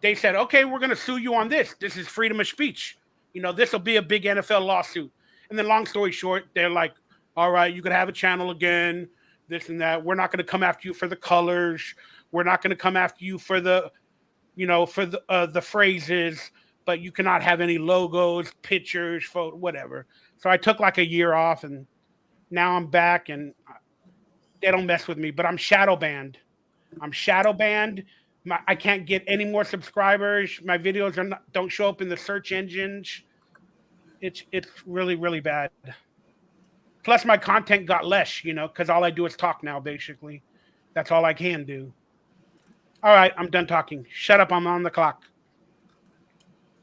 they said, okay, we're going to sue you on this. This is freedom of speech. This will be a big NFL lawsuit. And then long story short, they're like, all right, you can have a channel again, this and that. We're not going to come after you for the colors. We're not going to come after you for the the phrases, but you cannot have any logos, pictures, photo, whatever. So I took like a year off, and now I'm back, and they don't mess with me. But I'm shadow banned. I can't get any more subscribers. My videos don't show up in the search engines. It's really, really bad. Plus, my content got less, because all I do is talk now. Basically, that's all I can do. All right, I'm done talking. Shut up, I'm on the clock.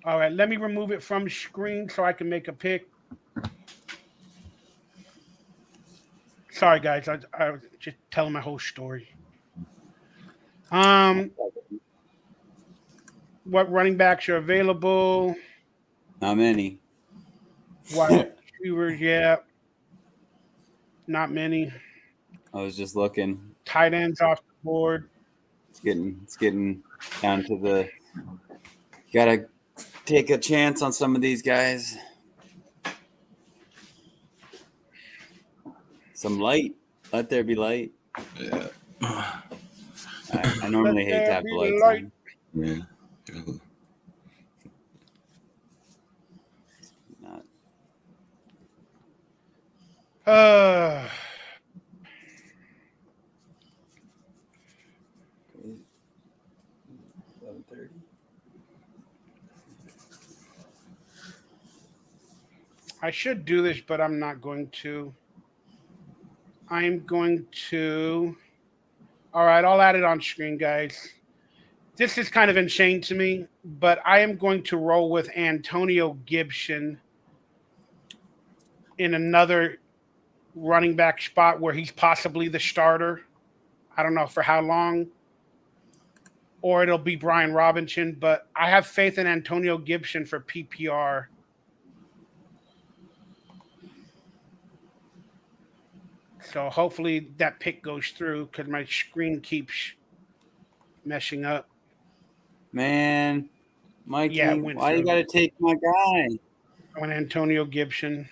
All right, let me remove it from screen so I can make a pic. Sorry, guys, I was just telling my whole story. What running backs are available? Not many. Wide receivers, yeah. Not many. I was just looking. Tight ends off the board. It's getting down to you gotta take a chance on some of these guys. Some light. Let there be light. Yeah. I normally hate to have the lights light. on. Yeah. Not. Uh, 11:30. I should do this, but I'm not going to. I'm going to. All right, I'll add it on screen, guys. This is kind of insane to me, but I am going to roll with Antonio Gibson in another running back spot where he's possibly the starter. I don't know for how long, or it'll be Brian Robinson, but I have faith in Antonio Gibson for PPR. So hopefully that pick goes through because my screen keeps messing up. Man, Mikey, Yeah, it went why you through. gotta take my guy? When Antonio Gibson.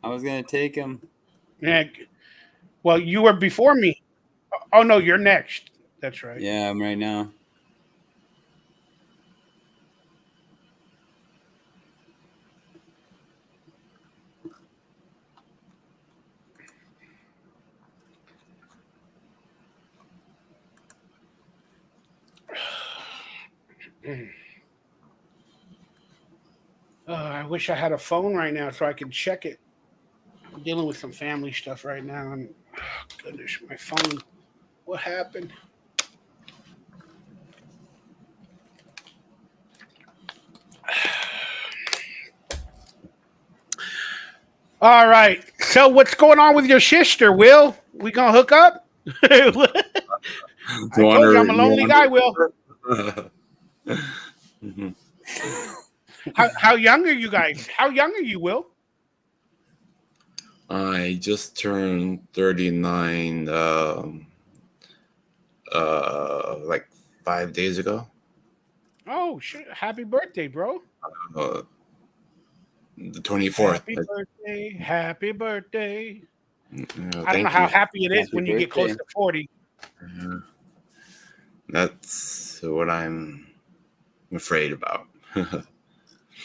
I was gonna take him. Yeah. Well, you were before me. Oh no, you're next. That's right. Yeah, I'm right now. I wish I had a phone right now so I could check it. I'm dealing with some family stuff right now, and goodness, my phone. What happened? All right. So what's going on with your sister, Will? We gonna hook up? I told you I'm a lonely guy, Will. Mhm. How young are you guys? How young are you, Will? I just turned 39 like 5 days ago. Oh shit! Happy birthday, bro. Uh, the 24th. Happy birthday. Happy birthday. I don't know Thank how you. happy it is Happy when you get close birthday. to 40. Yeah. That's what I'm afraid about.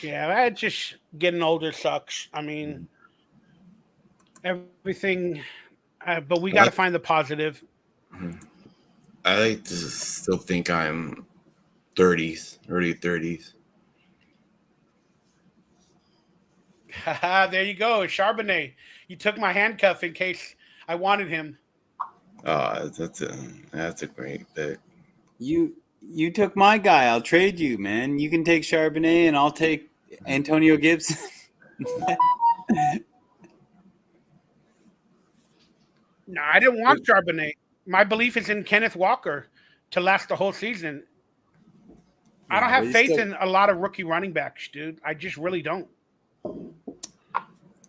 Yeah, that just getting older sucks. I mean, everything, but we got to find the positive. I like to still think I'm 30s, early 30s. There you go, Charbonnet. You took my handcuff in case I wanted him. That's a great pick. You took my guy. I'll trade you, man. You can take Charbonnet, and I'll take Antonio Gibson. No, I didn't want Charbonnet. My belief is in Kenneth Walker to last the whole season. I don't Yeah, have but faith still, in a lot of rookie running backs, dude. I just really don't.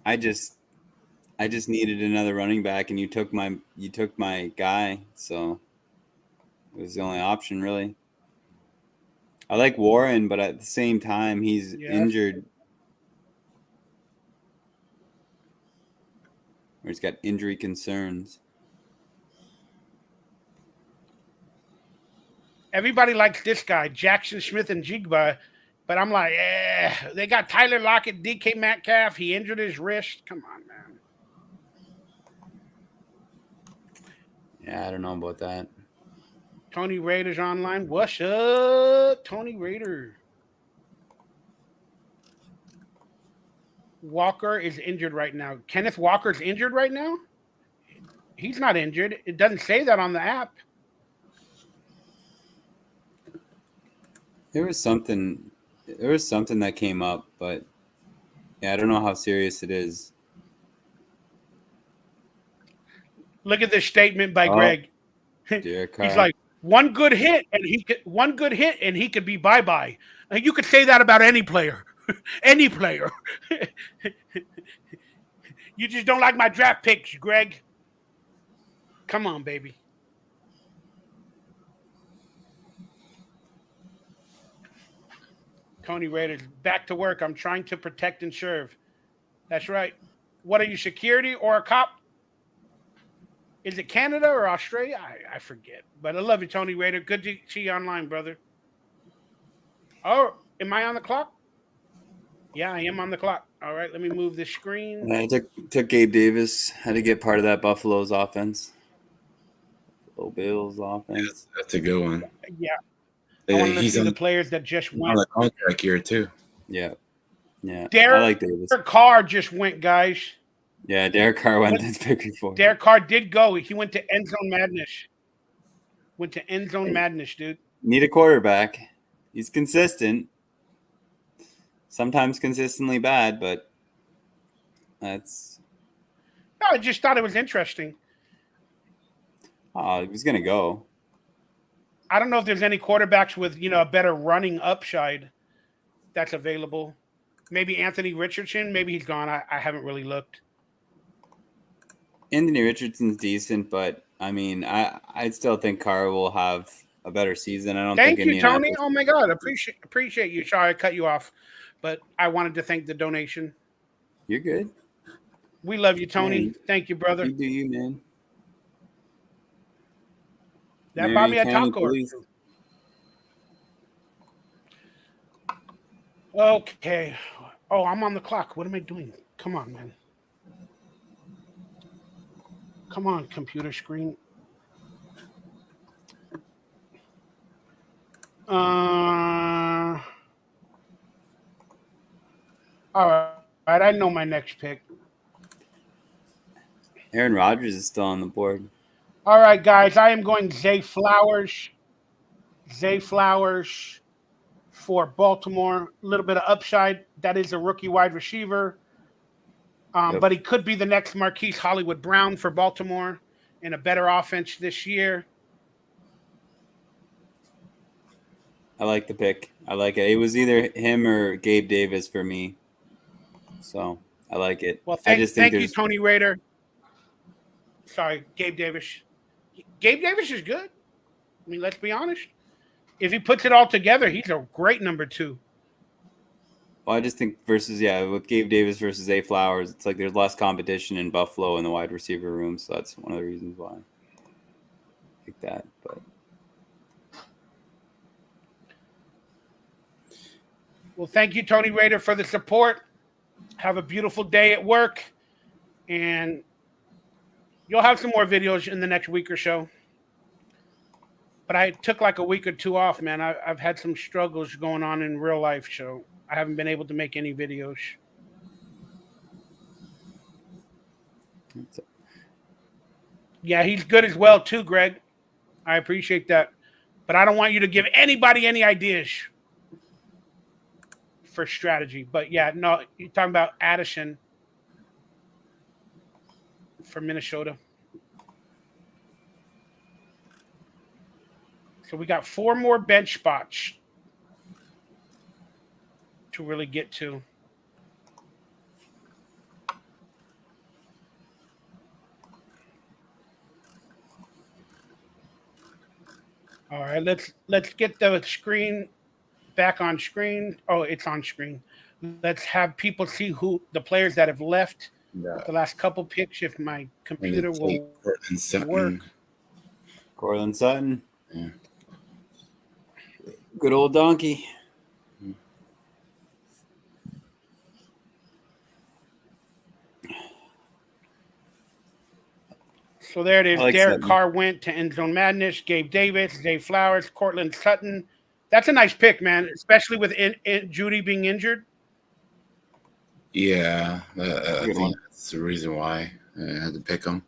I just needed another running back, and you took my guy, so it was the only option, really. I like Warren, but at the same time, he's Yeah. injured. Or he's got injury concerns. Everybody likes this guy, Jackson Smith and Jigba, but I'm like, they got Tyler Lockett, DK Metcalf. He injured his wrist. Come on, man. Yeah, I don't know about that. Tony Raider's online. What's up, Tony Raider? Walker is injured right now. Kenneth Walker's injured right now? He's not injured. It doesn't say that on the app. There was something that came up, but yeah, I don't know how serious it is. Look at this statement by Greg. Derek He's Carr. like, one good hit and he could be bye-bye. You could say that about any player. Any player. You just don't like my draft picks, Greg. Come on, baby. Tony Raiders, back to work. I'm trying to protect and serve. That's right. What are you, security or a cop? Is it Canada or Australia? I forget. But I love you, Tony Raider. Good to see you online, brother. Oh, am I on the clock? Yeah, I am on the clock. All right, let me move the screen. I took Gabe Davis. Had to get part of that Buffalo's offense. Buffalo Bills offense. That's a good one. Yeah. I want to He's see on the players that just on went. the contract here too. Yeah. I Derek like Davis. Carr just went, guys. Yeah, Derek Carr went this pick before. Derek Carr did go. He went to End Zone Madness. Dude. Need a quarterback. He's consistent. Sometimes consistently bad, but that's. No, I just thought it was interesting. He was gonna go. I don't know if there's any quarterbacks with a better running upside that's available. Maybe Anthony Richardson. Maybe he's gone. I haven't really looked. Anthony Richardson's decent, but I mean, I still think Carr will have a better season. I don't think. Thank you, Tony. Oh my God, appreciate you. Sorry, I cut you off, but I wanted to thank the donation. You're good. We love you, Tony. Man, thank you, brother. You do you, man. That bought me a taco or two. Okay. Oh, I'm on the clock. What am I doing? Come on, man. Come on, computer screen. All right. I know my next pick. Aaron Rodgers is still on the board. All right, guys. I am going Zay Flowers. Zay Flowers for Baltimore. A little bit of upside. That is a rookie wide receiver. Yep. But he could be the next Marquise Hollywood Brown for Baltimore in a better offense this year. I like the pick. I like it. It was either him or Gabe Davis for me. So I like it. Well, I just think thank you, Tony Raider. Sorry, Gabe Davis. Gabe Davis is good. I mean, let's be honest. If he puts it all together, he's a great number 2. Well, I just think with Gabe Davis versus Zay Flowers, it's like there's less competition in Buffalo in the wide receiver room, so that's one of the reasons why I like that. But well, thank you, Tony Raider, for the support. Have a beautiful day at work, and you'll have some more videos in the next week or so. But I took like a week or 2 off, man. I've had some struggles going on in real life, so I haven't been able to make any videos. Yeah, he's good as well, too, Greg. I appreciate that. But I don't want you to give anybody any ideas for strategy. But, yeah, no, you're talking about Addison for Minnesota. So we got 4 more bench spots to really get to. All right, let's get the screen back on screen. Oh, it's on screen. Let's have people see who the players that have left the last couple picks if my computer will work. Cortland Sutton. Yeah. Good old donkey. So there it is. Like Derek Sutton. Carr went to End Zone Madness. Gabe Davis, Zay Flowers, Cortland Sutton. That's a nice pick, man, especially with Judy being injured. Yeah, I think that's the reason why I had to pick him.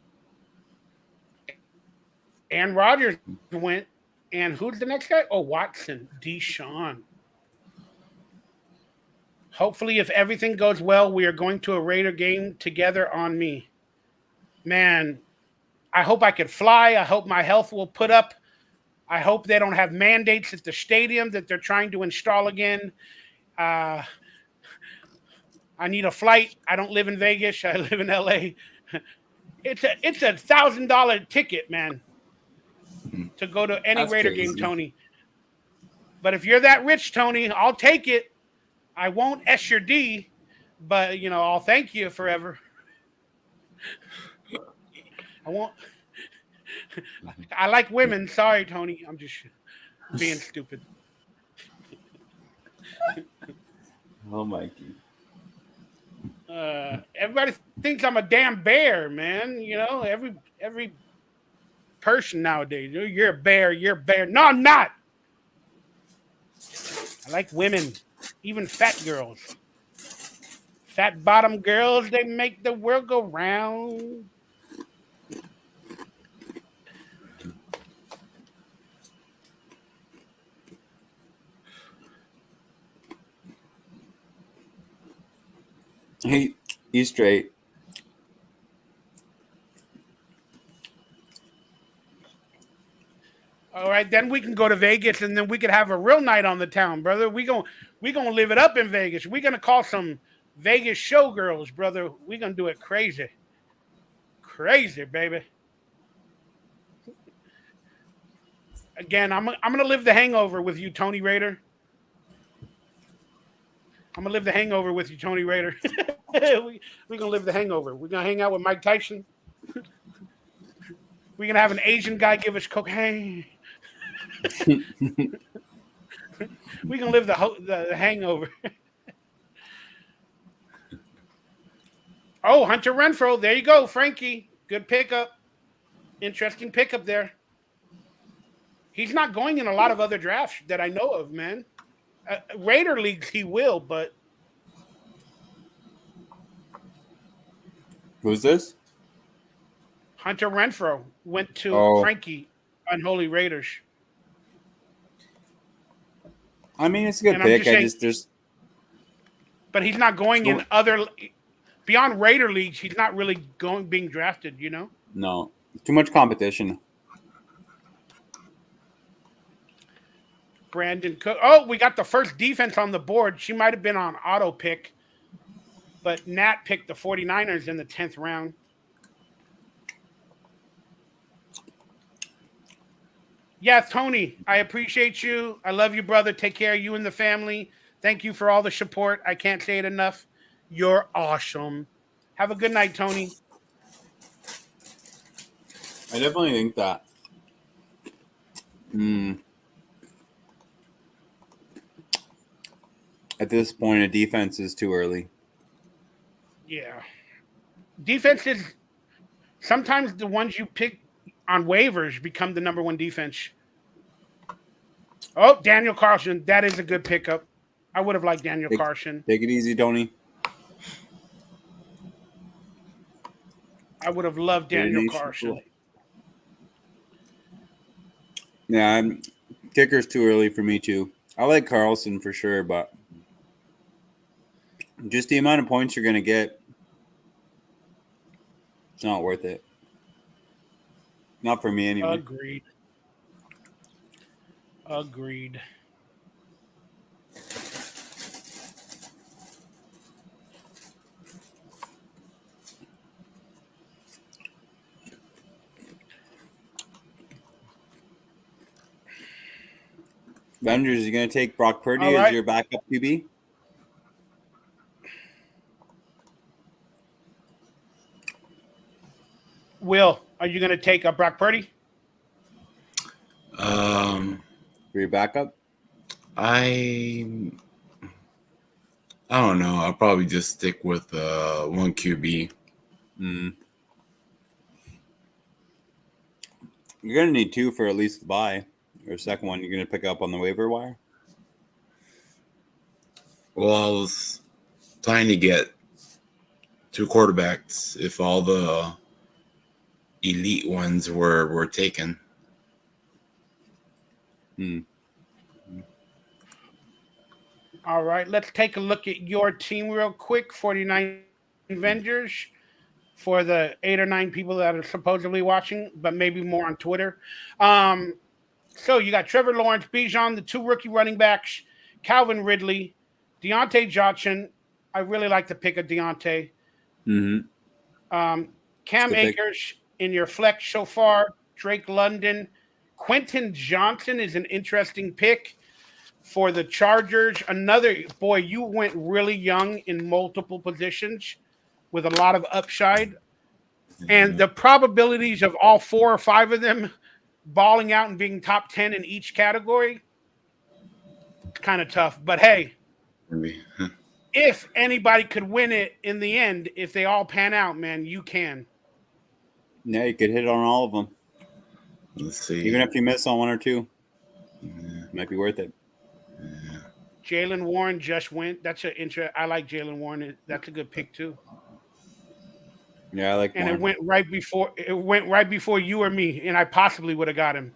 And Rodgers went. And who's the next guy? Oh, Watson, Deshaun. Hopefully, if everything goes well, we are going to a Raider game together on me. Man, I hope I could fly. I hope my health will put up. I hope they don't have mandates at the stadium that they're trying to install again. I need a flight. I don't live in Vegas. I live in LA. It's a $1,000 ticket, man, to go to any Raider game, Tony. But if you're that rich, Tony, I'll take it. I won't S your D, but I'll thank you forever. I won't. I like women. Sorry, Tony. I'm just being stupid. Oh, Mikey. Everybody thinks I'm a damn bear, man. You know, every person nowadays. You're a bear. You're a bear. No, I'm not. I like women, even fat girls. Fat bottom girls, they make the world go round. He's straight. All right, then we can go to Vegas, and then we could have a real night on the town, brother. We gonna live it up in Vegas. We're gonna call some Vegas showgirls, brother. We're gonna do it crazy, crazy, baby. Again, I'm gonna live the hangover with you, Tony Raider. I'm gonna live the hangover with you, Tony Raider. We're gonna live the hangover. We're gonna hang out with Mike Tyson. We're gonna have an Asian guy give us cocaine. We can live the hangover. Oh, Hunter Renfro. There you go, Frankie. Good pickup. Interesting pickup there. He's not going in a lot of other drafts that I know of, man. Raider leagues he will, but Who's this? Hunter Renfro went to Frankie Unholy Raiders. I mean, it's a good pick. But he's not going in other beyond Raider leagues. He's not really being drafted. You know. No, too much competition. Brandon Cook. Oh, we got the first defense on the board. She might have been on auto pick, but Nat picked the 49ers in the 10th round. Yeah, Tony, I appreciate you. I love you, brother. Take care of you and the family. Thank you for all the support. I can't say it enough. You're awesome. Have a good night, Tony. I definitely think that. At this point, a defense is too early. Yeah. Defense is sometimes the ones you pick on waivers become the number one defense. Oh, Daniel Carlson. That is a good pickup. I would have liked Daniel Carlson. Take it easy, Tony. I would have loved Daniel Carlson. Yeah, kicker's too early for me, too. I like Carlson for sure, but just the amount of points you're going to get, it's not worth it. Not for me, anyway. Agreed. Avengers, you going to take Brock Purdy as your backup QB? Will, are you going to take a Brock Purdy? For your backup? I don't know. I'll probably just stick with one QB. You're going to need two for at least the bye. Or a second one you're going to pick up on the waiver wire? Well, I was trying to get two quarterbacks if all the elite ones were taken. All right, let's take a look at your team real quick. 49 Avengers for the 8 or 9 people that are supposedly watching, but maybe more on Twitter. So you got Trevor Lawrence, Bijan, the 2 rookie running backs, Calvin Ridley, Deontay Johnson. I really like the pick of Deontay. Cam Akers in your flex so far, Drake London. Quentin Johnson is an interesting pick for the Chargers. Another, boy, you went really young in multiple positions with a lot of upside. And the probabilities of all 4 or 5 of them balling out and being top 10 in each category, it's kind of tough. But hey, Maybe. if anybody could win it in the end, if they all pan out, man, you can. Yeah, you could hit on all of them. Let's see. Even if you miss on 1 or 2, Yeah. it might be worth it. Yeah. Jalen Warren just went. That's an interest. I like Jalen Warren. That's a good pick too. Yeah, I like And Warren. it went right before you or me, and I possibly would have got him.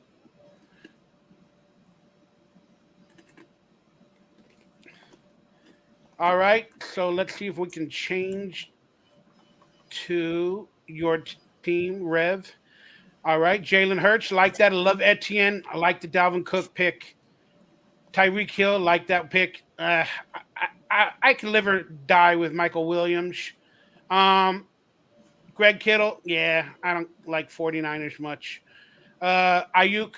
All right, so let's see if we can change to your team, Rev. All right, Jalen Hurts, like that. I love Etienne. I like the Dalvin Cook pick. Tyreek Hill, like that pick. I can live or die with Michael Williams. Um, Greg Kittle, yeah, I don't like 49ers much. Ayuk,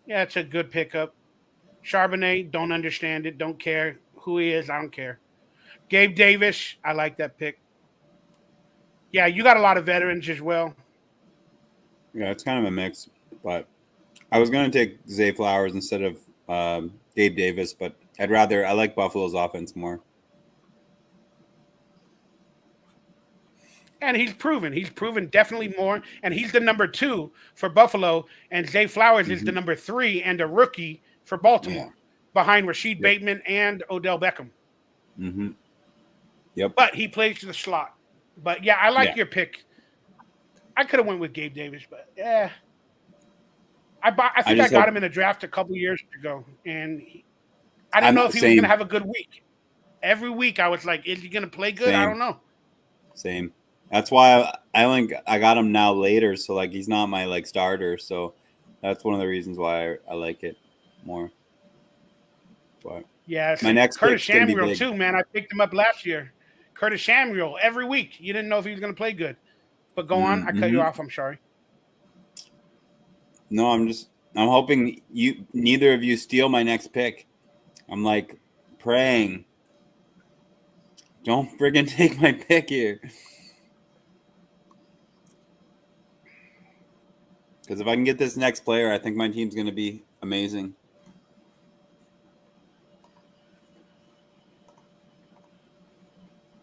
yeah, it's a good pickup. Charbonnet, don't understand it, don't care who he is, I don't care. Gabe Davis, I like that pick. Yeah, you got a lot of veterans as well. Yeah, it's kind of a mix. But I was going to take Zay Flowers instead of Gabe Davis, but I like Buffalo's offense more. And he's proven definitely more. And he's the number 2 for Buffalo. And Zay Flowers is the number 3 and a rookie for Baltimore, behind Rashid Bateman and Odell Beckham. Mm-hmm. Yep. But he plays to the slot. But yeah, I like your pick. I could have went with Gabe Davis, but yeah. I think I got him in a draft a couple years ago, and I didn't know if he was going to have a good week. Every week I was like, is he going to play good? I don't know. Same. That's why I got him now later, so like he's not my like starter, so that's one of the reasons why I like it more. But yeah, my next Curtis Samuel too, man. I picked him up last year. Curtis Samuel every week. You didn't know if he was going to play good. But go on. I cut you off. I'm sorry. No, I'm hoping neither of you steal my next pick. I'm like praying. Don't friggin' take my pick here. Because if I can get this next player, I think my team's going to be amazing.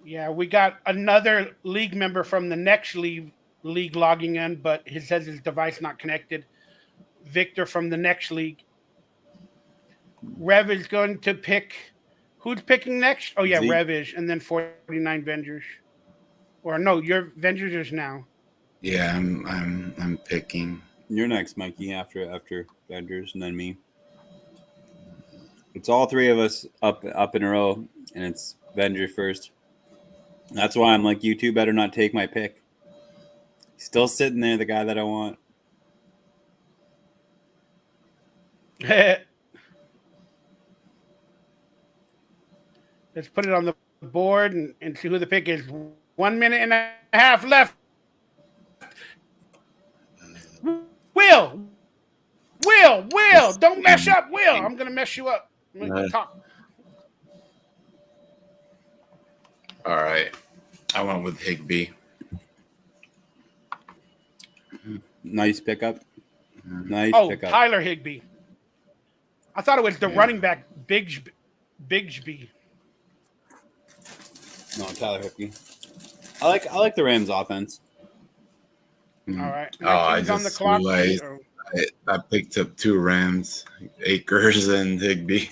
Yeah, we got another league member from the next league logging in, but he says his device not connected. Victor from the next league. Rev is going to pick. Who's picking next? Oh yeah, Zeke. Rev is, and then 49 Vengers. Or no, your Vengers is now. Yeah, I'm picking. You're next, Mikey. After Vendors, and then me. It's all 3 of us up in a row, and it's Venger first. That's why I'm like, you two better not take my pick. Still sitting there, the guy that I want. Let's put it on the board and see who the pick is. 1 minute and a half left. Will, don't mess up, Will. I'm gonna mess you up. I'm gonna talk. All right, I went with Higbee. Nice pickup. Nice pickup. Tyler Higbee. I thought it was the running back Bigsby. No, Tyler Higbee. I like the Rams offense. All right. I just realized I picked up 2 Rams, Akers and Higbee.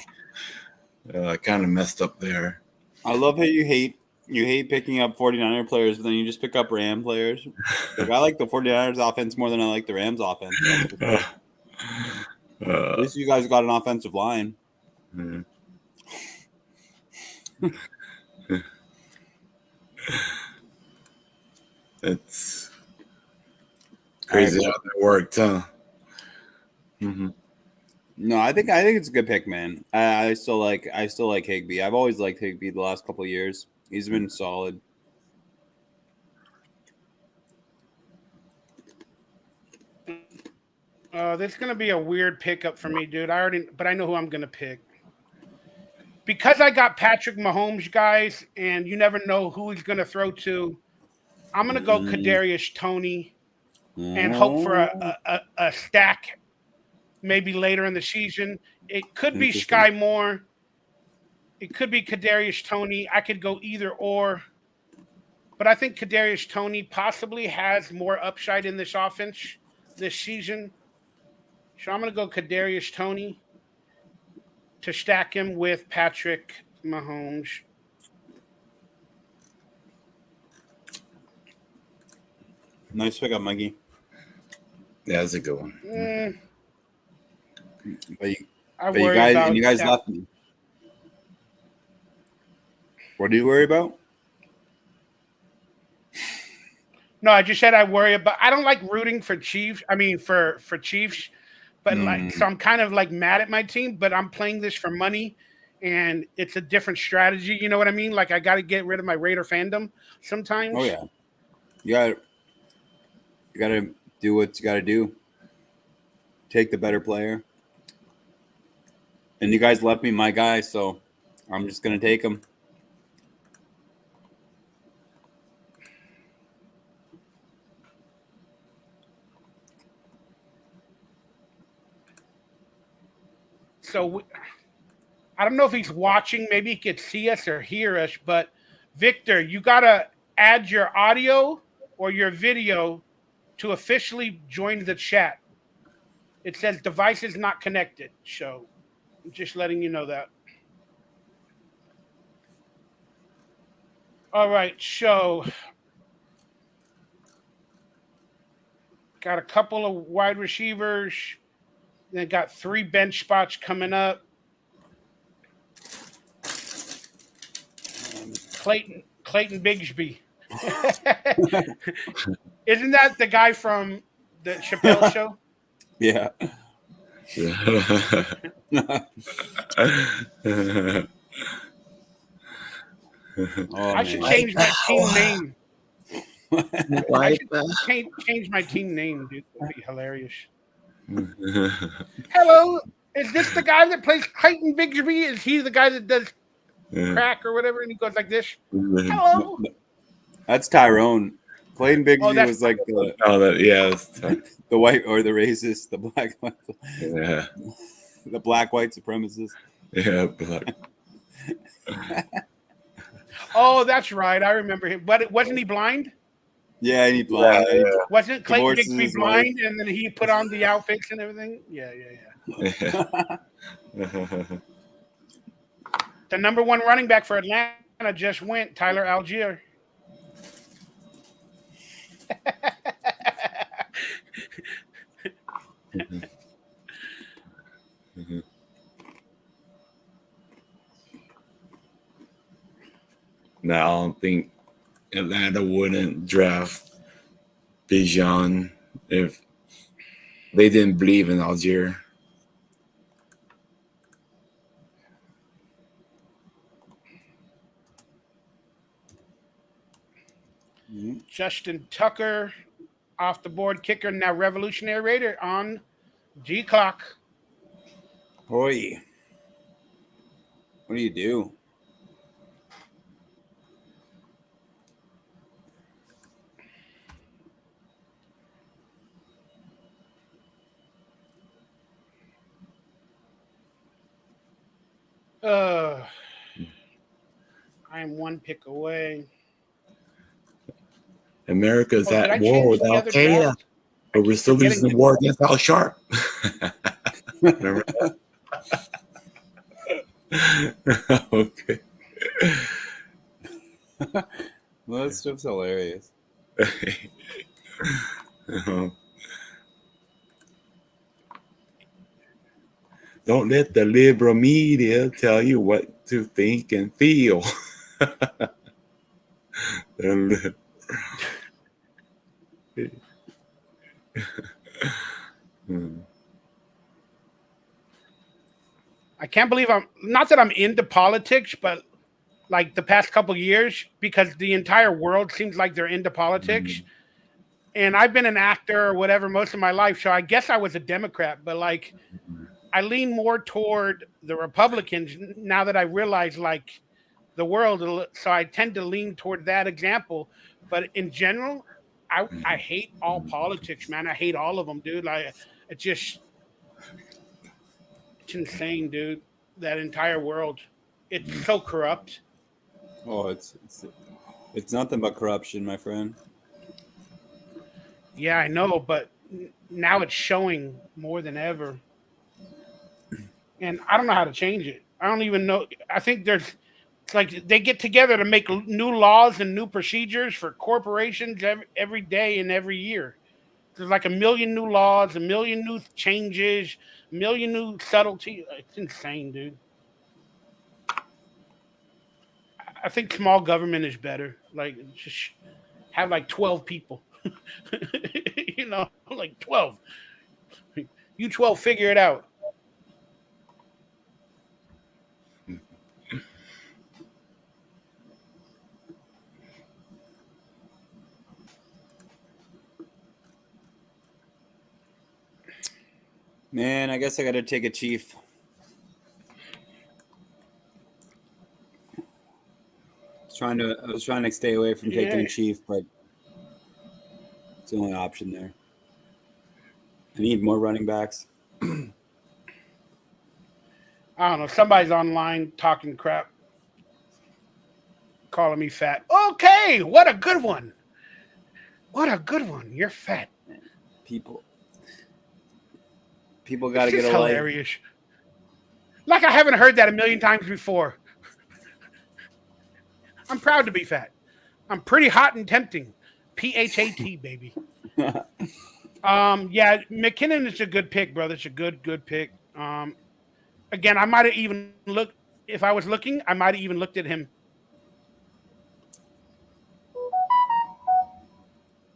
I kind of messed up there. I love how you hate picking up 49er players, but then you just pick up Ram players. Like, I like the 49ers offense more than I like the Rams offense. At least you guys got an offensive line. It's crazy how that worked, huh? Mm-hmm. No, I think it's a good pick, man. I still like Higbee. I've always liked Higbee the last couple of years. He's been solid. This is gonna be a weird pickup for me, dude. But I know who I'm gonna pick. Because I got Patrick Mahomes, guys, and you never know who he's gonna throw to. I'm gonna go Kadarius Toney. and hope for Oh, a stack maybe later in the season. It could be interesting. Sky Moore. It could be Kadarius Toney. I could go either or, but I think Kadarius Toney possibly has more upside in this offense this season. So I'm going to go Kadarius Toney to stack him with Patrick Mahomes. Nice pick up, Mikey. Yeah, that's a good one. But I you worry guys about and you guys that. left me. What do you worry about? No, I just said I worry about. I don't like rooting for Chiefs. I mean, for Chiefs, but like, so I'm kind of like mad at my team. But I'm playing this for money, and it's a different strategy. You know what I mean? Like, I got to get rid of my Raider fandom sometimes. Oh yeah, you got to do what you got to do. Take the better player. And you guys left me my guy, so I'm just gonna take him. So I don't know if he's watching. Maybe he could see us or hear us. But Victor, you got to add your audio or your video to officially join the chat. It says device is not connected. So I'm just letting you know that. All right. So got a couple of wide receivers. Then got 3 bench spots coming up. Clayton Bigsby. Isn't that the guy from the Chappelle show? Yeah. I should change my team name. I should change my team name, dude. That'd be hilarious. Hello, is this the guy that plays Clayton Bigsby? Is he the guy that does crack or whatever? And he goes like this. Hello. That's Tyrone. Clayton Bigsby was like the white or the racist, the black, the black white supremacist. Yeah, black. Oh, that's right. I remember him. But wasn't he blind? Yeah, and he blind. Yeah. Wasn't Clayton Bigsby blind, and then he put on the outfits and everything? Yeah. The number 1 running back for Atlanta just went, Tyler Algier. No, I don't think Atlanta wouldn't draft Bijan if they didn't believe in Algier. Justin Tucker off the board kicker, now Revolutionary Raider on G clock. Boy, what do you do? I am 1 pick away. America's at war with Al Qaeda, but we're still losing the war against Al Sharp. Remember that? Okay. Well, that stuff's hilarious. Don't let the liberal media tell you what to think and feel. I can't believe I'm not that I'm into politics, but like the past couple years, because the entire world seems like they're into politics. And I've been an actor or whatever most of my life, so I guess I was a Democrat, but like I lean more toward the Republicans now that I realize like the world, so I tend to lean toward that example. But in general, I hate all politics, man. I hate all of them, dude. Like it just it's insane, dude. That entire world, it's so corrupt. Oh, it's nothing but corruption, my friend. Yeah, I know, but now it's showing more than ever, and I don't know how to change it. I don't even know. I think there's it's like they get together to make new laws and new procedures for corporations every day and every year. There's like a million new laws, a million new changes, a million new subtlety. It's insane, dude. I think small government is better. Like just have like 12 people. Like 12. You 12 figure it out. Man, I guess I got to take a chief. I was trying to stay away from taking a chief, but it's the only option there. I need more running backs. I don't know. Somebody's online talking crap, calling me fat. Okay, what a good one. What a good one. You're fat. People got to get a hilarious. Like I haven't heard that a million times before. I'm proud to be fat. I'm pretty hot and tempting. PHAT, baby. Yeah, McKinnon is a good pick, brother. It's a good pick. Again, I might have even looked if I was looking, I might have even looked at him.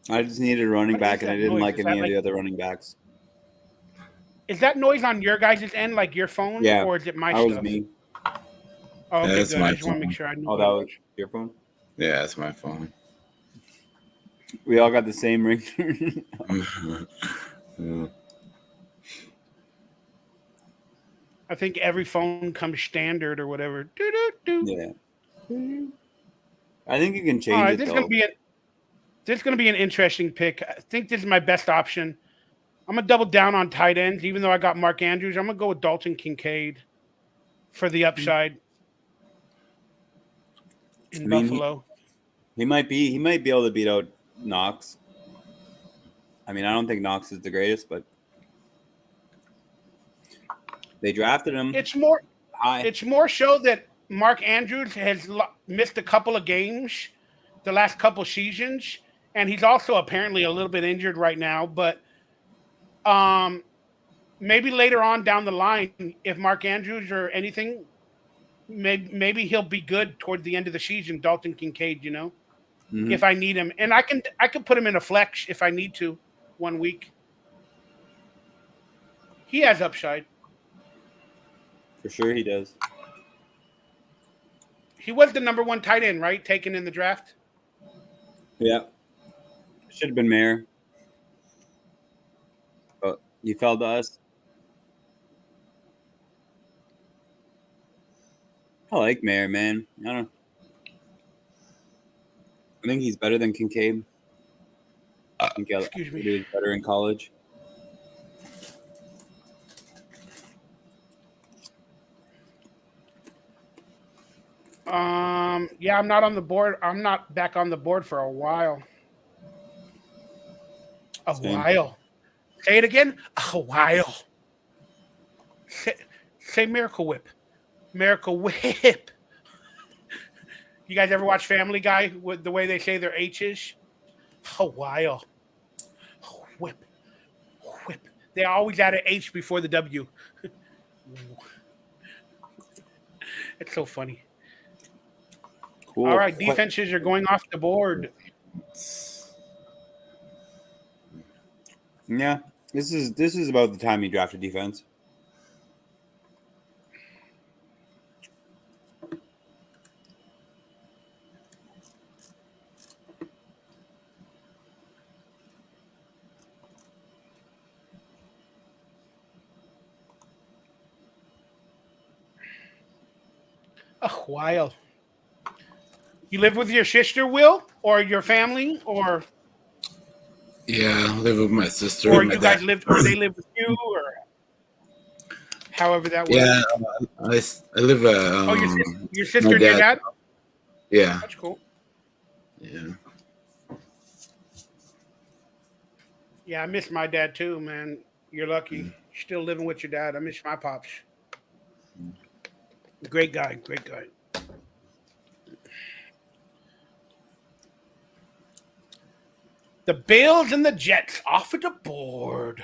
I just needed a running back, and I didn't like any of the other running backs. Is that noise on your guys' end, like your phone? Yeah. Or is it my that stuff? was me. Oh, okay, That's good. my I just want to phone. make sure I knew. Oh, that was your phone? Yeah, that's my phone. We all got the same ring. Yeah. I think every phone comes standard or whatever. Do. Yeah. I think you can All change right, it, this though. is gonna be an interesting pick. I think this is my best option. I'm gonna double down on tight ends, even though I got Mark Andrews. I'm gonna go with Dalton Kincaid for the upside in Buffalo. He might be able to beat out Knox. I mean, I don't think Knox is the greatest, but they drafted him. It's more high. It's more so that Mark Andrews has missed a couple of games the last couple seasons, and he's also apparently a little bit injured right now. But maybe later on down the line, if Mark Andrews or anything, maybe he'll be good toward the end of the season. Dalton Kincaid, Mhm. if I need him, and I can put him in a flex if I need to, 1 week. He has upside. For sure, he does. He was the number 1 tight end, right? Taken in the draft. Yeah. Should have been Mayer. But you fell to us. I like Mayer, man. I don't know. I think he's better than Kincaid. I think Excuse me. he was better in college. Yeah, I'm not on the board. I'm not back on the board for a while. Same. While. Say it again. A while. Say Miracle Whip. Miracle Whip. You guys ever watch Family Guy with the way they say their H's? A while. Whip. Whip. They always add an H before the W. It's so funny. Cool. All right, defenses are going off the board. Yeah, this is about the time you draft a defense. A while. You live with your sister, Will, or your family, or Yeah, I live with my sister Or and my you guys dad. lived, or they lived with you, or however that works. Yeah, I live at Oh, your sister my and your dad. dad. Yeah, That's cool. yeah. Yeah, I miss my dad too, man. You're lucky. You're still living with your dad. I miss my pops. Great guy. Great guy. The Bills and the Jets off of the board.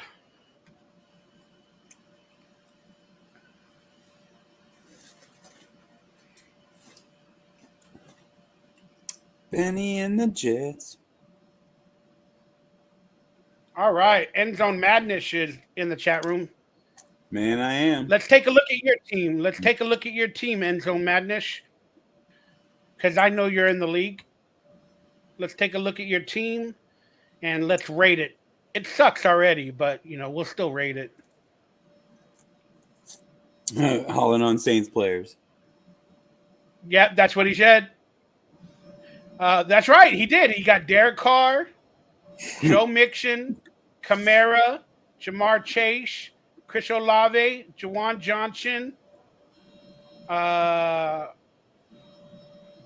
Benny and the Jets. All right. End Zone Madness is in the chat room. Man, I am. Let's take a look at your team. Let's take a look at your team, End Zone Madness, because I know you're in the league. Let's take a look at your team and let's rate it. It sucks already, but we'll still rate it. Hauling on Saints players. Yeah, that's what he said. That's right. He did. He got Derek Carr, Joe Mixon, Kamara, Jamar Chase, Chris Olave, Jawan Johnson, uh,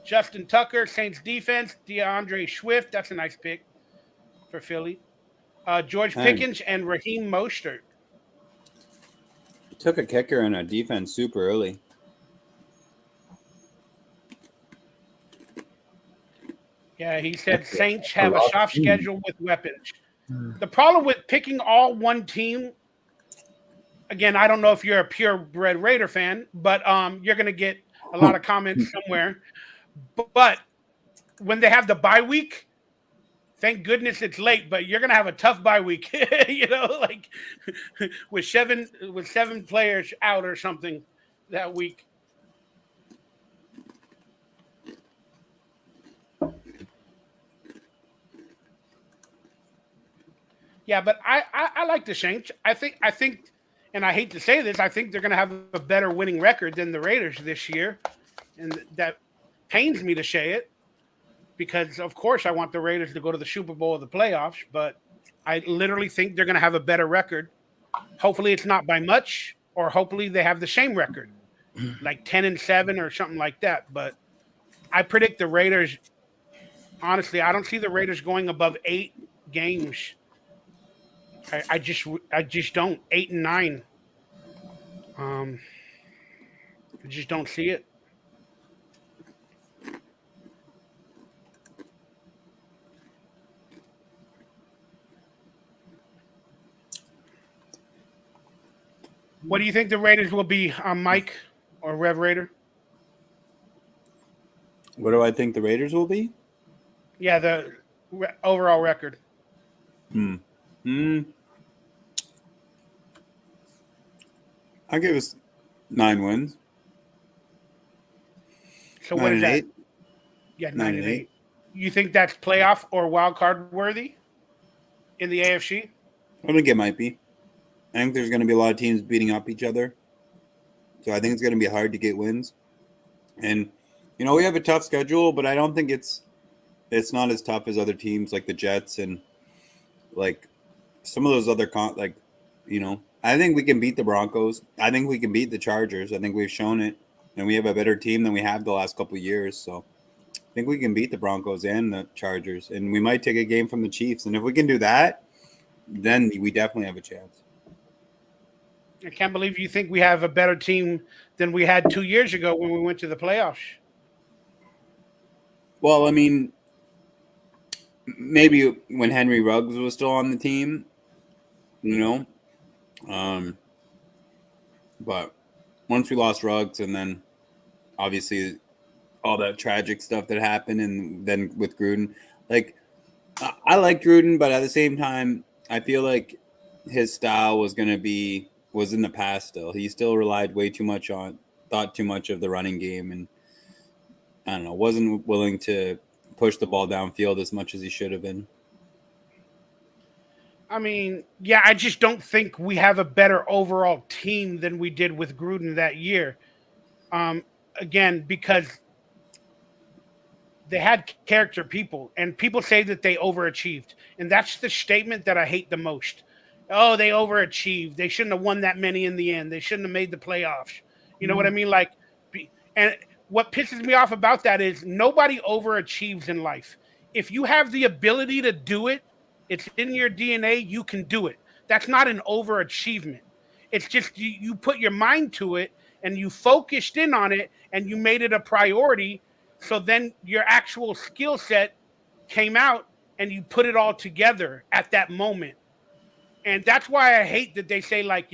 Justin Tucker, Saints defense, DeAndre Swift. That's a nice pick for Philly. George And Pickens and Raheem Mostert. took a kicker and a defense super early. Yeah, he said Saints have a soft schedule with weapons. The problem with picking all one team, again, I don't know if you're a purebred Raider fan, but you're going to get a lot of comments somewhere. But when they have the bye week, thank goodness it's late, but you're going to have a tough bye week, like with seven players out or something that week. Yeah, but I like the Saints. I think, and I hate to say this, I think they're going to have a better winning record than the Raiders this year, and that pains me to say it because, of course, I want the Raiders to go to the Super Bowl or the playoffs, but I literally think they're going to have a better record. Hopefully, it's not by much, or hopefully they have the same record, like 10-7 or something like that. But I predict the Raiders. Honestly, I don't see the Raiders going above 8 games. I just don't 8-9. I just don't see it. What do you think the Raiders will be, Mike or Rev Raider? What do I think the Raiders will be? Yeah, the overall record. I give us 9 wins. So what is that? 8. Yeah, 9-8. You think that's playoff or wild card worthy in the AFC? I think it might be. I think there's going to be a lot of teams beating up each other. So I think it's going to be hard to get wins. And, we have a tough schedule, but I don't think it's not as tough as other teams like the Jets and like some of those other I think we can beat the Broncos. I think we can beat the Chargers. I think we've shown it. And we have a better team than we have the last couple of years. So I think we can beat the Broncos and the Chargers. And we might take a game from the Chiefs. And if we can do that, then we definitely have a chance. I can't believe you think we have a better team than we had 2 years ago when we went to the playoffs. Well, I mean, maybe when Henry Ruggs was still on the team, but once we lost Ruggs and then obviously all that tragic stuff that happened and then with Gruden, I like Gruden, but at the same time, I feel like his style was in the past still. He still relied thought too much of the running game and I don't know, wasn't willing to push the ball downfield as much as he should have been. I mean, yeah, I just don't think we have a better overall team than we did with Gruden that year. Again, because they had character people, and people say that they overachieved, and that's the statement that I hate the most. Oh, they overachieved. They shouldn't have won that many in the end. They shouldn't have made the playoffs. You know what I mean? Like, and what pisses me off about that is nobody overachieves in life. If you have the ability to do it, it's in your DNA. You can do it. That's not an overachievement. It's just you put your mind to it and you focused in on it and you made it a priority. So then your actual skill set came out and you put it all together at that moment. And that's why I hate that they say, like,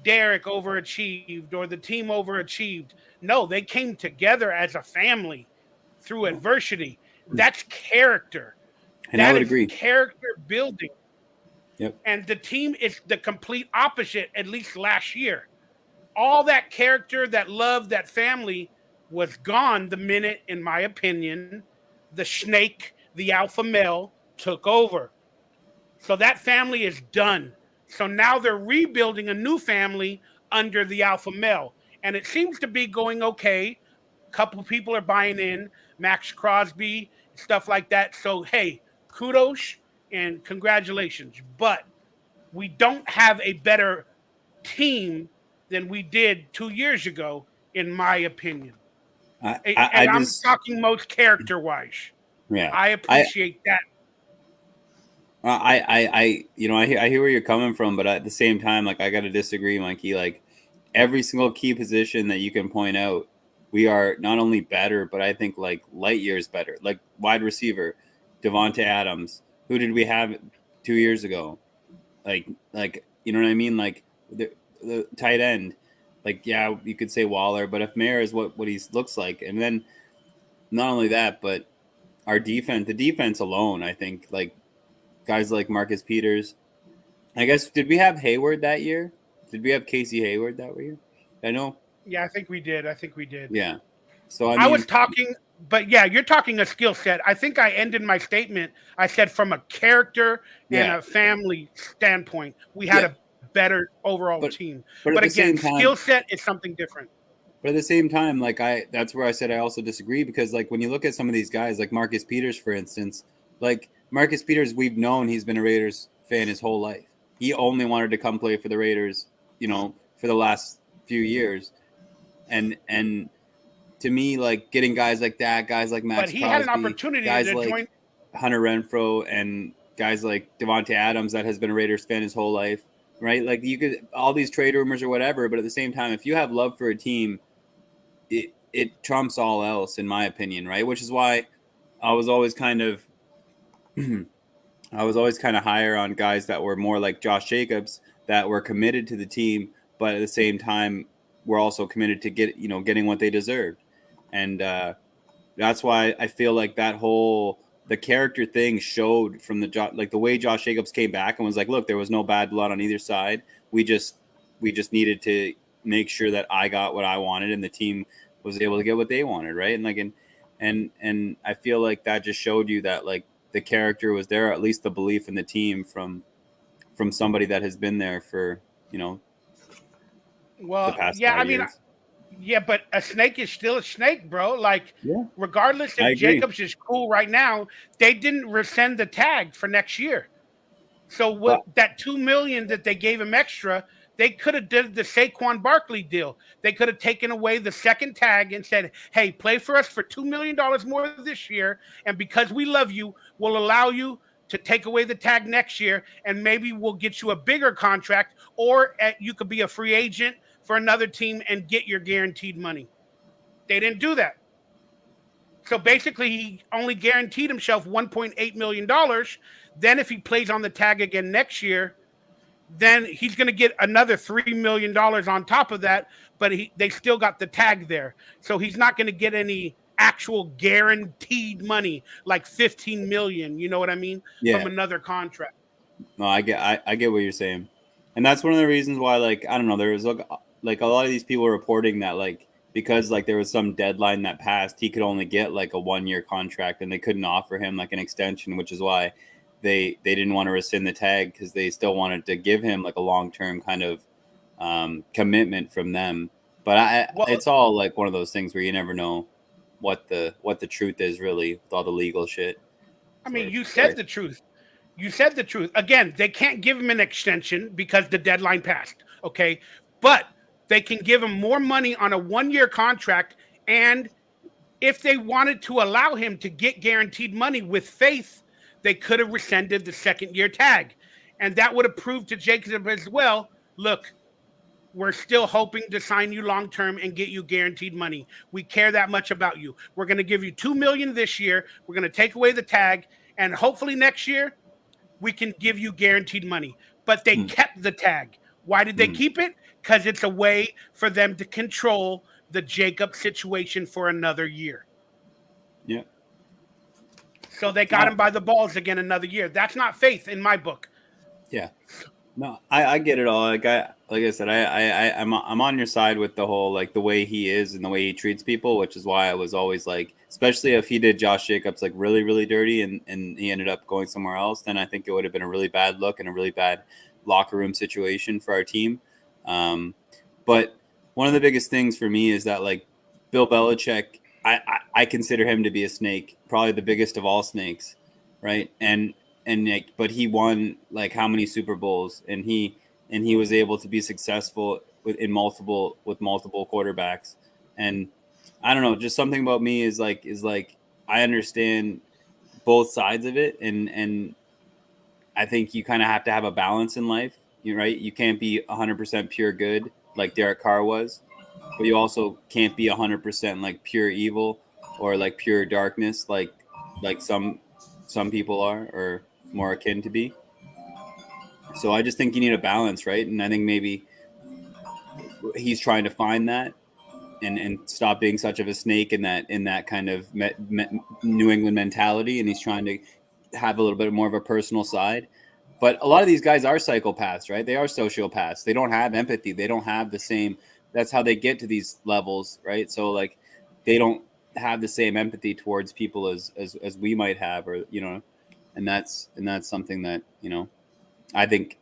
Derek overachieved or the team overachieved. No, they came together as a family through adversity. That's character. And I That would is agree. character building. Yep. And the team is the complete opposite, at least last year. All that character, that love, that family was gone the minute, in my opinion, the snake, the alpha male, took over. So that family is done. So now they're rebuilding a new family under the alpha male. And it seems to be going okay. A couple people are buying in, Max Crosby, stuff like that. So, hey, kudos and congratulations. But we don't have a better team than we did 2 years ago, in my opinion. I And I'm just, talking most character wise. yeah. I appreciate that. I hear where you're coming from, but at the same time, like, I got to disagree, Mikey. Like, every single key position that you can point out, we are not only better, but I think like light years better. Like wide receiver, Devonte Adams. Who did we have 2 years ago? Like you know what I mean? Like the tight end. Like, yeah, you could say Waller, but if Mayer is what he looks like, and then not only that, but our defense, the defense alone, I think like guys like Marcus Peters. I guess, did we have Hayward that year? Did we have Casey Hayward that year? I know. Yeah, I think we did. Yeah. So I I was mean, talking, but yeah, you're talking a skill set. I think I ended my statement. I said from a character and yeah, a family standpoint, we had yeah. a better overall But team. but at But the again, same time, skill set is something different. like that's where I said I also disagree, because like when you look at some of these guys, like Marcus Peters, for instance, like Marcus Peters, we've known he's been a Raiders fan his whole life. He only wanted to come play for the Raiders, for the last few years, and to me, like getting guys like that, guys like But Max he had an Crosby, opportunity guys to like join. Hunter Renfro, and guys like Devonte Adams that has been a Raiders fan his whole life, right? Like you could, all these trade rumors or whatever, but at the same time, if you have love for a team, it trumps all else, in my opinion, right? Which is why I was always kind of higher on guys that were more like Josh Jacobs, that were committed to the team, but at the same time were also committed to getting what they deserved. And that's why I feel like the character thing showed from the way Josh Jacobs came back and was like, look, there was no bad blood on either side. We just needed to make sure that I got what I wanted and the team was able to get what they wanted, right? And like and I feel like that just showed you that like the character was there, or at least the belief in the team from somebody that has been there for the Well, past yeah, 5 years. yeah, but a snake is still a snake, bro. Like, Yeah, regardless I if agree. Jacobs is cool right now, they didn't rescind the tag for next year. So what, But that 2 million that they gave him extra, they could have did the Saquon Barkley deal. They could have taken away the second tag and said, "Hey, play for us for $2 million more this year, and because we love you, we'll allow you to take away the tag next year, and maybe we'll get you a bigger contract, or you could be a free agent for another team and get your guaranteed money." They didn't do that. So basically, he only guaranteed himself $1.8 million. Then, if he plays on the tag again next year, then he's going to get another $3 million on top of that. But they still got the tag there, so he's not going to get any actual guaranteed money like 15 million. You know what I mean? yeah, From another contract. no, I get what you're saying, and that's one of the reasons why, like, I don't know, there was like a lot of these people reporting that like because like there was some deadline that passed, he could only get like a 1 year contract, and they couldn't offer him like an extension, which is why they didn't want to rescind the tag, because they still wanted to give him like a long-term kind of commitment from them. But Well, it's all like one of those things where you never know what the truth is really with all the legal shit. I mean, you said the truth. You said the truth. Again, they can't give him an extension because the deadline passed. Okay. But they can give him more money on a 1-year contract. And if they wanted to allow him to get guaranteed money with faith, they could have rescinded the 2nd-year tag. And that would have proved to Jacob as well, look, we're still hoping to sign you long term and get you guaranteed money. We care that much about you. We're going to give you $2 million this year. We're going to take away the tag, and hopefully next year we can give you guaranteed money. But they kept the tag. Why did they keep it? Because it's a way for them to control the Jacob situation for another year. Yeah. So they got him by the balls again another year. That's not faith in my book. Yeah. No, I get it all. Like I said, I'm on your side with the whole, like, the way he is and the way he treats people, which is why I was always like, especially if he did Josh Jacobs like really, really dirty and he ended up going somewhere else, then I think it would have been a really bad look and a really bad locker room situation for our team. But one of the biggest things for me is that, like, Bill Belichick, I consider him to be a snake, probably the biggest of all snakes, right? And like, but he won like how many Super Bowls, and he was able to be successful with multiple quarterbacks. And I don't know, just something about me is like I understand both sides of it, and I think you kind of have to have a balance in life. You're right. You can't be 100% pure good like Derek Carr was, but you also can't be 100% like pure evil or like pure darkness like some people are or more akin to be. So I just think you need a balance, right? And I think maybe he's trying to find that and stop being such of a snake in that kind of New England mentality, and he's trying to have a little bit more of a personal side. But a lot of these guys are psychopaths, right? They are sociopaths. They don't have empathy. They don't have the same. That's how they get to these levels, right? So like, they don't have the same empathy towards people as we might have, or and that's something that I think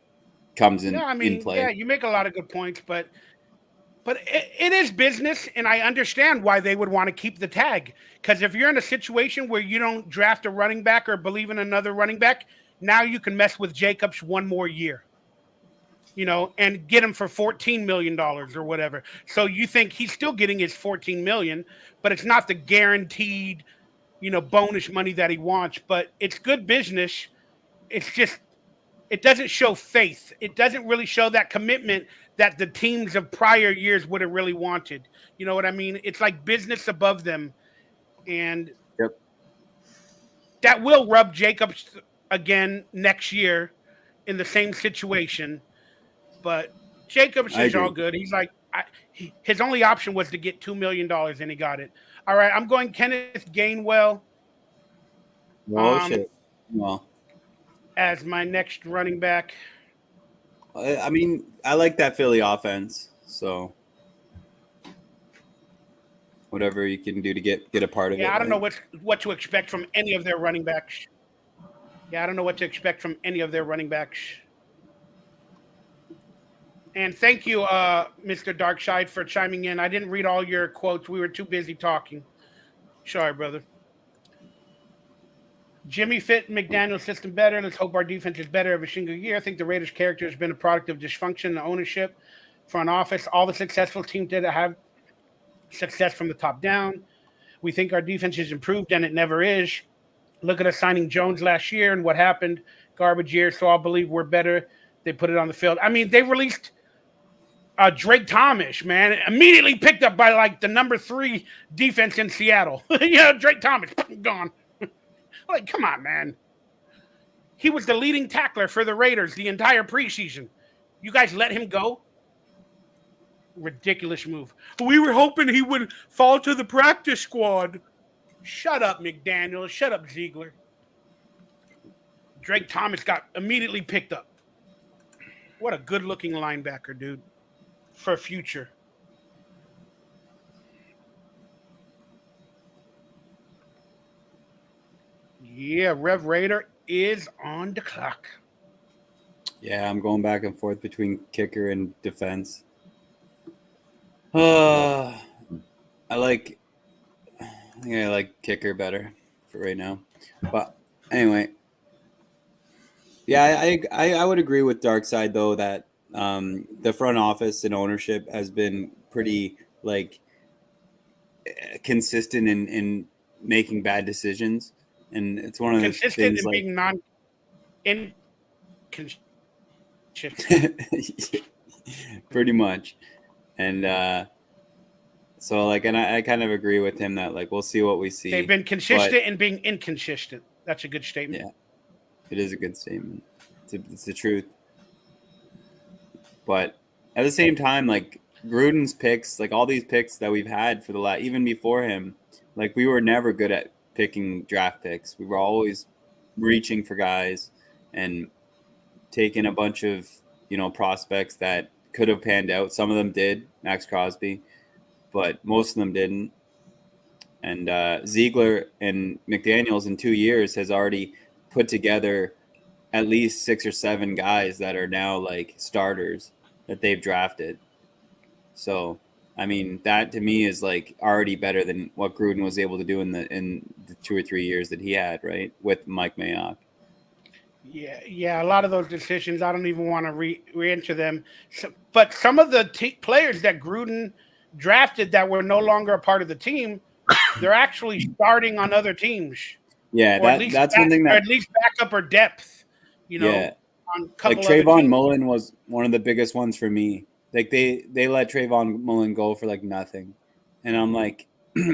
comes in play. Yeah, you make a lot of good points, but it is business, and I understand why they would want to keep the tag. Because if you're in a situation where you don't draft a running back or believe in another running back, now you can mess with Jacobs one more year, and get him for $14 million or whatever. So you think he's still getting his $14 million, but it's not the guaranteed, bonus money that he wants. But it's good business. It's just, it doesn't show faith. It doesn't really show that commitment that the teams of prior years would have really wanted. You know what I mean? It's like business above them. And Yep. that will rub Jacobs again next year in the same situation. But Jacobs is all good. He's like, his only option was to get $2 million, and he got it. All right, I'm going Kenneth Gainwell. Shit. Well, as my next running back. I mean, I like that Philly offense. So whatever you can do to get a part of it. Yeah, I don't know what to expect from any of their running backs. And thank you, Mr. Darkseid, for chiming in. I didn't read all your quotes. We were too busy talking. Sorry, brother. Jimmy fit McDaniel's system better. Let's hope our defense is better every single year. I think the Raiders' character has been a product of dysfunction and ownership, front office. All the successful teams did have success from the top down. We think our defense is improved, and it never is. Look at us signing Jones last year and what happened. Garbage year, so I'll believe we're better. They put it on the field. I mean, they released Drake Thomas, man, immediately picked up by like the number 3 defense in Seattle. Drake Thomas, gone. Like, come on, man. He was the leading tackler for the Raiders the entire preseason. You guys let him go? Ridiculous move. We were hoping he would fall to the practice squad. Shut up, McDaniel. Shut up, Ziegler. Drake Thomas got immediately picked up. What a good-looking linebacker, dude, for future. Yeah, Rev Raider is on the clock. Yeah, I'm going back and forth between kicker and defense. I like I think I like kicker better for right now. But anyway, yeah, I would agree with Dark Side though that the front office and ownership has been pretty like consistent in making bad decisions, and it's one of the Consistent things in like being inconsistent. pretty much, and so like, and I kind of agree with him that like we'll see what we see. They've been but consistent in being inconsistent. That's a good statement. yeah, it is a good statement. It's the truth. But at the same time, like Gruden's picks, like all these picks that we've had for the last, even before him, like we were never good at picking draft picks. We were always reaching for guys and taking a bunch of prospects that could have panned out. Some of them did, Max Crosby, but most of them didn't. And Ziegler and McDaniels in 2 years has already put together at least 6 or 7 guys that are now like starters that they've drafted. So, I mean, that to me is like already better than what Gruden was able to do in the 2 or 3 years that he had, right, with Mike Mayock. Yeah. A lot of those decisions, I don't even want to re-enter them. But some of the players that Gruden drafted that were no longer a part of the team, they're actually starting on other teams. Yeah, that's one thing that, or at least backup or depth. Yeah, on a couple like other Trayvon teams. Mullen was one of the biggest ones for me. Like they let Trayvon Mullen go for like nothing, and I'm like,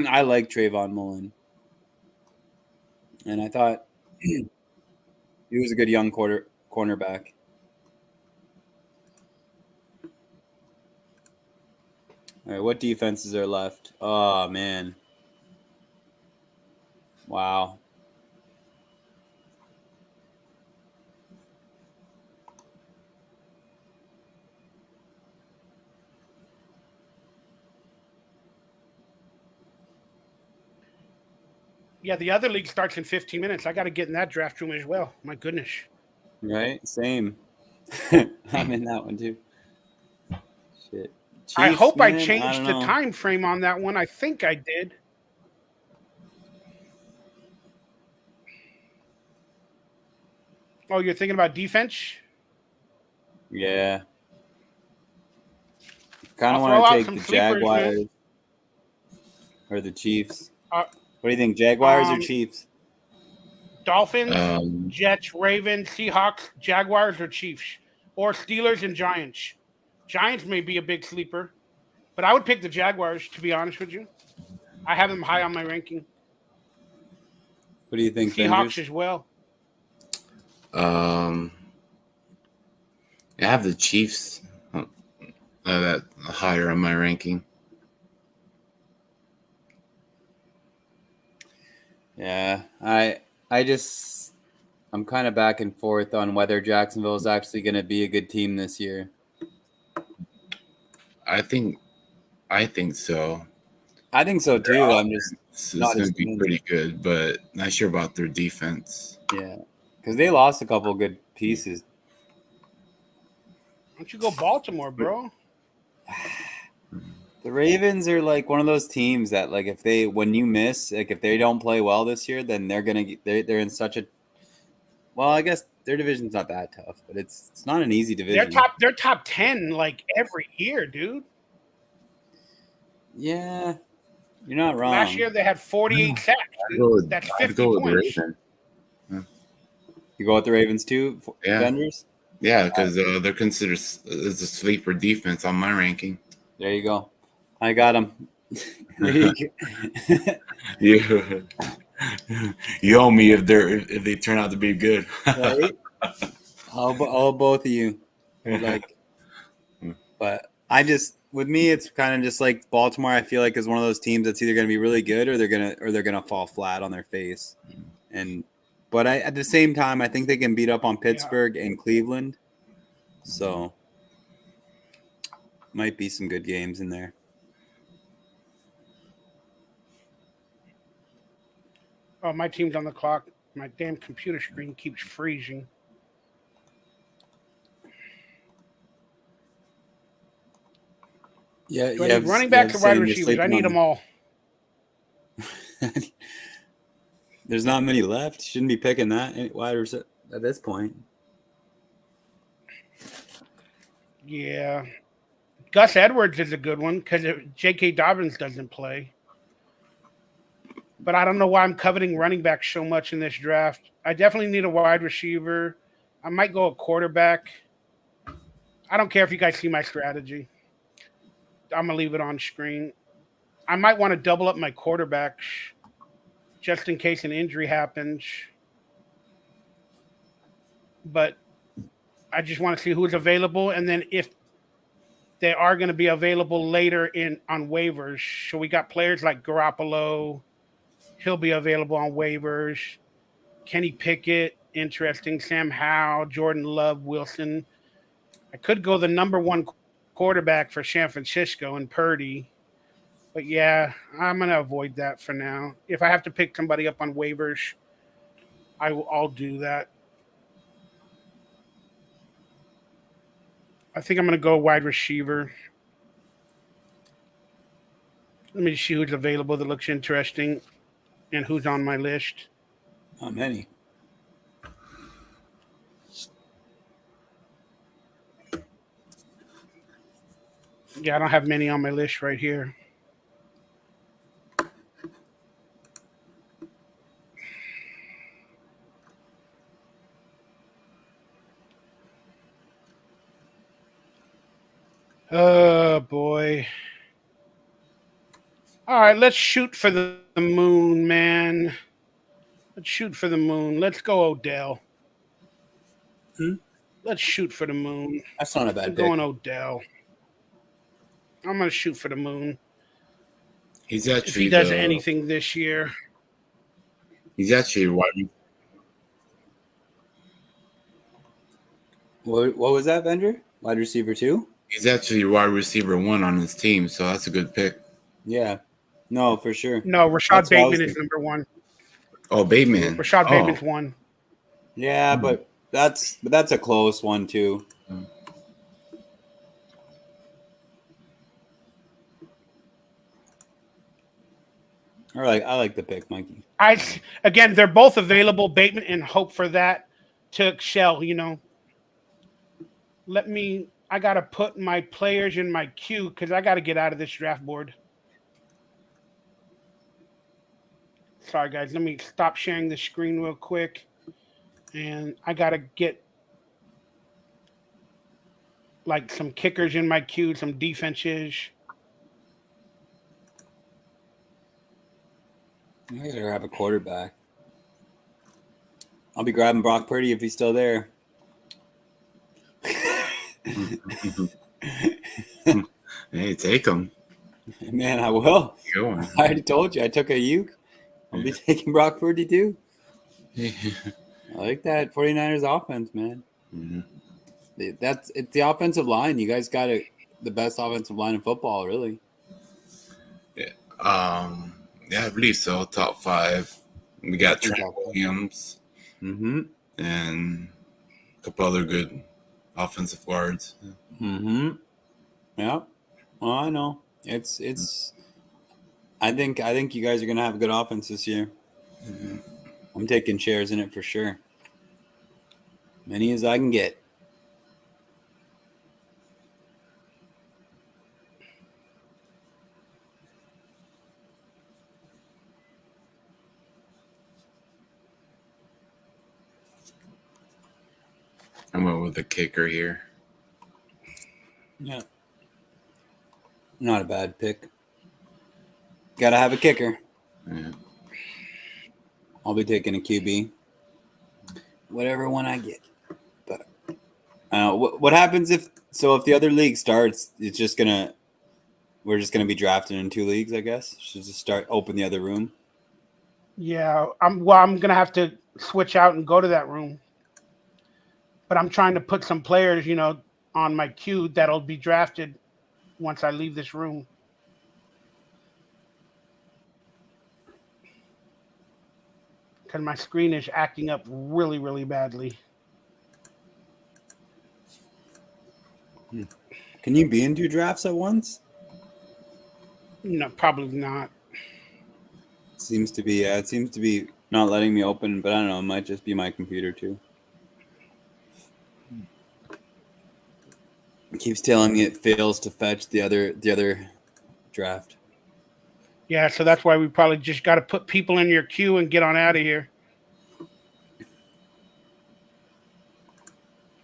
I like Trayvon Mullen, and I thought he was a good young cornerback. All right, what defenses are left? Oh man, wow. Yeah, the other league starts in 15 minutes. I got to get in that draft room as well. My goodness. Right, same. I'm in that one too. Shit. Chiefs, I hope I man, changed the don't know. time frame on that one. I think I did. Oh, you're thinking about defense? Yeah. Kind of I'll throw want to out take some the sleepers, Jaguars man. or the Chiefs. Uh, What do you think, Jaguars or um, Chiefs? Dolphins, Um, Jets, Ravens, Seahawks, Jaguars, or Chiefs, or Steelers and Giants. Giants may be a big sleeper, but I would pick the Jaguars, to be honest with you. I have them high on my ranking. What do you think, Seahawks Vendors? as well. I have the Chiefs that higher on my ranking. Yeah, I'm kind of back and forth on whether Jacksonville is actually going to be a good team this year. I think so. I think so too. I'm just It's not going as to be convinced. pretty good, but not sure about their defense. Yeah, because they lost a couple good pieces. Why don't you go Baltimore, bro? The Ravens are like one of those teams that like when you miss, like if they don't play well this year, then they're in such a, well, I guess their division's not that tough, but it's not an easy division. They're top 10 like every year, dude. Yeah, you're not wrong. Last year they had 48 sacks. That's 50 points. You go with the Ravens too, Yeah. Vendors? Yeah, because they're considered as a sleeper defense on my ranking. There you go. I got them. you owe me if they turn out to be good. Right? All both of you. Like, but with me, it's kind of just like Baltimore. I feel like is one of those teams that's either going to be really good or they're gonna fall flat on their face. But at the same time, I think they can beat up on Pittsburgh and Cleveland. So might be some good games in there. Oh, my team's on the clock. My damn computer screen keeps freezing. Yeah, Do I need running backs or wide receivers? I need them all. There's not many left. Shouldn't be picking that wide receiver at this point. Yeah. Gus Edwards is a good one because J.K. Dobbins doesn't play. But I don't know why I'm coveting running back so much in this draft. I definitely need a wide receiver. I might go a quarterback. I don't care if you guys see my strategy. I'm going to leave it on screen. I might want to double up my quarterbacks just in case an injury happens. But I just want to see who's available. And then if they are going to be available later on waivers. So we got players like Garoppolo. He'll be available on waivers. Kenny Pickett, interesting. Sam Howell, Jordan Love, Wilson. I could go the number one quarterback for San Francisco and Purdy. But yeah, I'm going to avoid that for now. If I have to pick somebody up on waivers, I'll do that. I think I'm going to go wide receiver. Let me see who's available that looks interesting and who's on my list. Not many. Yeah, I don't have many on my list right here. Oh, boy. All right, let's shoot for the moon, man. Let's shoot for the moon. Let's go Odell. Let's shoot for the moon. That's not a bad I'm pick. going Odell. I'm going to shoot for the moon. He's If actually he does anything this year. He's actually wide. What was that, Bender? Wide receiver 2? He's actually wide receiver 1 on his team, so that's a good pick. Yeah. No, for sure. No, Rashad Bateman is number 1. Oh, Bateman. Rashad Bateman's 1. Yeah, but that's a close one too. I like the pick, Mikey. Again, they're both available, Bateman, and hope for that to excel, I got to put my players in my queue because I got to get out of this draft board. Sorry, guys. Let me stop sharing the screen real quick. And I got to get like some kickers in my queue, some defenses. I gotta grab a quarterback. I'll be grabbing Brock Purdy if he's still there. Hey, take him. Man, I will. Go on. I already told you I took a uke. I'll be taking Brock Purdy too. I like that 49ers offense, man. Mm-hmm. It's the offensive line. You guys got the best offensive line in football, really. Yeah. Yeah, I believe so. Top 5. We got Trent Williams. Mm-hmm. And a couple other good offensive guards. Mm-hmm. Yeah. Well, I know. It's I think you guys are gonna have a good offense this year. Mm-hmm. I'm taking shares in it for sure. Many as I can get. I went with the kicker here. Yeah. Not a bad pick. Gotta have a kicker. Yeah. I'll be taking a QB. Whatever one I get. But what happens if the other league starts, we're just gonna be drafting in 2 leagues, I guess. Should just open the other room. Yeah, I'm gonna have to switch out and go to that room. But I'm trying to put some players, on my queue that'll be drafted once I leave this room. Because my screen is acting up really, really badly. Can you be in 2 drafts at once? No, probably not. Seems to be, it seems to be not letting me open, but I don't know. It might just be my computer too. It keeps telling me it fails to fetch the other draft. Yeah, so that's why we probably just got to put people in your queue and get on out of here.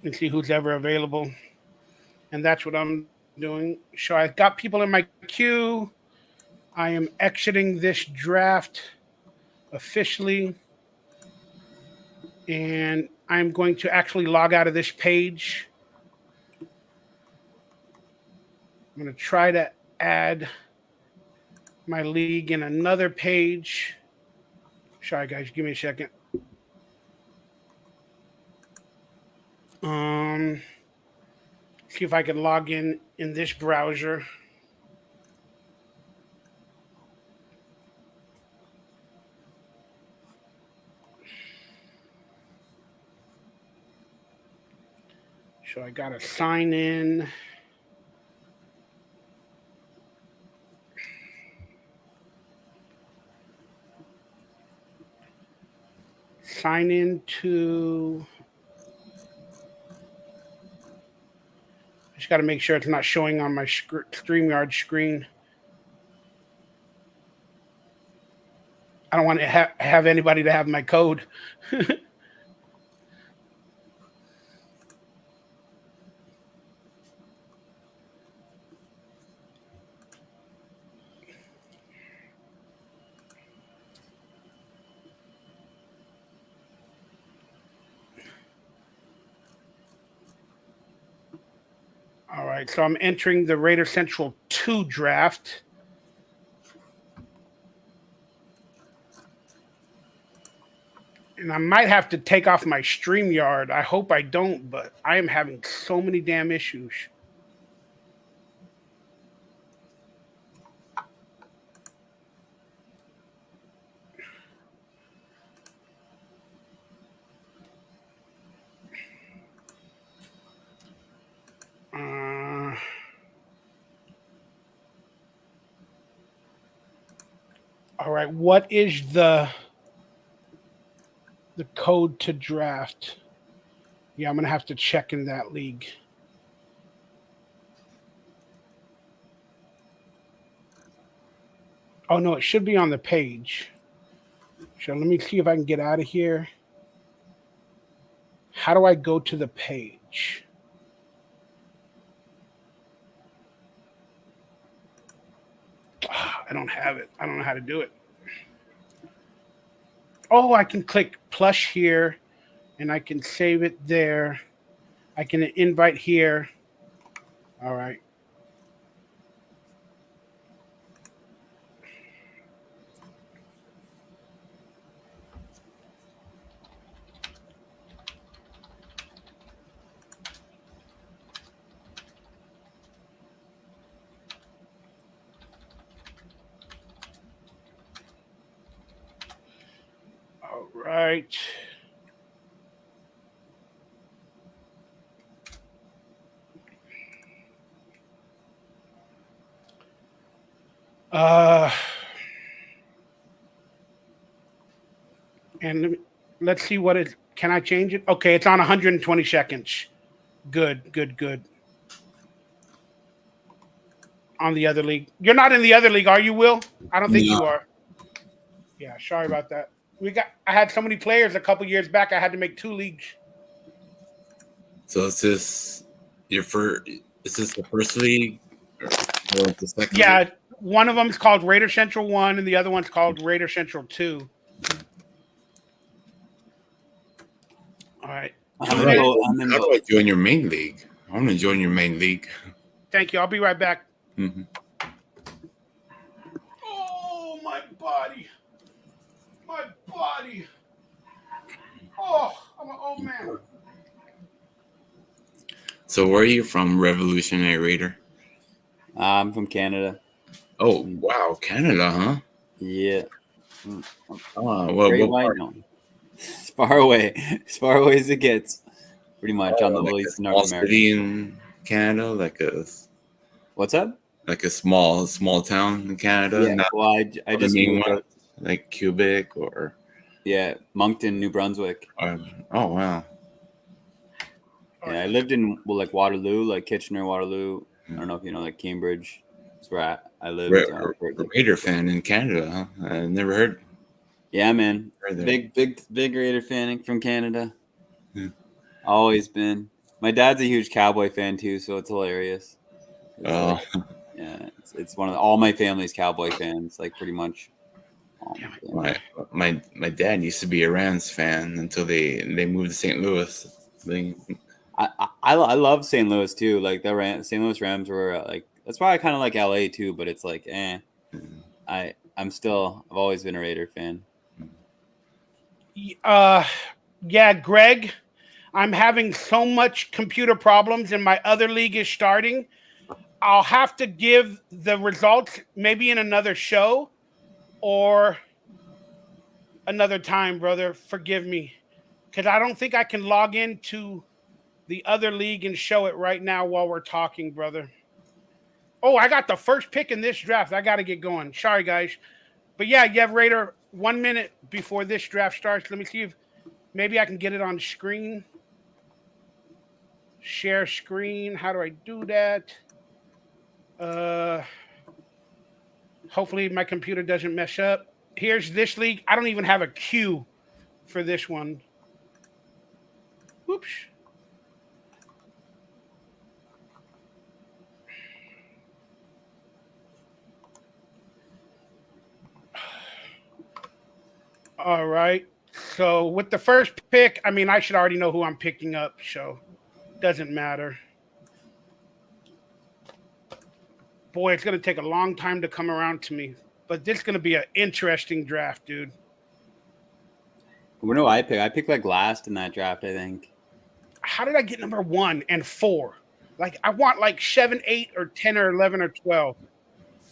And see who's ever available. And that's what I'm doing. So I've got people in my queue. I am exiting this draft officially. And I'm going to actually log out of this page. I'm going to try to add my league in another page. Sorry, guys, give me a second. See if I can log in this browser. So I got to sign in. Sign into. Just got to make sure it's not showing on my StreamYard screen. I don't want to have anybody to have my code. All right, so I'm entering the RaiderCentral 2 draft. And I might have to take off my StreamYard. I hope I don't, but I am having so many damn issues. All right, what is the code to draft? Yeah, I'm going to have to check in that league. Oh, no, it should be on the page. So let me see if I can get out of here. How do I go to the page? I don't have it. I don't know how to do it. Oh, I can click plus here, and I can save it there. I can invite here. All right. All right. And let's see what it. Can I change it? Okay, it's on 120 seconds. Good, good, good. On the other league. You're not in the other league, are you, Will? I don't think you are. Yeah, sorry about that. I had so many players a couple years back, I had to make 2 leagues. So is this the first league or the second? Yeah, league? one of them is called RaiderCentral 1 and the other one's called RaiderCentral 2. All right. How do I join your main league? I want to join your main league. Thank you. I'll be right back. Mm-hmm. Oh, my body. My body. Oh, I'm an old man. So where are you from, Revolutionary Raider? I'm from Canada. Oh, wow. Canada, huh? Yeah. What part? As far away as it gets. Pretty much on the like East small North America. city in Canada, What's up? like a small town in Canada. Yeah. Well, I just moved out. like Quebec or? Yeah, Moncton, New Brunswick. Oh wow. Yeah, I lived in like Waterloo, like Kitchener, Waterloo. I don't know if you know, like Cambridge. That's where I lived. Raider fan in Canada, huh? I never heard. Yeah, man. Heard that. Big Raider fan from Canada. Yeah. Always been. My dad's a huge Cowboy fan too, so it's hilarious. Oh, Yeah, it's one of all my family's Cowboy fans, like pretty much. All my family. my dad used to be a Rams fan until they moved to St. Louis. I love St. Louis too. Like the St. Louis Rams were like, that's why I kind of like LA too. But it's like, I've always been a Raider fan. Yeah, Greg, I'm having so much computer problems, and my other league is starting. I'll have to give the results maybe in another show or another time, brother. Forgive me, because I don't think I can log into the other league and show it right now while we're talking, brother. Oh, I got the first pick in this draft. I got to get going. Sorry, guys. But yeah, you have Raider 1 minute before this draft starts. Let me see if maybe I can get it on screen. Share screen. How do I do that? Hopefully my computer doesn't mess up. Here's this league. I don't even have a queue for this one. Oops. All right. So with the first pick, I mean, I should already know who I'm picking up, so doesn't matter. Boy, it's going to take a long time to come around to me, but this is going to be an interesting draft, dude. What do I pick? I picked like last in that draft, I think. How did I get number 1 and 4? Like, I want like 7, 8, or 10, or 11, or 12.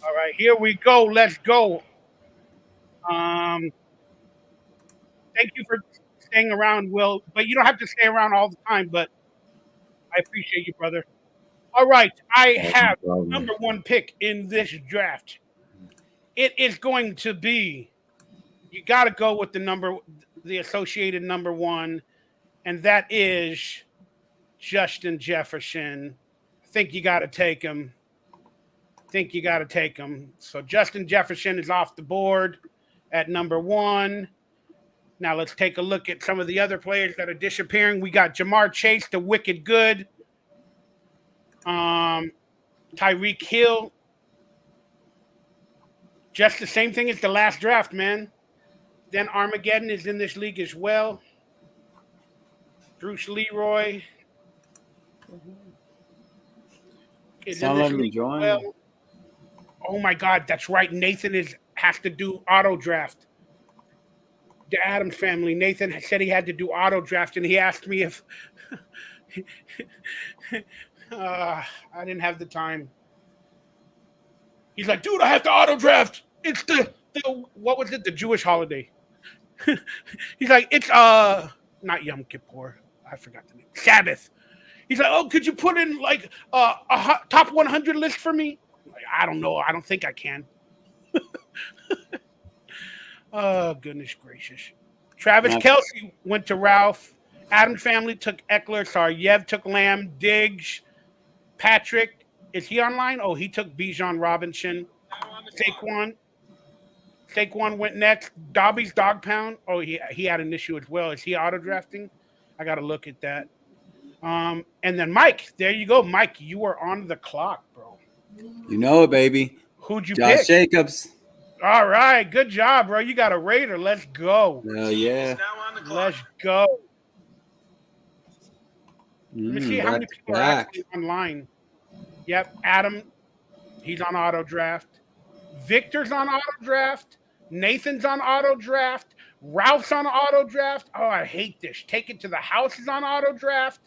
All right, here we go. Let's go. Thank you for staying around, Will. But you don't have to stay around all the time, but I appreciate you, brother. All right, I have number 1 pick in this draft. It is going to be, you got to go with the associated number 1, and that is Justin Jefferson. I think you got to take him. So Justin Jefferson is off the board at number 1. Now let's take a look at some of the other players that are disappearing. We got Jamar Chase, the wicked good. Tyreek Hill. Just the same thing as the last draft, man. Then Armageddon is in this league as well. Bruce Leroy is in this league as well. Oh my God, that's right. Nathan has to do auto draft. The Adams family. Nathan said he had to do auto draft, and he asked me if I didn't have the time. He's like, dude, I have to auto draft. It's the what was it? The Jewish holiday. He's like, it's not Yom Kippur. I forgot the name. Sabbath. He's like, oh, could you put in like a top 100 list for me? Like, I don't know. I don't think I can. Oh, goodness gracious. Travis Kelce went to Ralph. Adams family took Eckler. Sorry, Yev took Lamb. Diggs. Patrick. Is he online? Oh, he took Bijan Robinson. Saquon went next. Dobby's Dog Pound. Oh, he had an issue as well. Is he auto drafting? I got to look at that. And then Mike. There you go. Mike, you are on the clock, bro. You know it, baby. Who'd you pick? Josh Jacobs. All right. Good job, bro. You got a Raider. Let's go. Yeah. Let's go. Let me see how many people are actually online. Yep. Adam, he's on auto draft. Victor's on auto draft. Nathan's on auto draft. Ralph's on auto draft. Oh, I hate this. Take it to the house is on auto draft.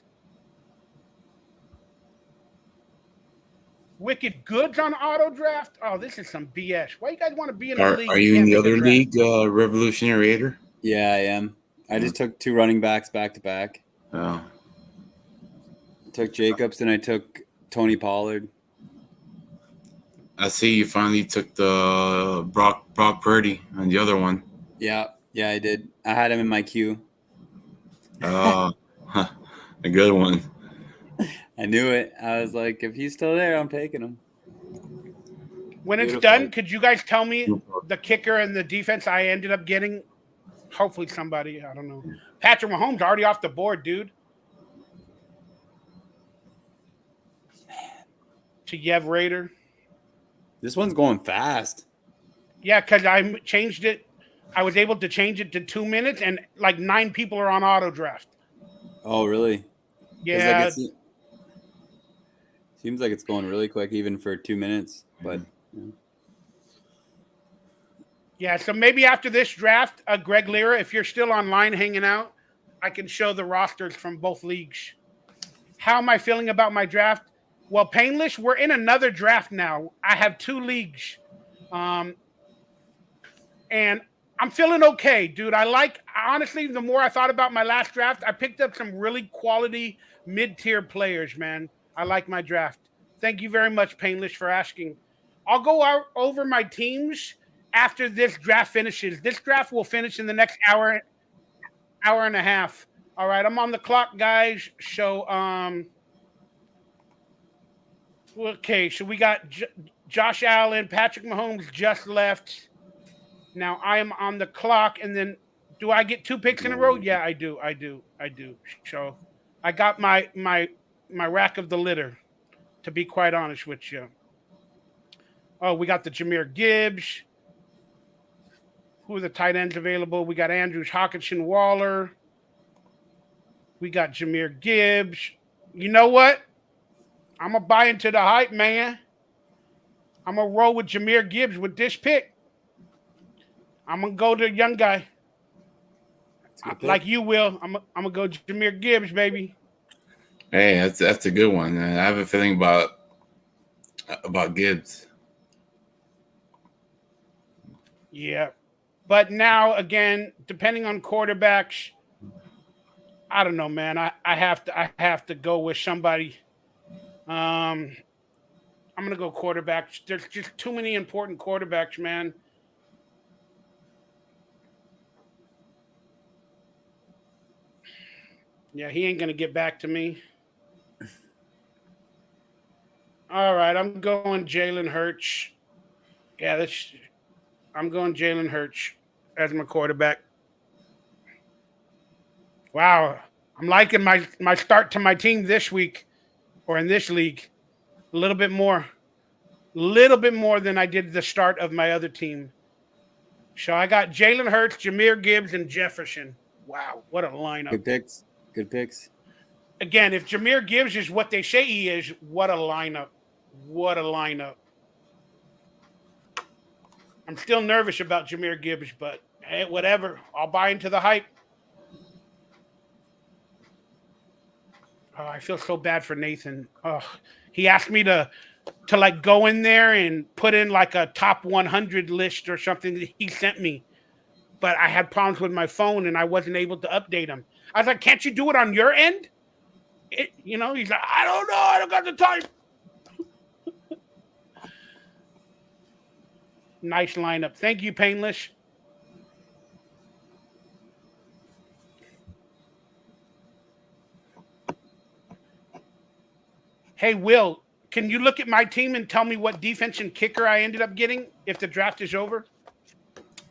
Wicked Goods on auto draft. Oh, this is some BS. Why you guys want to be in the league? Are you in the other league, Revolutionary Raider? Yeah, I am. I just took 2 running backs back to back. Oh. I took Jacobs and I took Tony Pollard. I see you finally took the Brock Purdy on the other one. Yeah, I did. I had him in my queue. A good one. I knew it. I was like, if he's still there, I'm taking him. When it's Beautiful. done, could you guys tell me the kicker and the defense I ended up getting? Hopefully somebody, I don't know. Patrick Mahomes already off the board, dude. To Yev Raider. This one's going fast. Yeah, because I changed it. I was able to change it to 2 minutes, and like 9 people are on auto draft. Oh, really? 'Cause, Yeah. like, seems like it's going really quick, even for 2 minutes. But yeah, so maybe after this draft, Greg Lira, if you're still online hanging out, I can show the rosters from both leagues. How am I feeling about my draft? Well, Painless, we're in another draft now. I have 2 leagues. And I'm feeling okay, dude. Honestly, the more I thought about my last draft, I picked up some really quality mid-tier players, man. I like my draft. Thank you very much, Painless, for asking. I'll go over my teams after this draft finishes. This draft will finish in the next hour and a half. All right, I'm on the clock, guys. So, okay, so we got Josh Allen, Patrick Mahomes just left. Now I am on the clock, and then do I get 2 picks in a row? Yeah, I do. So I got my rack of the litter, to be quite honest with you. Oh, we got the Jahmyr Gibbs. Who are the tight ends available? We got Andrews, Hawkinson, Waller. We got Jahmyr Gibbs. You know what? I'm going to buy into the hype, man. I'm going to roll with Jahmyr Gibbs with this pick. I'm going to go to a young guy. Like you will. I'm going to go Jahmyr Gibbs, baby. Hey, that's a good one. I have a feeling about Gibbs. Yeah. But now, again, depending on quarterbacks, I don't know, man. I have to go with somebody. I'm gonna go quarterbacks. There's just too many important quarterbacks, man. Yeah, he ain't gonna get back to me. All right, I'm going Jalen Hurts. Yeah, I'm going Jalen Hurts as my quarterback. Wow, I'm liking my start to my team this week or in this league a little bit more than I did the start of my other team. So I got Jalen Hurts, Jahmyr Gibbs, and Jefferson. Wow, what a lineup! Good picks. Again, if Jahmyr Gibbs is what they say he is, what a lineup! What a lineup! I'm still nervous about Jahmyr Gibbs, but hey, whatever. I'll buy into the hype. Oh, I feel so bad for Nathan. Oh, he asked me to like go in there and put in like a top 100 list or something that he sent me. But I had problems with my phone and I wasn't able to update him. I was like, can't you do it on your end? He's like, I don't know. I don't got the time. Nice lineup. Thank you, Painless. Hey, Will, can you look at my team and tell me what defense and kicker I ended up getting if the draft is over?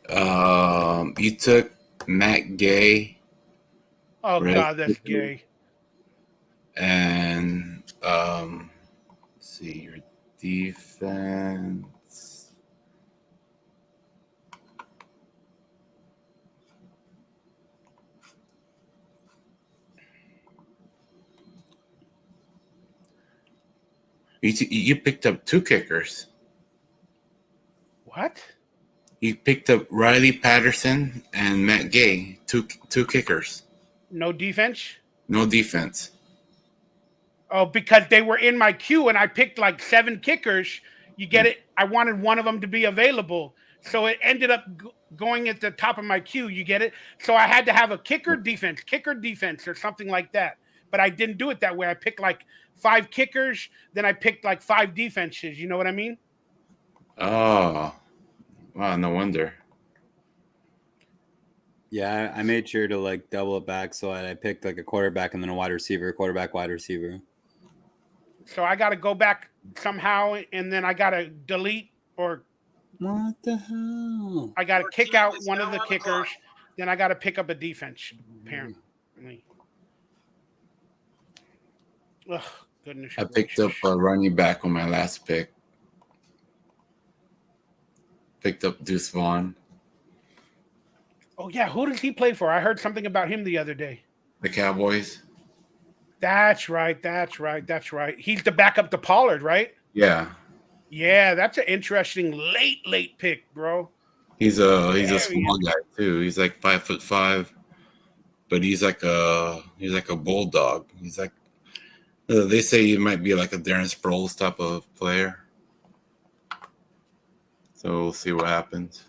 You took Matt Gay. Oh, right? God, that's gay. And let's see your defense. You picked up 2 kickers. What? You picked up Riley Patterson and Matt Gay, two kickers. No defense? No defense. Oh, because they were in my queue and I picked like 7 kickers. You get it? I wanted one of them to be available. So it ended up going at the top of my queue. You get it? So I had to have a kicker defense, or something like that. But I didn't do it that way. I picked like 5 kickers. Then I picked like 5 defenses. You know what I mean? Oh, wow, no wonder. Yeah, I made sure to like double it back, so I picked like a quarterback and then a wide receiver, quarterback, wide receiver. So I got to go back somehow, and then I got to delete or What the hell? I got to kick out one of the kickers. Then I got to pick up a defense. Apparently. Ugh, goodness I picked gracious. up a running back on my last pick. Picked up Deuce Vaughn, Oh yeah, who does he play for? I heard something about him the other day. the Cowboys. That's right. That's right. That's right. He's the backup to Pollard, right? Yeah, Yeah, that's an interesting late pick, bro. he's a Very small guy too. He's like 5'5", but he's like a bulldog. He's like they say he might be like a Darren Sproles type of player. So we'll see what happens.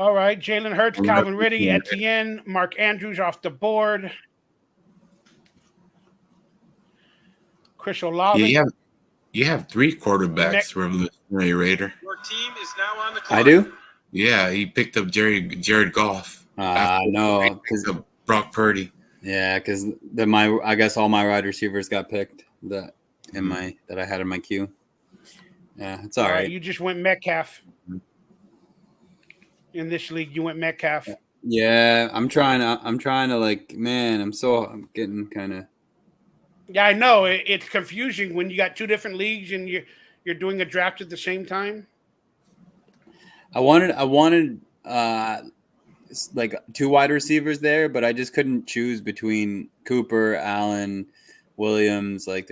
all right. Jalen Hurts, Calvin Ridley, Etienne, Mark Andrews off the board. Chris Yeah, Olave. you have 3 quarterbacks, Revolutionary Raider. Your team is now on the clock. I do? Yeah, he picked up Jared Goff. No, He picked up Brock Purdy. yeah, because I guess all my wide receivers got picked that I had in my queue. Yeah, it's all right. You just went Metcalf. In this league, you went Metcalf. Yeah, I'm trying to like, man, I'm getting kind of. Yeah, I know. It's confusing when you got 2 different leagues and you're doing a draft at the same time. I wanted like 2 wide receivers there, but I just couldn't choose between Cooper, Allen, Williams. Like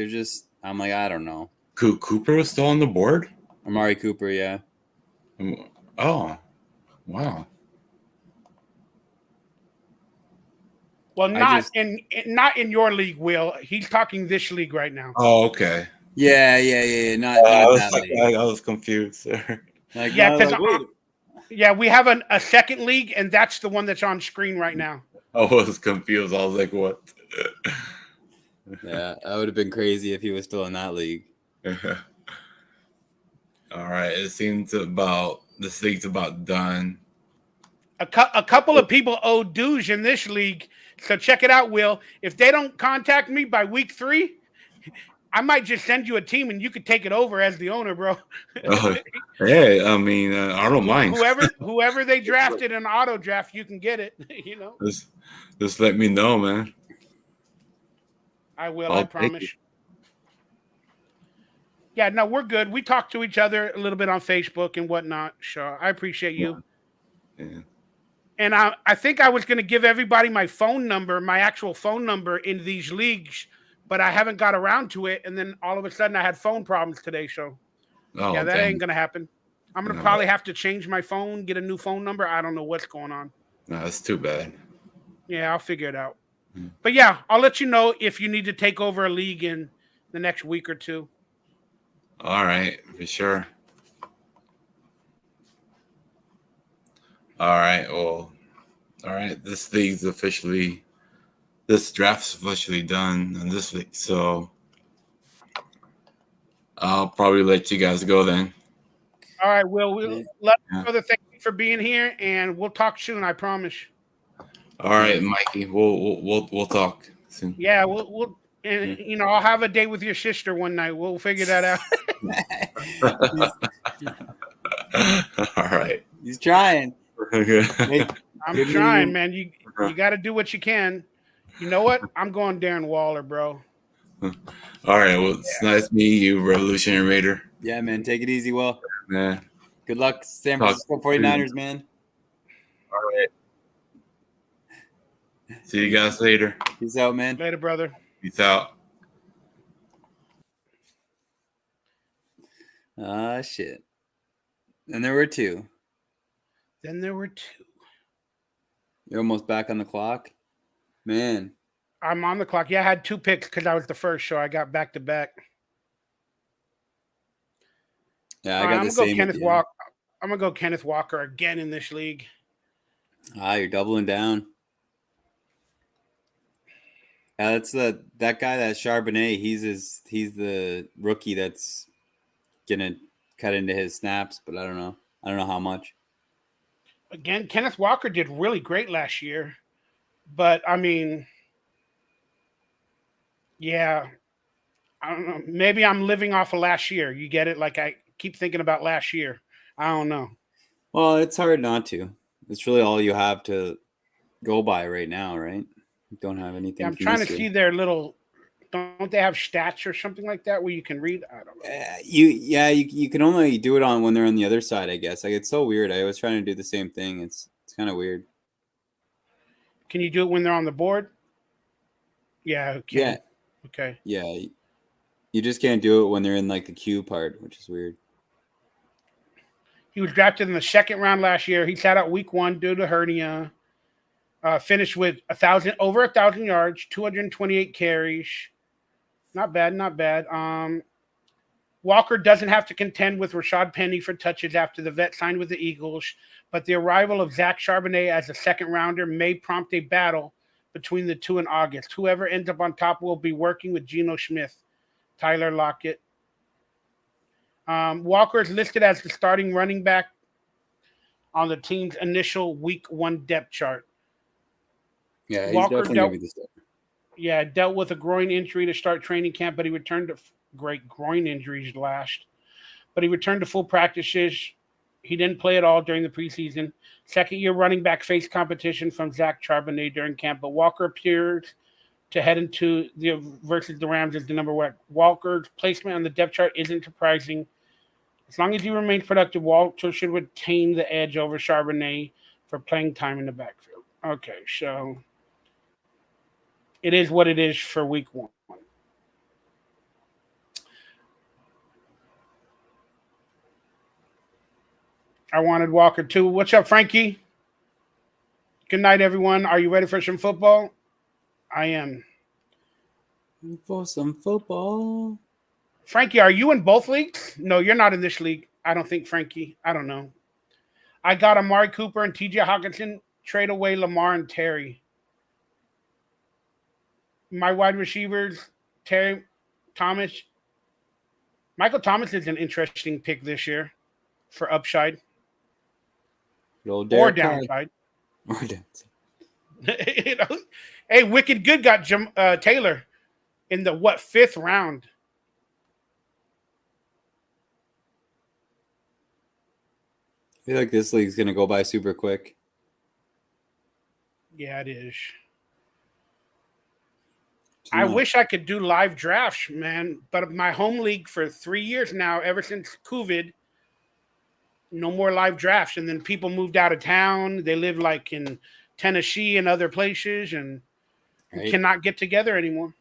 I'm like, I don't know. Cooper was still on the board? Amari Cooper, yeah. Oh, wow. Well, not in your league, Will. He's talking this league right now. Oh, okay. Yeah. Not that league. I was confused. Like, Yeah, because wait. yeah, we have a second league, and that's the one that's on screen right now. I was confused. I was like, what? Yeah, that would have been crazy if he was still in that league. All right. It seems this league's about done. A couple of people owe dues in this league, so check it out, Will. If they don't contact me by week 3, I might just send you a team and you could take it over as the owner, bro. Hey, I mean, I don't mind. Whoever they drafted in auto draft, you can get it. You know. Just let me know, man. I will. I'll I promise. take it. Yeah, no, we're good. We talk to each other a little bit on Facebook and whatnot. Sure, I appreciate you. Yeah. And I think I was going to give everybody my phone number, my actual phone number in these leagues, but I haven't got around to it. And then all of a sudden I had phone problems today. So yeah, that ain't going to happen. I'm going to probably have to change my phone, get a new phone number. I don't know what's going on. No, that's too bad. Yeah, I'll figure it out. But yeah, I'll let you know if you need to take over a league in the next week or 2. All right, for sure. All right. Well, all right. This draft's officially done in this week. So I'll probably let you guys go then. All right, we'll let brother thank you for being here, and we'll talk soon. I promise. All right, Mikey. We'll talk soon. Yeah, we'll and I'll have a date with your sister one night. We'll figure that out. All right. He's trying. I'm trying, man. You got to do what you can. You know what? I'm going Darren Waller, bro. All right. Well, it's nice meeting you, Revolutionary Raider. Yeah, man. Take it easy, Will. Man. Good luck, San Francisco 49ers, man. All right. See you guys later. Peace out, man. Later, brother. Peace out. Shit. And there were 2. Then there were 2. You're almost back on the clock? Man. I'm on the clock. Yeah, I had 2 picks because I was the first, so I got back to back. Yeah, I got the same. I'm gonna go Kenneth Walker again in this league. You're doubling down. That's that guy, that Charbonnet. He's the rookie that's gonna cut into his snaps, but I don't know. I don't know how much. Again, Kenneth Walker did really great last year, but I mean, yeah, I don't know. Maybe I'm living off of last year. You get it? Like I keep thinking about last year. I don't know. Well, it's hard not to. It's really all you have to go by right now, right? You don't have Yeah, anything I'm from trying to this year. see their little. Don't they have stats or something like that where you can read? I don't know. You can only do it on when they're on the other side, I guess. Like it's so weird. I was trying to do the same thing. It's kind of weird. Can you do it when they're on the board? Yeah, you Yeah, can. Okay. yeah. You just can't do it when they're in like the queue part, which is weird. He was drafted in the second round last year. He sat out week 1 due to hernia. Finished with over 1,000 yards, 228 carries. Not bad, not bad. Walker doesn't have to contend with Rashad Penny for touches after the vet signed with the Eagles, but the arrival of Zach Charbonnet as a second rounder may prompt a battle between the two in August. Whoever ends up on top will be working with Geno Smith, Tyler Lockett. Walker is listed as the starting running back on the team's initial week 1 depth chart. Yeah, he's Walker definitely gonna be the starter. dealt with a groin injury to start training camp, but he returned to great groin injuries last. But he returned to full practices. He didn't play at all during the preseason. Second-year running back faced competition from Zach Charbonnet during camp, but Walker appeared to head into the versus the Rams as the number one. Walker's placement on the depth chart isn't surprising. As long as he remains productive, Walker should retain the edge over Charbonnet for playing time in the backfield. Okay, so it is what it is for week 1. I wanted Walker too. What's up, Frankie? Good night, everyone. Are you ready for some football? I am. For some football. Frankie, are you in both leagues? No, you're not in this league. I don't think, Frankie. I don't know. I got Amari Cooper and TJ Hawkinson. Trade away Lamar and Terry. My wide receivers, Terry Thomas. Michael Thomas is an interesting pick this year for upside or downside. Or downside. You know? Hey, Wicked Good got Taylor in the 5th round. I feel like this league's gonna go by super quick. Yeah, it is. I wish I could do live drafts, man. But my home league for 3 years now, ever since COVID, no more live drafts. And then people moved out of town. They live like in Tennessee and other places, and we cannot get together anymore.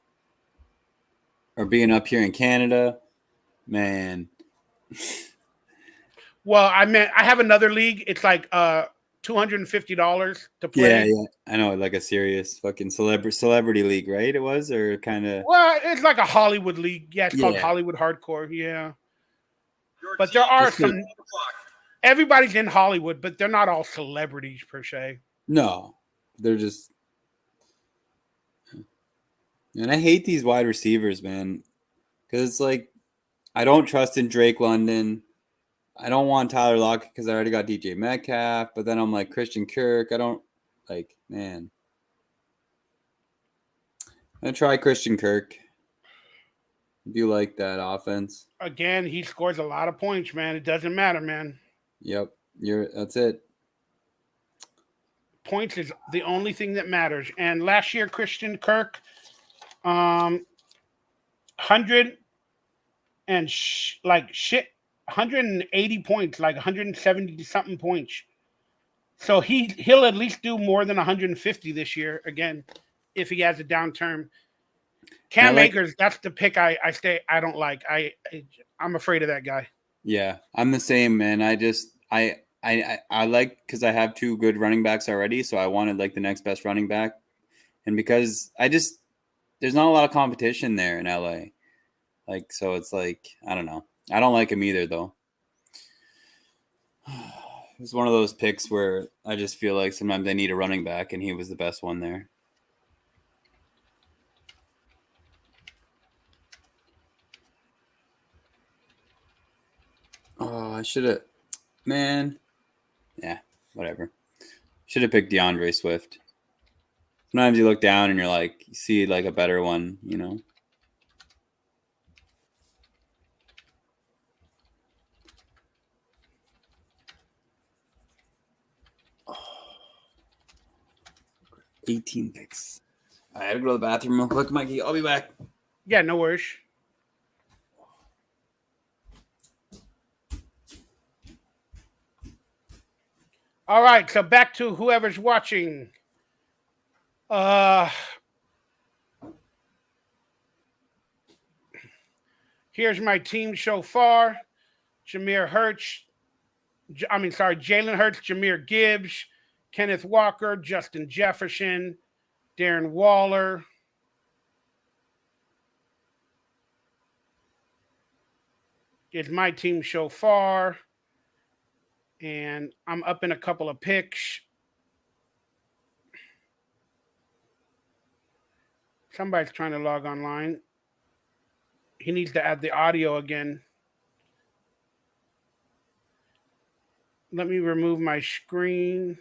Or being up here in Canada, man. Well, I have another league. It's like $250 to play. Yeah. I know, like a serious fucking celebrity league, right? It was, or kind of. Well, it's like a Hollywood league. Yeah, it's called Hollywood Hardcore. Yeah, but there are some. Everybody's in Hollywood, but they're not all celebrities per se. No, they're just. And I hate these wide receivers, man, because it's like I don't trust in Drake London. I don't want Tyler Lockett because I already got DJ Metcalf, but then I'm like Christian Kirk. I don't like, man. I'm going to try Christian Kirk. I do like that offense. Again, he scores a lot of points, man. It doesn't matter, man. Yep. That's it. Points is the only thing that matters. And last year, Christian Kirk, 100 and 180 points, like 170 something points. So he'll at least do more than 150 this year again, if he has a down term. Cam Akers, that's the pick I don't like. I'm afraid of that guy. Yeah, I'm the same, man. I like, because I have 2 good running backs already, so I wanted like the next best running back, and because there's not a lot of competition there in LA, like, so it's like, I don't know. I don't like him either, though. It's one of those picks where I just feel like sometimes they need a running back, and he was the best one there. I should have, man. Yeah, whatever. Should have picked DeAndre Swift. Sometimes you look down and you're like, you see like a better one, you know. Oh. 18 picks. I had to go to the bathroom real quick, Mikey. I'll be back. Yeah, no worries. All right, so back to whoever's watching. Here's my team so far. Jalen Hurts, Jahmyr Gibbs, Kenneth Walker, Justin Jefferson, Darren Waller. Is my team so far. And I'm up in a couple of picks. Somebody's trying to log online. He needs to add the audio again. Let me remove my screen.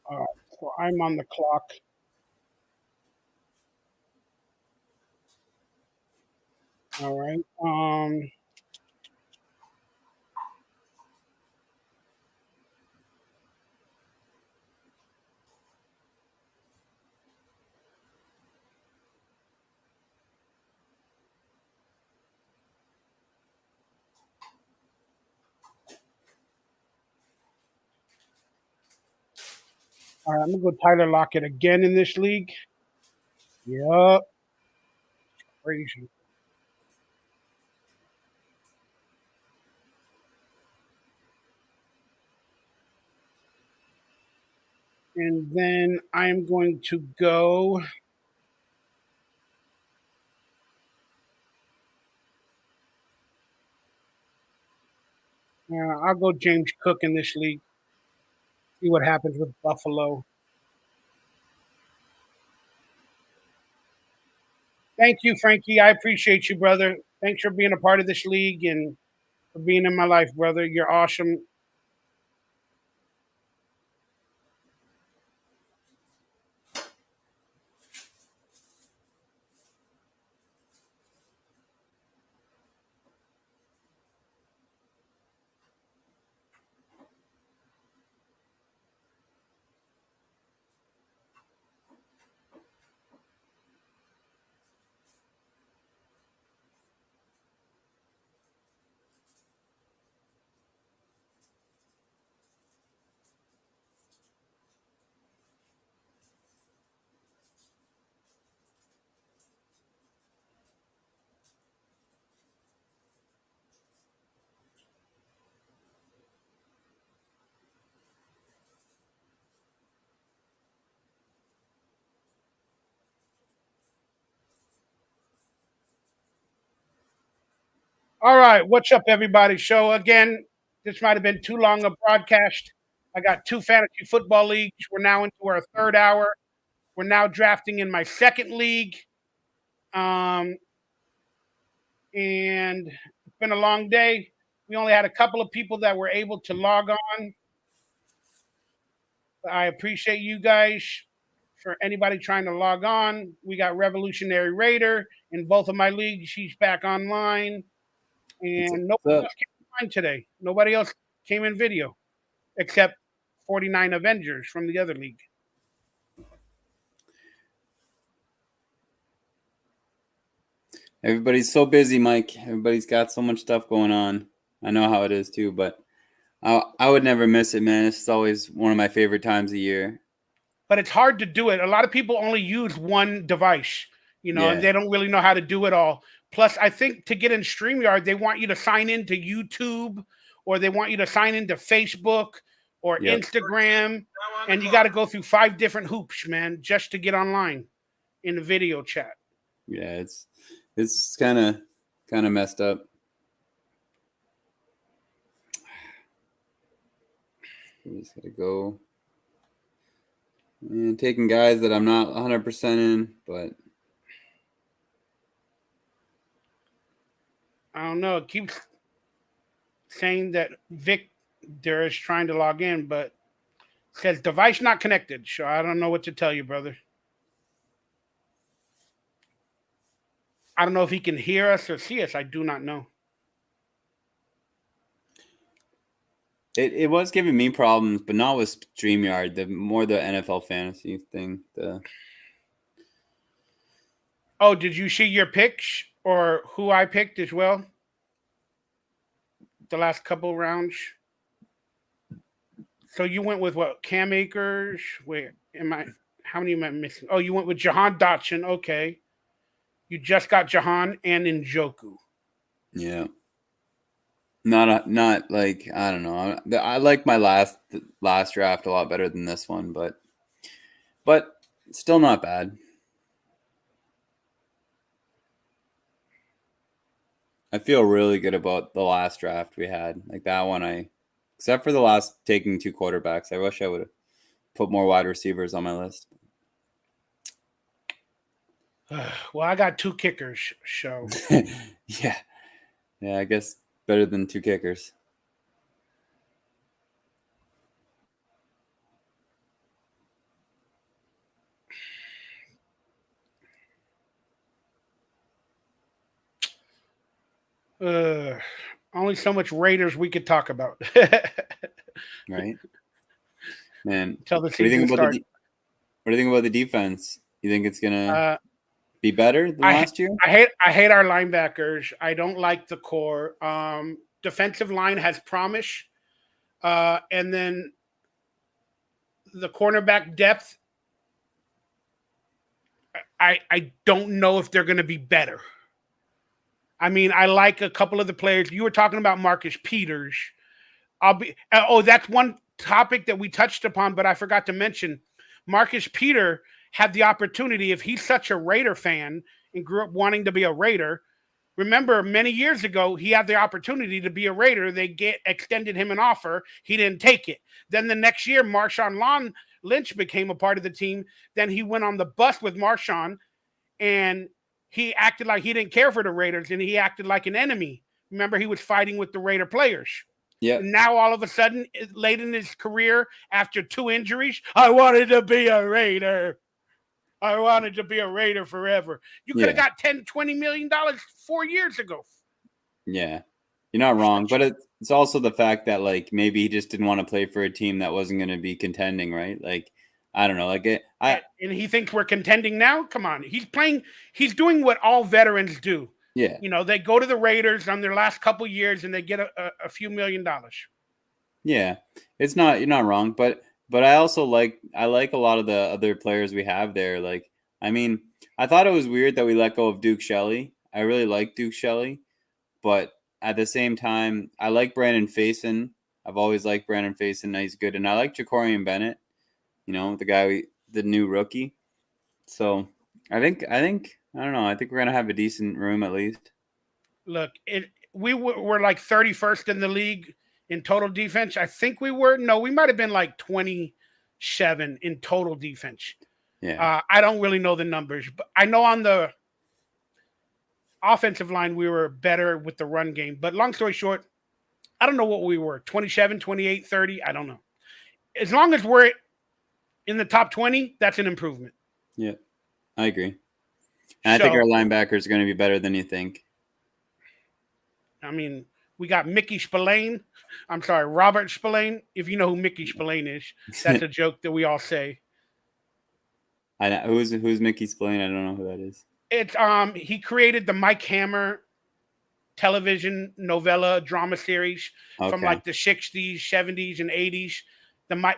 All right, so I'm on the clock. All right. All right, I'm gonna go Tyler Lockett again in this league. Yup. Crazy. And then I'm going to go. I'll go James Cook in this league. See what happens with Buffalo. Thank you, Frankie. I appreciate you, brother. Thanks for being a part of this league and for being in my life, brother. You're awesome. All right, what's up, everybody? So again, this might have been too long a broadcast. I got 2 fantasy football leagues. We're now into our 3rd hour. We're now drafting in my 2nd league. And it's been a long day. We only had a couple of people that were able to log on. I appreciate you guys. For anybody trying to log on, we got Revolutionary Raider in both of my leagues. He's back online. And nobody else came online today. Nobody else came in video. except 49 Avengers from the other league. Everybody's so busy, Mike. Everybody's got so much stuff going on. I know how it is too, but I would never miss it, man. It's always one of my favorite times of year. But it's hard to do it. A lot of people only use one device, and Yeah. they don't really know how to do it all. Plus, I think to get in StreamYard, they want you to sign into YouTube, or they want you to sign into Facebook or Yep. Instagram, and you got to go through 5 different hoops, man, just to get online in the video chat. Yeah, it's kind of messed up. We just gotta go and taking guys that I'm not 100% in, but I don't know. It keeps saying that Victor is trying to log in, but it says device not connected. So I don't know what to tell you, brother. I don't know if he can hear us or see us. I do not know. it was giving me problems, but not with StreamYard. The more the NFL fantasy thing. Oh, did you see your picks or who I picked as well? The last couple rounds. So you went with what? Cam Akers? Where am I? How many am I missing? Oh, you went with Jahan Dotson. Okay. You just got Jahan and Njoku. Yeah. Not like, I don't know. I like my last draft a lot better than this one, but still not bad. I feel really good about the last draft we had. Like that one, except for the last taking 2 quarterbacks. I wish I would have put more wide receivers on my list. Well, I got 2 kickers, so yeah, I guess better than 2 kickers. only so much Raiders we could talk about. Right, man. Until the What do you season think starts. what do you think about the defense? You think it's gonna be better than I last year? I hate our linebackers. I don't like the core. Defensive line has promise, and then the cornerback depth. I don't know if they're going to be better. I mean, I like a couple of the players. You were talking about Marcus Peters. That's one topic that we touched upon, but I forgot to mention. Marcus Peter had the opportunity, if he's such a Raider fan and grew up wanting to be a Raider. Remember, many years ago, he had the opportunity to be a Raider. They extended him an offer. He didn't take it. Then the next year, Marshawn Lynch became a part of the team. Then he went on the bus with Marshawn, and he acted like he didn't care for the Raiders, and he acted like an enemy. Remember, he was fighting with the Raider players. Yeah. Now, all of a sudden, late in his career, after 2 injuries, I wanted to be a Raider. I wanted to be a Raider forever. You could have got $10, $20 million 4 years ago. Yeah, you're not wrong, but it's also the fact that like maybe he just didn't want to play for a team that wasn't going to be contending, right? Like, I don't know, and he thinks we're contending now. Come on, he's doing what all veterans do. Yeah, they go to the Raiders on their last couple years and they get a few $1 million. Yeah, you're not wrong, but I also like a lot of the other players we have there. Like, I mean, I thought it was weird that we let go of Duke Shelley. I really like Duke Shelley, but at the same time, I like Brandon Faison. I've always liked Brandon Faison. He's good, and I like Jacorian Bennett. The new rookie. So I think I don't know. I think we're gonna have a decent room at least. Look, we were like 31st in the league in total defense. I think we might have been like 27 in total defense. Yeah. I don't really know the numbers, but I know on the offensive line we were better with the run game. But long story short, I don't know what we were. 27, 28, 30. I don't know. As long as we're in the top 20, that's an improvement. Yeah, I agree. And I think our linebackers are going to be better than you think. I mean, We got Mickey Spillane. I'm sorry, Robert Spillane. If you know who Mickey Spillane is, that's a joke that we all say. I know who's Mickey Spillane. I don't know who that is. It's he created the Mike Hammer television novella drama series from Okay. like the 60s, 70s, and 80s.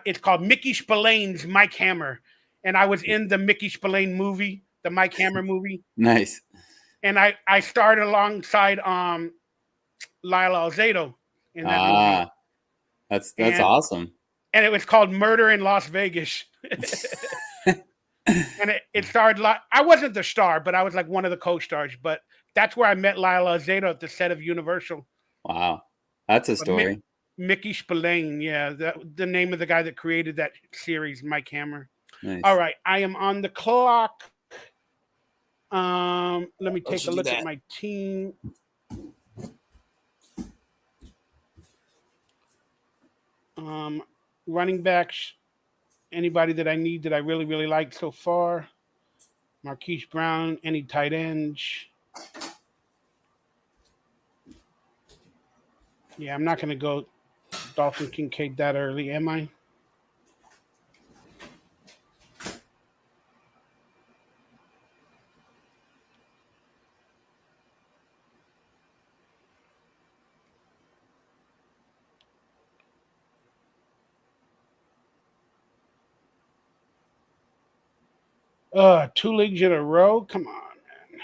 It's called Mickey Spillane's Mike Hammer. And I was in the Mickey Spillane movie, the Mike Hammer movie. Nice. And I starred alongside Lyle Alzado in that movie. That's awesome. And it was called Murder in Las Vegas. And it starred. I wasn't the star, but I was like one of the co-stars. But that's where I met Lyle Alzado at the set of Universal. Wow, that's a story. Mickey Spillane, yeah, the name of the guy that created that series, Mike Hammer. Nice. All right, I am on the clock. Let me take a look at my team. Running backs. Anybody that I need that I really, really like so far. Marquise Brown, any tight ends. Yeah, I'm not going to go Dalton Kincaid that early, am I? Two leagues in a row? Come on, man.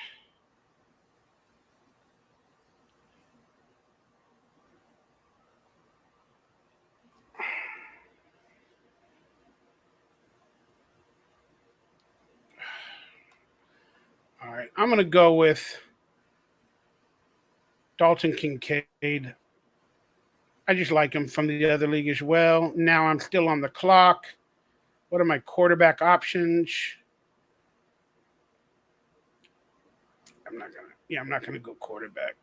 All right, I'm going to go with Dalton Kincaid. I just like him from the other league as well. Now I'm still on the clock. What are my quarterback options? I'm not gonna go quarterback.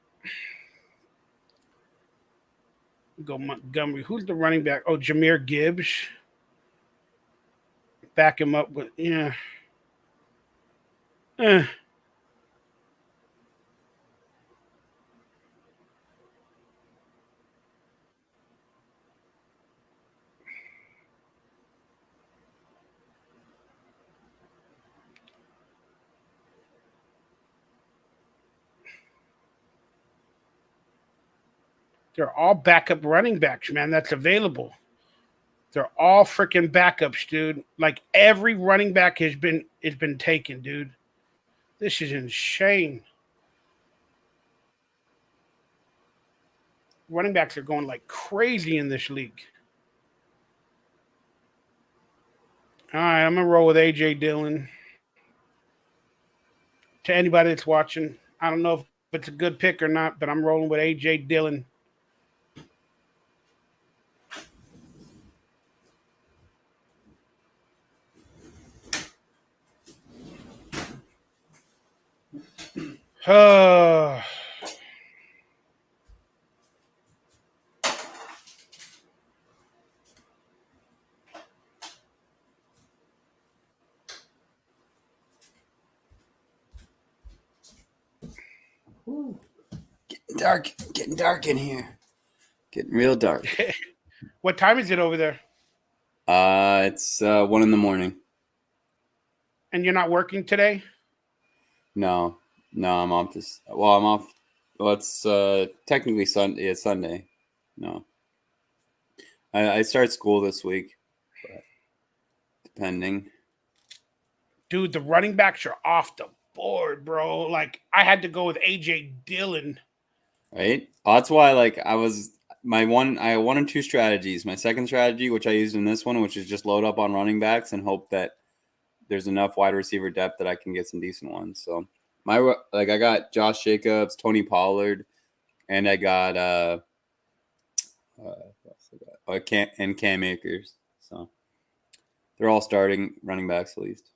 Go Montgomery. Who's the running back? Oh, Jahmyr Gibbs. Back him up with They're all backup running backs, man. That's available. They're all freaking backups, dude. Like every running back has been taken, dude. This is insane. Running backs are going like crazy in this league. All right, I'm gonna roll with AJ Dillon. To anybody that's watching, I don't know if it's a good pick or not, but I'm rolling with AJ Dillon. Getting dark in here. Getting real dark. What time is it over there? It's 1 a.m. And you're not working today? No, I'm off this. Well, I'm off. Well, it's technically Sunday. It's Sunday. No, I start school this week, but depending. Dude, the running backs are off the board, bro. Like I had to go with AJ Dillon. Right. Well, that's why, like, I had one or two strategies. My second strategy, which I used in this one, which is just load up on running backs and hope that there's enough wide receiver depth that I can get some decent ones. So I got Josh Jacobs, Tony Pollard, and I got Cam Akers. So they're all starting running backs at least.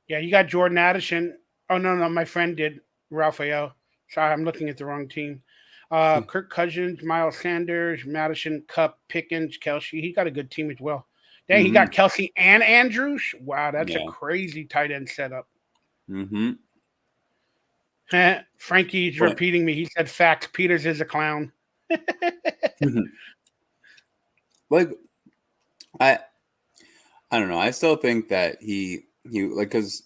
Yeah, you got Jordan Addison. Oh no, my friend did Raphael. Sorry, I'm looking at the wrong team. Kirk Cousins, Miles Sanders, Madison, Cup, Pickens, Kelsey. He got a good team as well. Dang, he got Kelsey and Andrews. Wow, that's a crazy tight end setup. Mm-hmm. Frankie's What? repeating me. He said facts. Peters is a clown. Like, I don't know. I still think that he like, because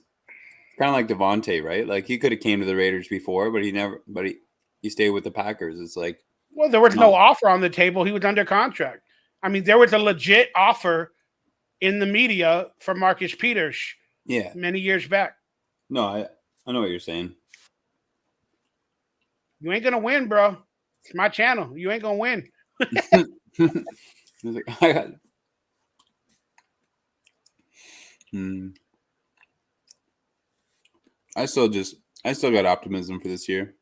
kind of like Devontae, right? Like, he could have came to the Raiders before, but he stayed with the Packers. It's like, Well, there was no offer on the table. He was under contract. I mean, there was a legit offer in the media for Marcus Peters. Yeah. Many years back. No, I know what you're saying. You ain't gonna win, bro. It's my channel. You ain't gonna win. Like, I got. I still got optimism for this year.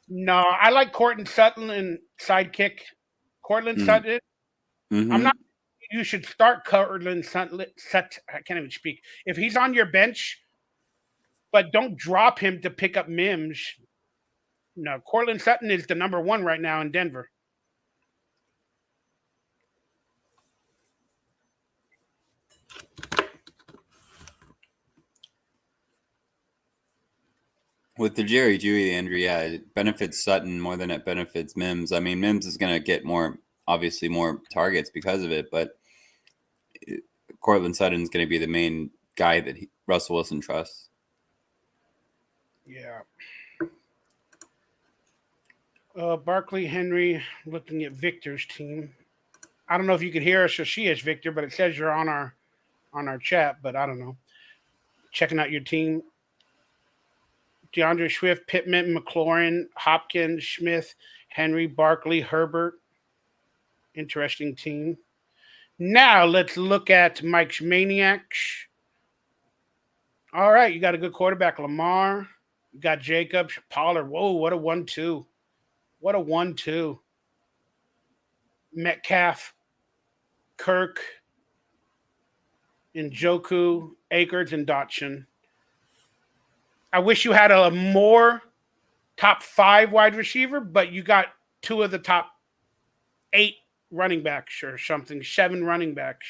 No, I like Cortland Sutton and sidekick. Cortland Sutton. Mm-hmm. I'm not. You should start Cortland Sutton. I can't even speak. If he's on your bench, but don't drop him to pick up Mims. No, Cortland Sutton is the number one right now in Denver. With the Jerry Jeudy injury, yeah, it benefits Sutton more than it benefits Mims. I mean, Mims is going to get obviously more targets because of it, but Cortland Sutton's going to be the main guy that Russell Wilson trusts. Yeah. Barkley Henry looking at Victor's team. I don't know if you can hear us or see us, Victor, but it says you're on our chat, but I don't know. Checking out your team. DeAndre Swift, Pittman, McLaurin, Hopkins, Smith, Henry, Barkley, Herbert. Interesting team. Now let's look at Mike's Maniacs. All right, you got a good quarterback, Lamar. You got Jacobs, Pollard. Whoa, what a 1-2. What a 1-2. Metcalf, Kirk, Njoku, Akers, and Dotson. I wish you had a more top 5 wide receiver, but you got 2 of the top 8 running backs or something, 7 running backs.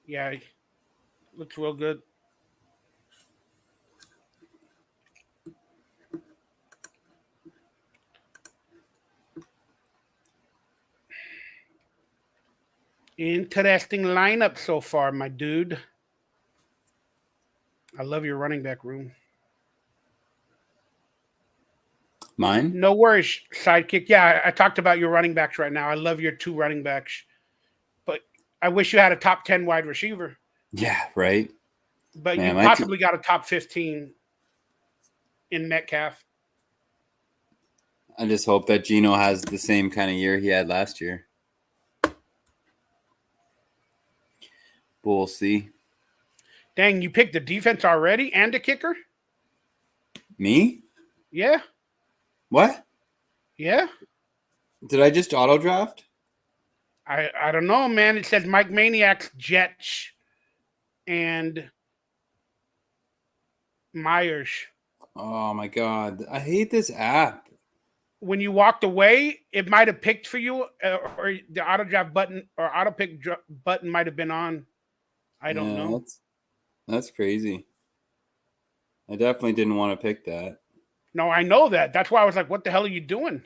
Yeah, looks real good. Interesting lineup so far, my dude. I love your running back room. Mine? No worries, sidekick. Yeah, I talked about your running backs right now. I love your 2 running backs. But I wish you had a top 10 wide receiver. Yeah, right. But you possibly got a top 15 in Metcalf. I just hope that Geno has the same kind of year he had last year. But we'll see. Dang, you picked the defense already and a kicker? Me? Yeah. What? Yeah. Did I just auto draft? I don't know, man. It says Mike Maniacs, Jets, and Myers. Oh my god, I hate this app. When you walked away, it might have picked for you, or the auto draft button or auto pick button might have been on. I don't know. That's crazy. I definitely didn't want to pick that. No, I know that. That's why I was like, "What the hell are you doing?"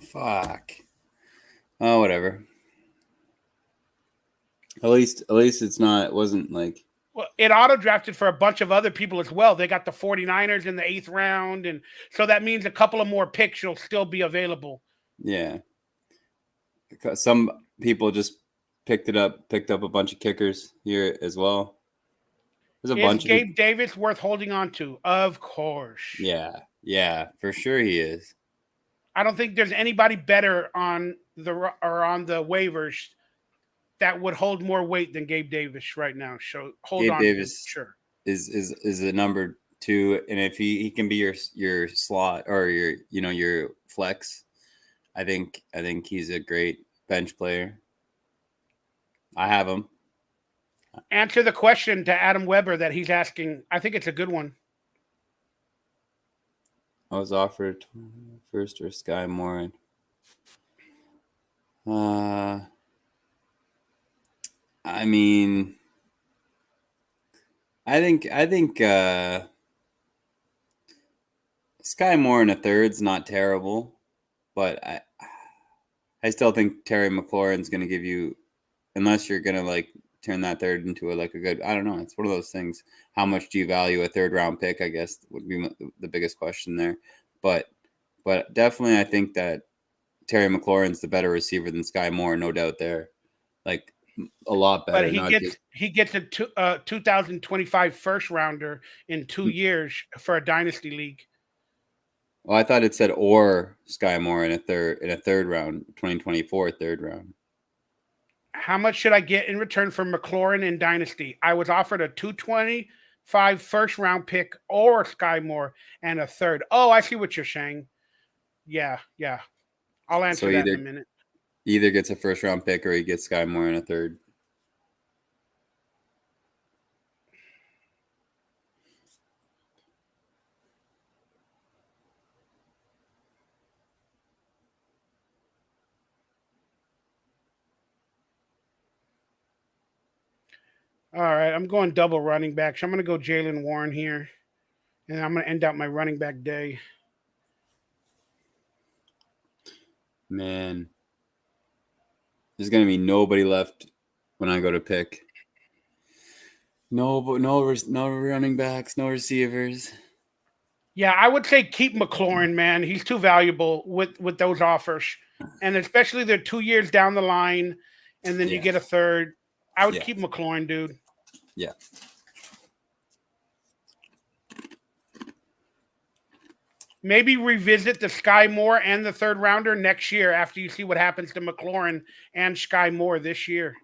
Fuck. Oh, whatever. At least it wasn't like. Well, it auto drafted for a bunch of other people as well. They got the 49ers in the 8th round, and so that means a couple of more picks will still be available. Yeah. Some people just picked up a bunch of kickers here as well. There's a bunch. Gabe Davis worth holding on to? Of course. Yeah, for sure he is. I don't think there's anybody better on the waivers that would hold more weight than Gabe Davis right now. So hold on. Gabe Davis sure is the number 2, and if he can be your slot or your flex, I think he's a great bench player. I have him. Answer the question to Adam Weber that he's asking. I think it's a good one. I was offered first or Sky Moore. I mean, I think Sky Moore in a third's not terrible, but I still think Terry McLaurin's going to give you, unless you're going to like turn that third into a good, I don't know. It's one of those things. How much do you value a third round pick? I guess would be the biggest question there. But definitely, I think that Terry McLaurin's the better receiver than Sky Moore, no doubt there. Like a lot better. But he gets a 2025 first rounder in 2 years for a dynasty league. Well, I thought it said or Sky Moore in a third round, 2024 third round. How much should I get in return for McLaurin in dynasty? I was offered a 225 first round pick or Sky Moore and a third. Oh, I see what you're saying. Yeah. I'll answer that in a minute. Either gets a first round pick or he gets Sky Moore in a third. All right, I'm going double running back. So I'm going to go Jalen Warren here. And I'm going to end out my running back day. Man. There's going to be nobody left when I go to pick. No running backs, no receivers. Yeah, I would say keep McLaurin, man. He's too valuable with those offers. And especially they're 2 years down the line, and then you get a third. I would keep McLaurin, dude. Yeah. Maybe revisit the Sky Moore and the third rounder next year after you see what happens to McLaurin and Sky Moore this year.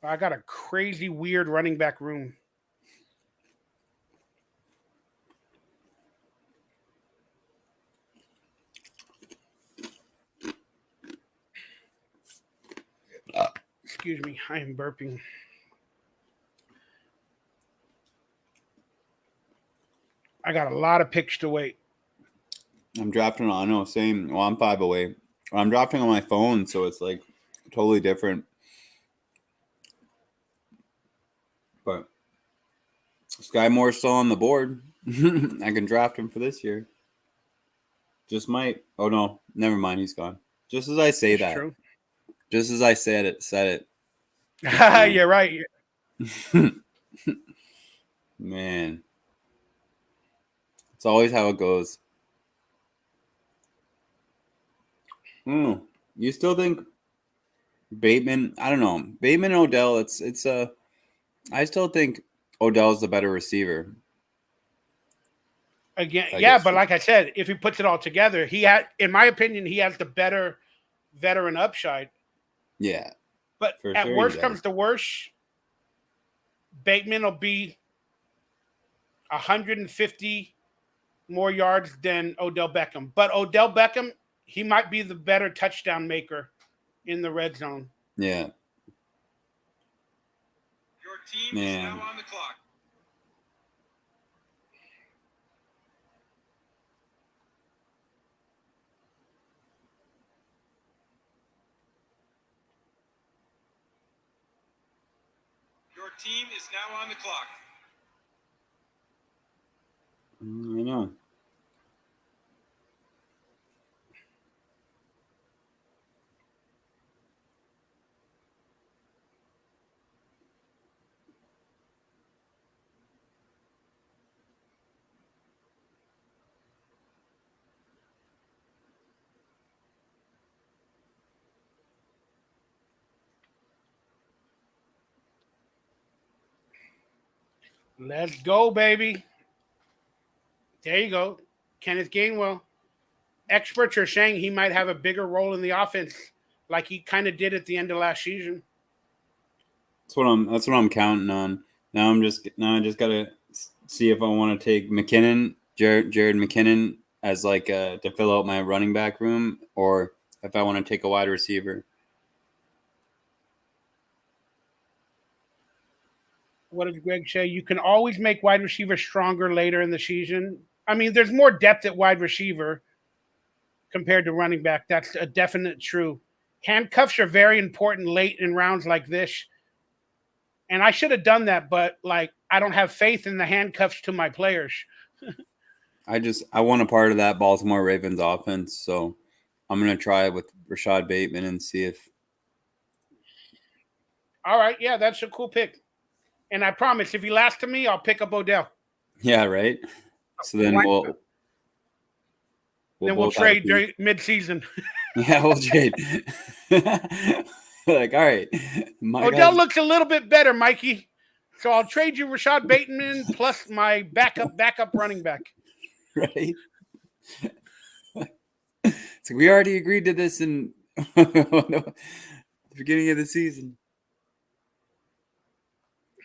I got a crazy, weird running back room. Excuse me, I am burping. I got a lot of picks to wait. I'm drafting on, no, same. Well, I'm 5 away. I'm drafting on my phone, so it's like totally different. But Sky Moore's still on the board. I can draft him for this year. Just might. Oh no, never mind. He's gone. Just as I say that. True. Just as I said it. You're right. Man, it's always how it goes. You still think Bateman? I don't know. Bateman and Odell. It's a. I still think Odell's the better receiver. Again, but like I said, if he puts it all together, in my opinion, he has the better veteran upside. Yeah. But at worst comes to worst, Bateman will be 150 more yards than Odell Beckham. But Odell Beckham, he might be the better touchdown maker in the red zone. Yeah. Your team is now on the clock. Your team is now on the clock. I know. Let's go, baby. There you go. Kenneth Gainwell. Experts are saying he might have a bigger role in the offense like he kind of did at the end of last season. That's what I'm counting on. Now I just gotta see if I want to take McKinnon, Jared McKinnon as to fill out my running back room, or if I want to take a wide receiver. What did Greg say? You can always make wide receiver stronger later in the season. I mean, there's more depth at wide receiver compared to running back. That's a definite true. Handcuffs are very important late in rounds like this. And I should have done that, but like I don't have faith in the handcuffs to my players. I want a part of that Baltimore Ravens offense, so I'm gonna try it with Rashad Bateman and see if. All right, yeah, that's a cool pick. And I promise, if he lasts to me, I'll pick up Odell. Yeah, right. So then we'll we'll trade during mid-season. Yeah, we'll trade. Like, all right, Odell looks a little bit better, Mikey. So I'll trade you Rashad Bateman plus my backup running back. Right. So we already agreed to this in the beginning of the season.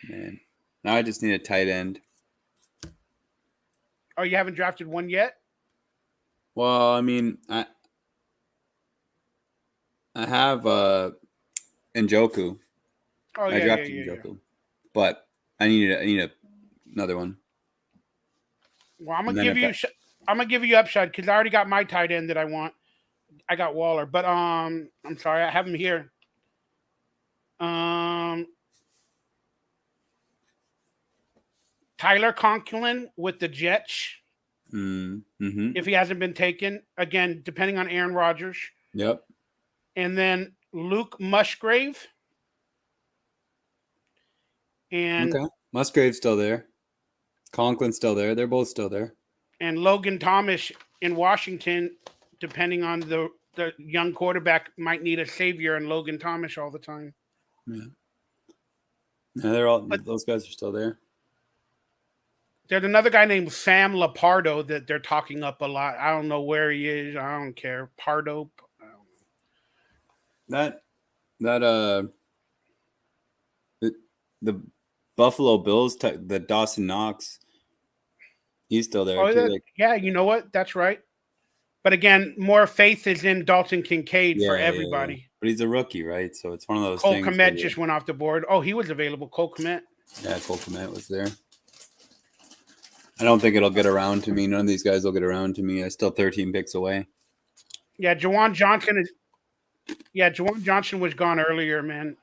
Man, now I just need a tight end. Oh, you haven't drafted one yet? Well, I mean, I have Njoku. Oh, I drafted Njoku, but I need another one. Well, I'm gonna give you upside because I already got my tight end that I want. I got Waller, but I'm sorry, I have him here. Tyler Conklin with the Jets. Mm-hmm. If he hasn't been taken, again, depending on Aaron Rodgers. Yep. And then Luke Musgrave. And okay. Musgrave's still there. Conklin's still there. They're both still there. And Logan Thomas in Washington, depending on the young quarterback, might need a savior, and Logan Thomas all the time. Yeah. Those guys are still there. There's another guy named Sam Lapardo that they're talking up a lot. I don't know where he is. I don't care. Pardo. I don't know. The Buffalo Bills, the Dawson Knox, he's still there. Too. Yeah, you know what? That's right. But again, more faith is in Dalton Kincaid for everybody. Yeah. But he's a rookie, right? So it's one of those Cole things. Cole Kmet just went off the board. Oh, he was available. Cole Kmet. Yeah, Cole Kmet was there. I don't think it'll get around to me. None of these guys will get around to me. I'm still 13 picks away. Yeah, Juwan Johnson was gone earlier, man.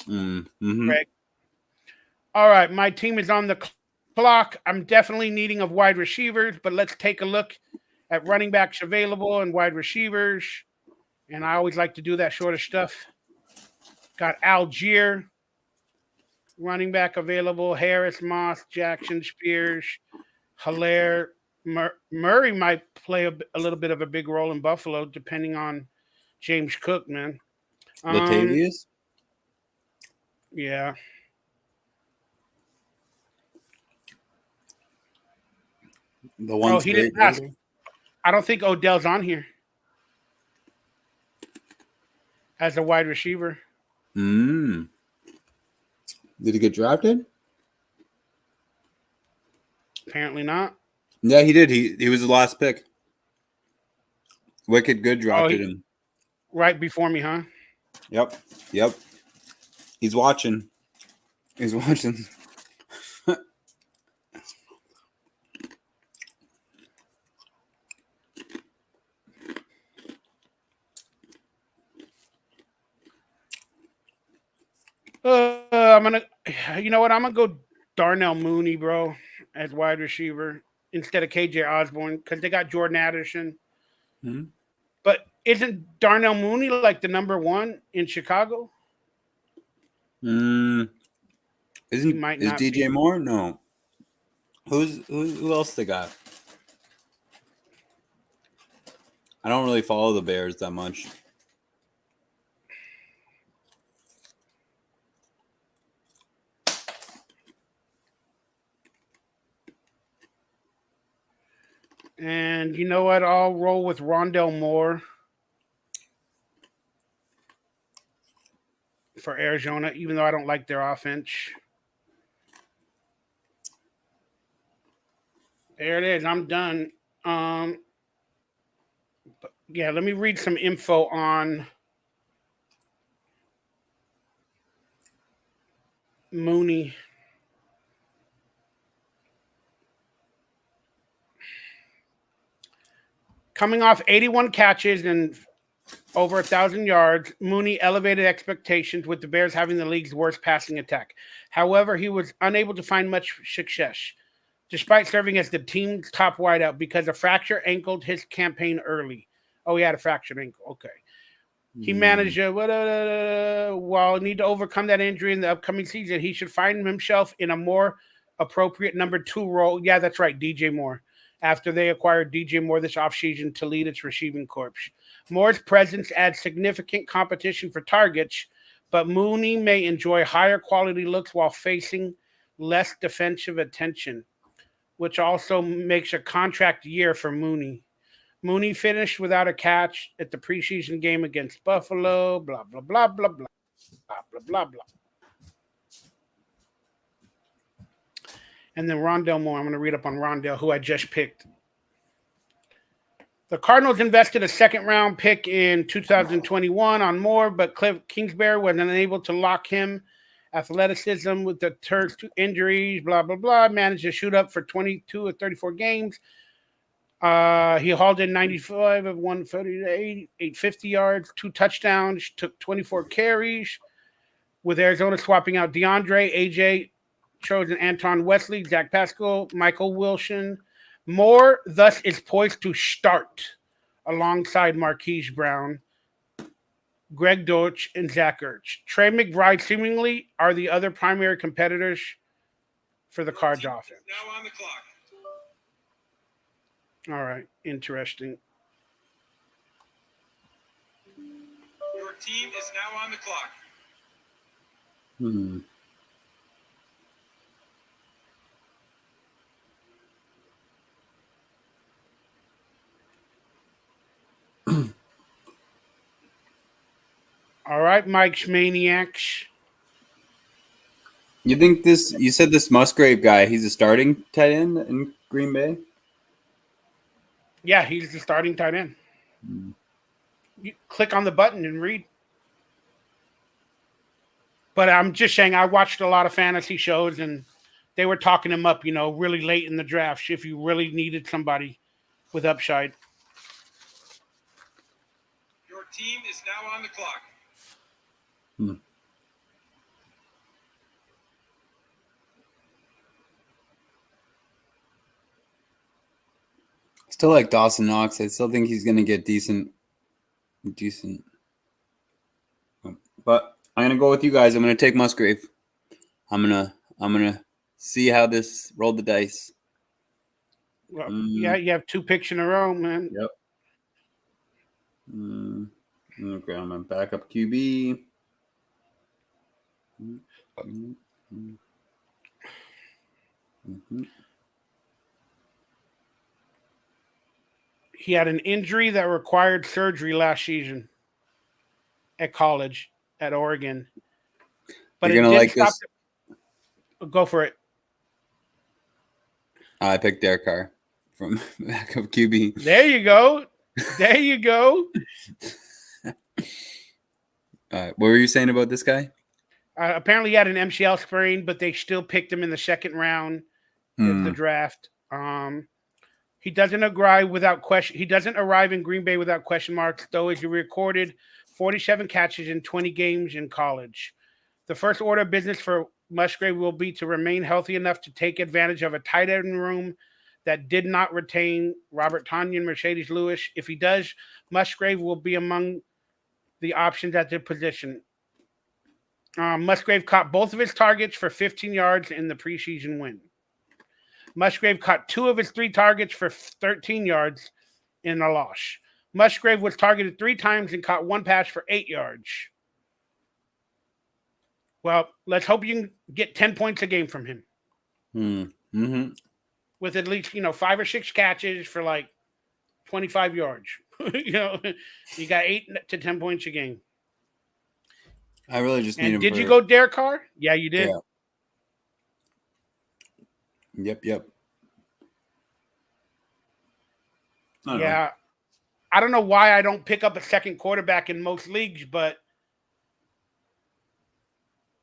Mm-hmm. Greg. All right, my team is on the clock. I'm definitely needing of wide receivers, but let's take a look at running backs available and wide receivers. And I always like to do that sort of stuff. Got Algier, running back available. Harris, Moss, Jackson, Spears, Hilaire. Murray might play a little bit of a big role in Buffalo, depending on James Cook, man. Latavius? Yeah. The one's he didn't ask. I don't think Odell's on here as a wide receiver. Did he get drafted? Apparently not. Yeah, he did. He was the last pick. Wicked Good drafted him. Right before me, huh? Yep. He's watching. You know what? I'm gonna go Darnell Mooney, bro, as wide receiver instead of KJ Osborne because they got Jordan Addison. Mm-hmm. But isn't Darnell Mooney like the number one in Chicago? Is DJ Moore? No. Who else they got? I don't really follow the Bears that much. And you know what? I'll roll with Rondell Moore for Arizona, even though I don't like their offense. There it is. I'm done. Yeah, let me read some info on Mooney. Coming off 81 catches and over 1,000 yards, Mooney elevated expectations with the Bears having the league's worst passing attack. However, he was unable to find much success, despite serving as the team's top wideout because a fracture ankled his campaign early. Oh, he had a fractured ankle. Okay. He managed while need to overcome that injury in the upcoming season. He should find himself in a more appropriate number 2 role. Yeah, that's right, DJ Moore. After they acquired DJ Moore this offseason to lead its receiving corps. Moore's presence adds significant competition for targets, but Mooney may enjoy higher quality looks while facing less defensive attention, which also makes a contract year for Mooney. Mooney finished without a catch at the preseason game against Buffalo, blah, blah, blah, blah, blah, blah, blah, blah. And then Rondell Moore, I'm going to read up on Rondell, who I just picked. The Cardinals invested a second-round pick in 2021 on Moore, but Cliff Kingsbury was unable to lock him. Athleticism with the Turks to injuries, blah, blah, blah. Managed to shoot up for 22 or 34 games. He hauled in 95 of 130, 850 yards, 2 touchdowns, took 24 carries, with Arizona swapping out DeAndre, AJ, chosen Anton Wesley, Zach Pascal, Michael Wilson. Moore thus is poised to start alongside Marquise Brown, Greg Dortch, and Zach Ertz. Trey McBride seemingly are the other primary competitors for the Cards offense. Now on the clock. All right, interesting. Your team is now on the clock. All right, Mike's Maniacs. You think this? You said this Musgrave guy. He's a starting tight end in Green Bay. Yeah, he's the starting tight end. You click on the button and read. But I'm just saying, I watched a lot of fantasy shows, and they were talking him up, really late in the draft if you really needed somebody with upside. Your team is now on the clock. Still like Dawson Knox. I still think he's going to get decent. But I'm going to go with you guys. I'm going to take Musgrave. I'm going to see how this rolled the dice. Well, yeah, you have 2 picks in a row, man. Yep. Okay, I'm a backup QB. He had an injury that required surgery last season at college at Oregon. But You're it gonna didn't like stop. this. Go for it. I picked Derek Carr from backup QB. There you go. There you go. What were you saying about this guy? Apparently, he had an MCL sprain, but they still picked him in the second round of the draft. He doesn't arrive without question. He doesn't arrive in Green Bay without question marks, though. He recorded 47 catches in 20 games in college. The first order of business for Musgrave will be to remain healthy enough to take advantage of a tight end room that did not retain Robert Tonyan, Mercedes Lewis. If he does, Musgrave will be among the options at the position. Musgrave caught both of his targets for 15 yards in the preseason win. Musgrave caught 2 of his 3 targets for 13 yards in a loss. Musgrave was targeted 3 times and caught 1 pass for 8 yards. Well, let's hope you can get 10 points a game from him. With at least, 5 or 6 catches for like 25 yards. You got 8 to 10 points a game. I really just need him. Did you go Derek Carr? Yeah, you did. Yep. Yeah. I don't know why I don't pick up a second quarterback in most leagues, but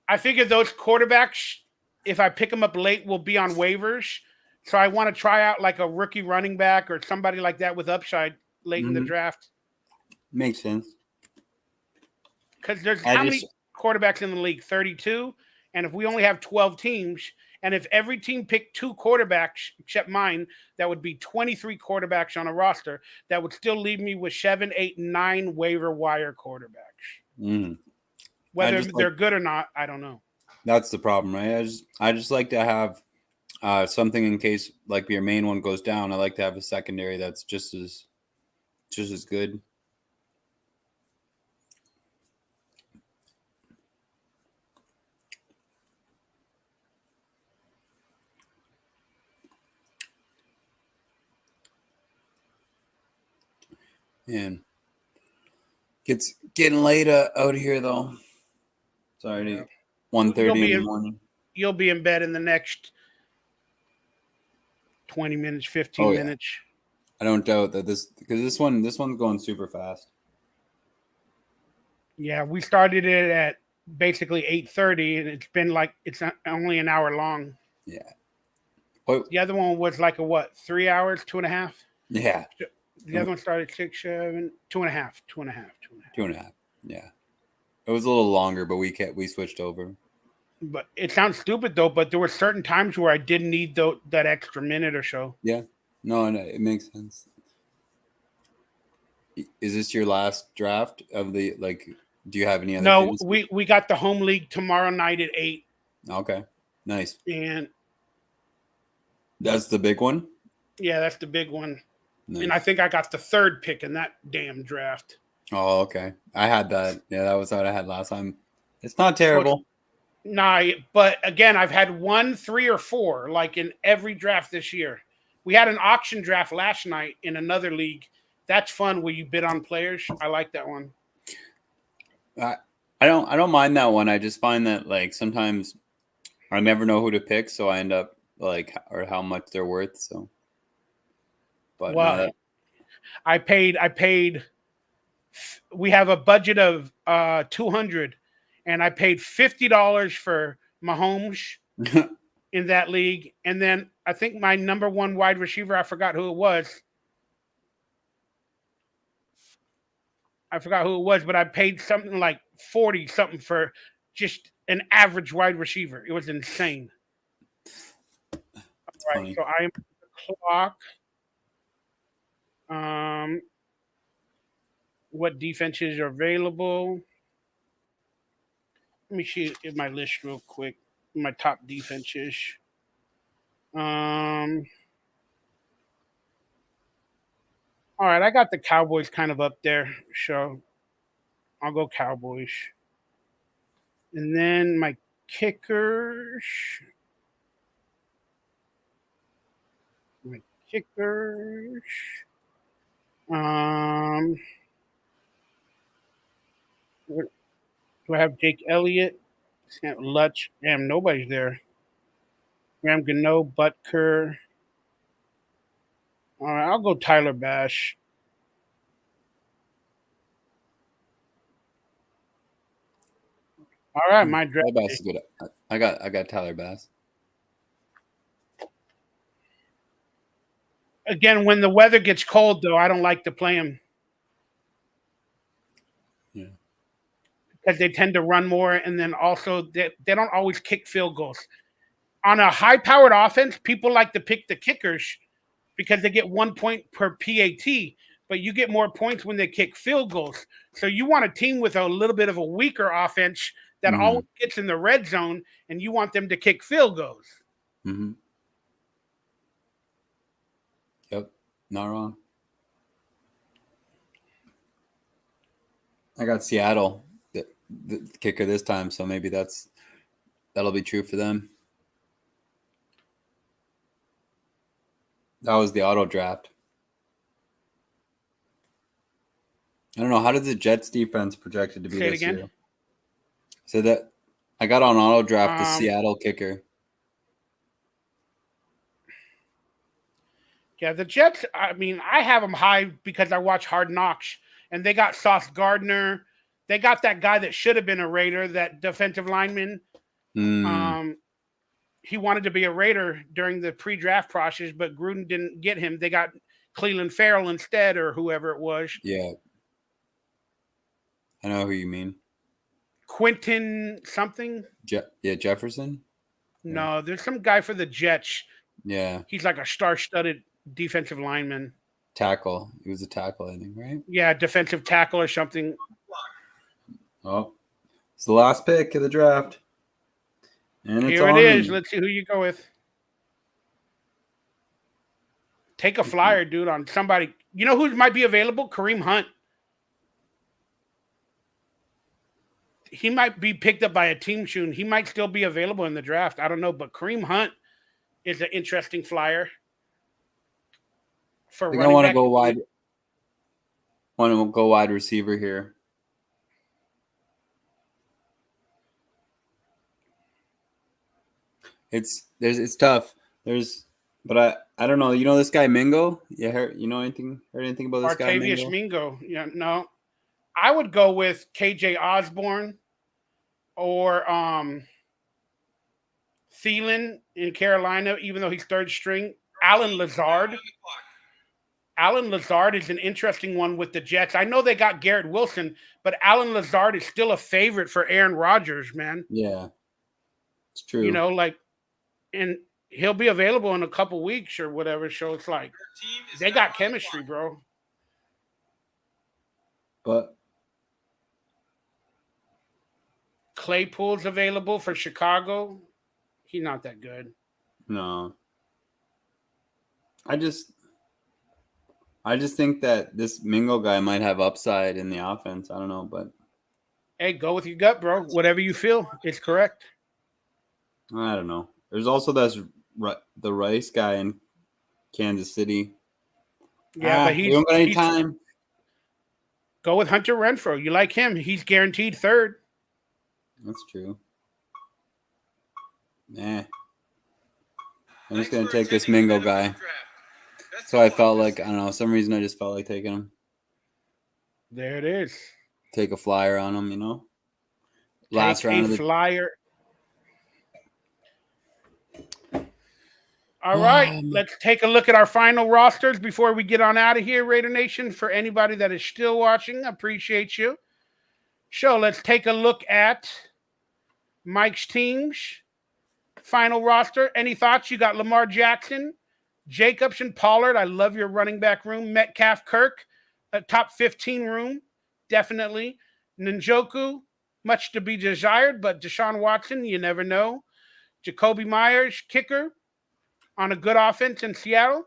I figure those quarterbacks, if I pick them up late, will be on waivers. So I want to try out like a rookie running back or somebody like that with upside late in the Mhm. draft. Makes sense. Because there's I how just- many quarterbacks in the league? 32. And if we only have 12 teams, and if every team picked 2 quarterbacks except mine, that would be 23 quarterbacks on a roster. That would still leave me with 7, 8, 9 waiver wire quarterbacks. Mhm. Whether just they're good or not, I don't know. That's the problem, right? I just like to have something in case like your main one goes down. I like to have a secondary that's just as good. And it's getting late out here though. It's already 1:30 in the morning. You'll be in bed in the next 20 minutes, 15 Oh, yeah. minutes. I don't doubt that this one's going super fast. Yeah, we started it at basically 8:30, and it's been like it's only an hour long. Yeah. What? The other one was like a what? 3 hours, 2.5. Yeah. The other one started 6, 7, 2.5, 2.5, 2.5. 2.5. Yeah. It was a little longer, but we switched over. But it sounds stupid though. But there were certain times where I didn't need that extra minute or so. Yeah. No, it makes sense. Is this your last draft of the like? Do you have any other? No, we got the home league tomorrow night at 8. Okay, nice. And that's the big one. Yeah, that's the big one. Nice. And I think I got the 3rd pick in that damn draft. Oh, okay. I had that. Yeah, that was what I had last time. It's not terrible. Nah, but again, I've had 1, 3, or 4 like in every draft this year. We had an auction draft last night in another league. That's fun where you bid on players. I like that one. I don't mind that one. I just find that like sometimes I never know who to pick, so I end up like or how much they're worth. So, but well, I paid. We have a budget of $200, and I paid $50 for Mahomes in that league, and then I think my number 1 wide receiver, I forgot who it was. But I paid something like 40 something for just an average wide receiver. It was insane. All right, funny. so I am the clock. What defenses are available? Let me see my list real quick. My top defenses. All right, I got the Cowboys kind of up there, so I'll go Cowboys. And then my kickers. Do I have Jake Elliott? Lutz. Damn, nobody's there. Graham Gano, Butker. All right, I'll go Tyler Bash. All right, my draft. Tyler Bass is good. I got Tyler Bass. Again, when the weather gets cold, though, I don't like to play him. Yeah. Because they tend to run more, and then also they don't always kick field goals. On a high-powered offense, people like to pick the kickers because they get 1 point per PAT, but you get more points when they kick field goals. So you want a team with a little bit of a weaker offense that always gets in the red zone, and you want them to kick field goals. Mm-hmm. Yep, not wrong. I got Seattle, the kicker this time, so maybe that'll be true for them. That was the auto draft. I don't know. How did the Jets defense projected to be this year? So that I got on auto draft the Seattle kicker. Yeah, the Jets, I mean, I have them high because I watch Hard Knocks, and they got Sauce Gardner. They got that guy that should have been a Raider, that defensive lineman. He wanted to be a Raider during the pre-draft process, but Gruden didn't get him. They got Cleveland Farrell instead, or whoever it was. Yeah. I know who you mean. Quentin something. Jefferson. No, there's some guy for the Jets. Yeah. He's like a star-studded defensive lineman. Tackle. He was a tackle, I think, right? Yeah, defensive tackle or something. Oh, it's the last pick of the draft. And it's Here on it is. me. Let's see who you go with. Take a flyer, dude, on somebody. You know who might be available? Kareem Hunt. He might be picked up by a team soon. He might still be available in the draft. I don't know, but Kareem Hunt is an interesting flyer. I think I want to go wide. Want to go wide receiver here. It's tough. But I don't know. You know this guy Mingo? Yeah, heard anything about this guy Artavius Mingo? Yeah, no. I would go with KJ Osborne or Thielen in Carolina, even though he's third string. Alan Lazard. Alan Lazard is an interesting one with the Jets. I know they got Garrett Wilson, but Alan Lazard is still a favorite for Aaron Rodgers, man. Yeah, it's true. You know, like, and he'll be available in a couple weeks or whatever. So it's like they got chemistry, bro. But Claypool's available for Chicago. He's not that good. No. I just think that this Mingo guy might have upside in the offense. I don't know, but hey, go with your gut, bro. Whatever you feel, it's correct. I don't know. There's also the Rice guy in Kansas City. Yeah, but we don't got any time. Go with Hunter Renfrow. You like him? He's guaranteed third. That's true. I'm just gonna take this Mingo guy. So I felt like, I don't know, some reason I just felt like taking him. There it is. Take a flyer on him, you know. Last round of the flyer. All right, let's take a look at our final rosters before we get on out of here, Raider Nation. For anybody that is still watching, appreciate you. So let's take a look at Mike's team's final roster. Any thoughts? You got Lamar Jackson, Jacobs and Pollard. I love your running back room. Metcalf, Kirk, a top 15 room, definitely. Njoku, much to be desired, but Deshaun Watson, you never know. Jacoby Myers, kicker, on a good offense in Seattle,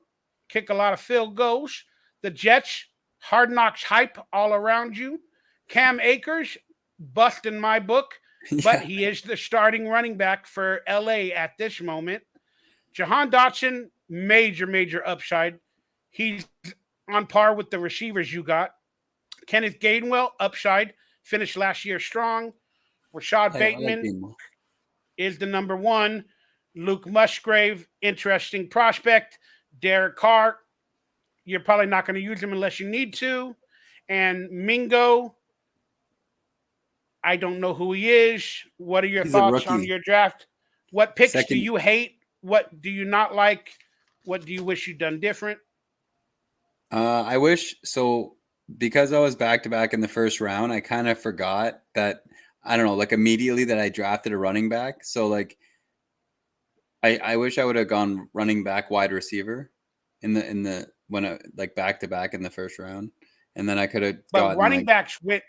kick a lot of field goals. The Jets, hard knocks hype all around you. Cam Akers, bust in my book, but he is the starting running back for LA at this moment. Jahan Dotson, major upside. He's on par with the receivers you got. Kenneth Gainwell, upside, finished last year strong. Rashad Bateman is the number one. Luke Musgrave, interesting prospect. Derek Carr, you're probably not going to use him unless you need to. And Mingo, I don't know who he is. What are your thoughts on your draft? What picks do you hate? What do you not like? What do you wish you'd done different? I wish so, because I was back-to-back in the first round, I kind of forgot that, I don't know, like immediately that I drafted a running back. So like I wish I would have gone running back, wide receiver in the when I like back-to-back in the first round. And then I could have But running backs went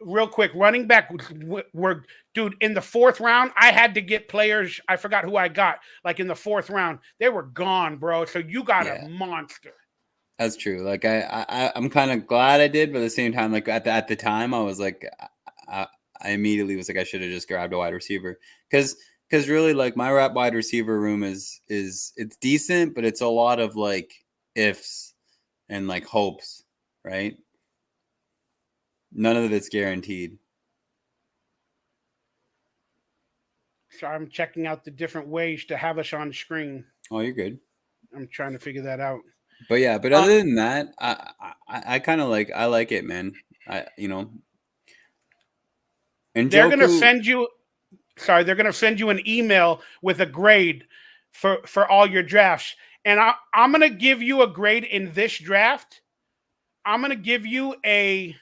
real quick. Running back were, dude, in the fourth round, I had to get players. I forgot who I got. Like in the fourth round, they were gone, bro. So you got a monster. That's true. Like I'm kind of glad I did, but at the same time, like at the time, I was like, I immediately was like, I should have just grabbed a wide receiver because really, like my wide receiver room is it's decent, but it's a lot of like ifs and like hopes, right? None of it's guaranteed. So I'm checking out the different ways to have us on screen. Oh, you're good. I'm trying to figure that out. But yeah, but other than that, I kind of like, I like it, man. And they're going to send you, they're going to send you an email with a grade for all your drafts. And I'm going to give you a grade in this draft. I'm going to give you a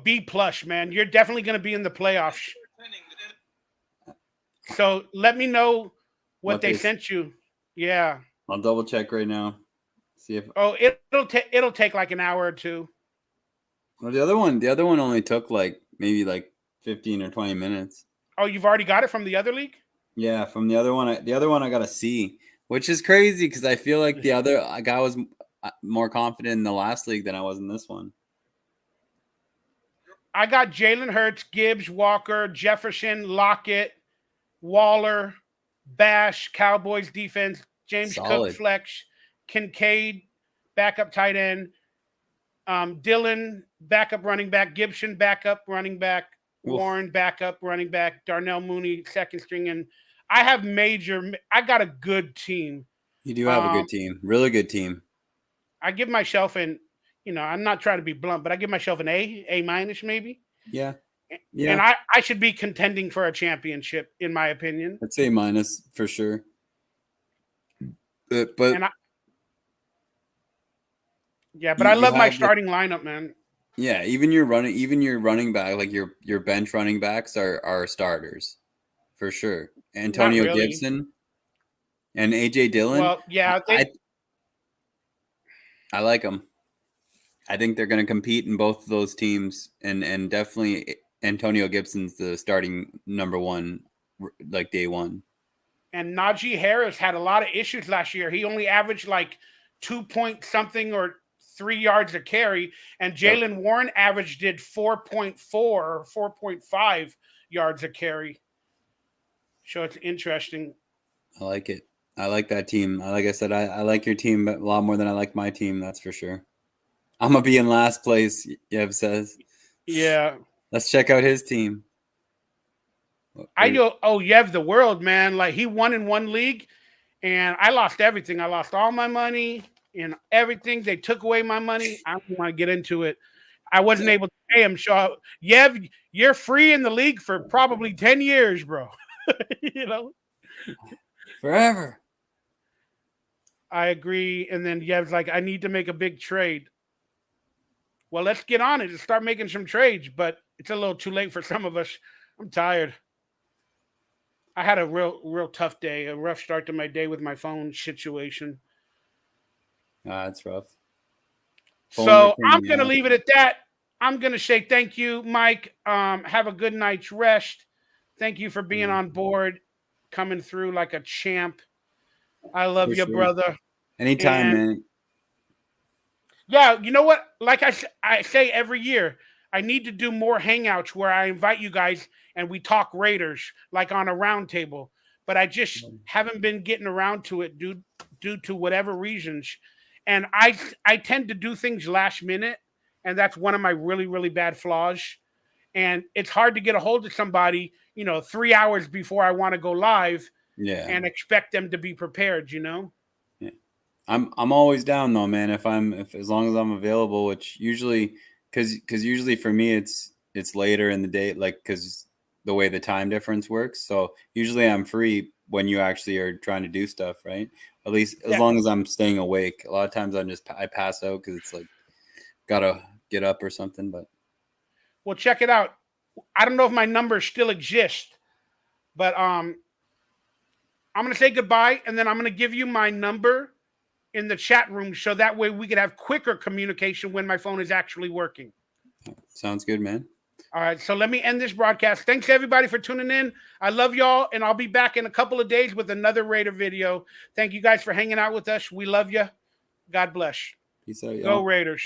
B plus, man. You're definitely going to be in the playoffs. So let me know what they sent you. Yeah. I'll double check right now. See if it'll take like an hour or two. Well, the other one only took like maybe like 15 or 20 minutes. Oh, you've already got it from the other league? Yeah, from the other one. I got a C, which is crazy because I feel like the other guy was more confident in the last league than I was in this one. I got Jalen Hurts, Gibbs, Walker, Jefferson, Lockett, Waller, Bash, Cowboys defense, James Solid. Cook flex, Kincaid, backup tight end, Dillon, backup running back, Gibson, backup running back, Warren, backup running back, Darnell Mooney, second string, and I got a good team. You do have a good team, really good team. I give myself I'm not trying to be blunt, but I give myself an A minus maybe. Yeah. And I should be contending for a championship, in my opinion. I'd say minus for sure. But I love my starting lineup, man. Yeah, even your running back, like your bench running backs are starters for sure. Antonio Gibson and AJ Dillon. Well, yeah, I like them. I think they're going to compete in both of those teams, and definitely Antonio Gibson's the starting number one, like day one. And Najee Harris had a lot of issues last year. He only averaged like 2 point something or 3 yards a carry, and Jalen Warren averaged 4.4 or 4.5 yards a carry. So it's interesting. I like it. I like that team. Like I said, I like your team a lot more than I like my team. That's for sure. I'm going to be in last place, Yev says. Yeah. Let's check out his team. Yev the world, man. Like, he won in one league, and I lost everything. I lost all my money and everything. They took away my money. I don't want to get into it. I wasn't able to pay him. So, Yev, you're free in the league for probably 10 years, bro. Forever. I agree. And then Yev's like, I need to make a big trade. Well, let's get on it and start making some trades, but it's a little too late for some of us. I'm tired. I had a real tough day, a rough start to my day with my phone situation. That's rough. So I'm going to leave it at that. I'm going to say thank you, Mike. Have a good night's rest. Thank you for being on board, coming through like a champ. I love you, brother. Anytime, man. Yeah, you know what? Like I say every year, I need to do more hangouts where I invite you guys and we talk Raiders, like on a round table. But I just haven't been getting around to it due to whatever reasons. And I tend to do things last minute, and that's one of my really, really bad flaws. And it's hard to get a hold of somebody, 3 hours before I want to go live, and expect them to be prepared, Yeah. I'm always down though, man. If as long as I'm available, which usually, because usually for me it's later in the day, like because the way the time difference works. So usually I'm free when you actually are trying to do stuff, right? At least as long as I'm staying awake. A lot of times I pass out because it's like gotta get up or something. But well, check it out. I don't know if my numbers still exist, but I'm gonna say goodbye, and then I'm gonna give you my number in the chat room so that way we could have quicker communication when my phone is actually working. Sounds good, man. All right, so let me end this broadcast. Thanks everybody for tuning in. I love y'all, and I'll be back in a couple of days with another Raider video. Thank you guys for hanging out with us. We love you. God bless. Peace out, y'all. Go Raiders.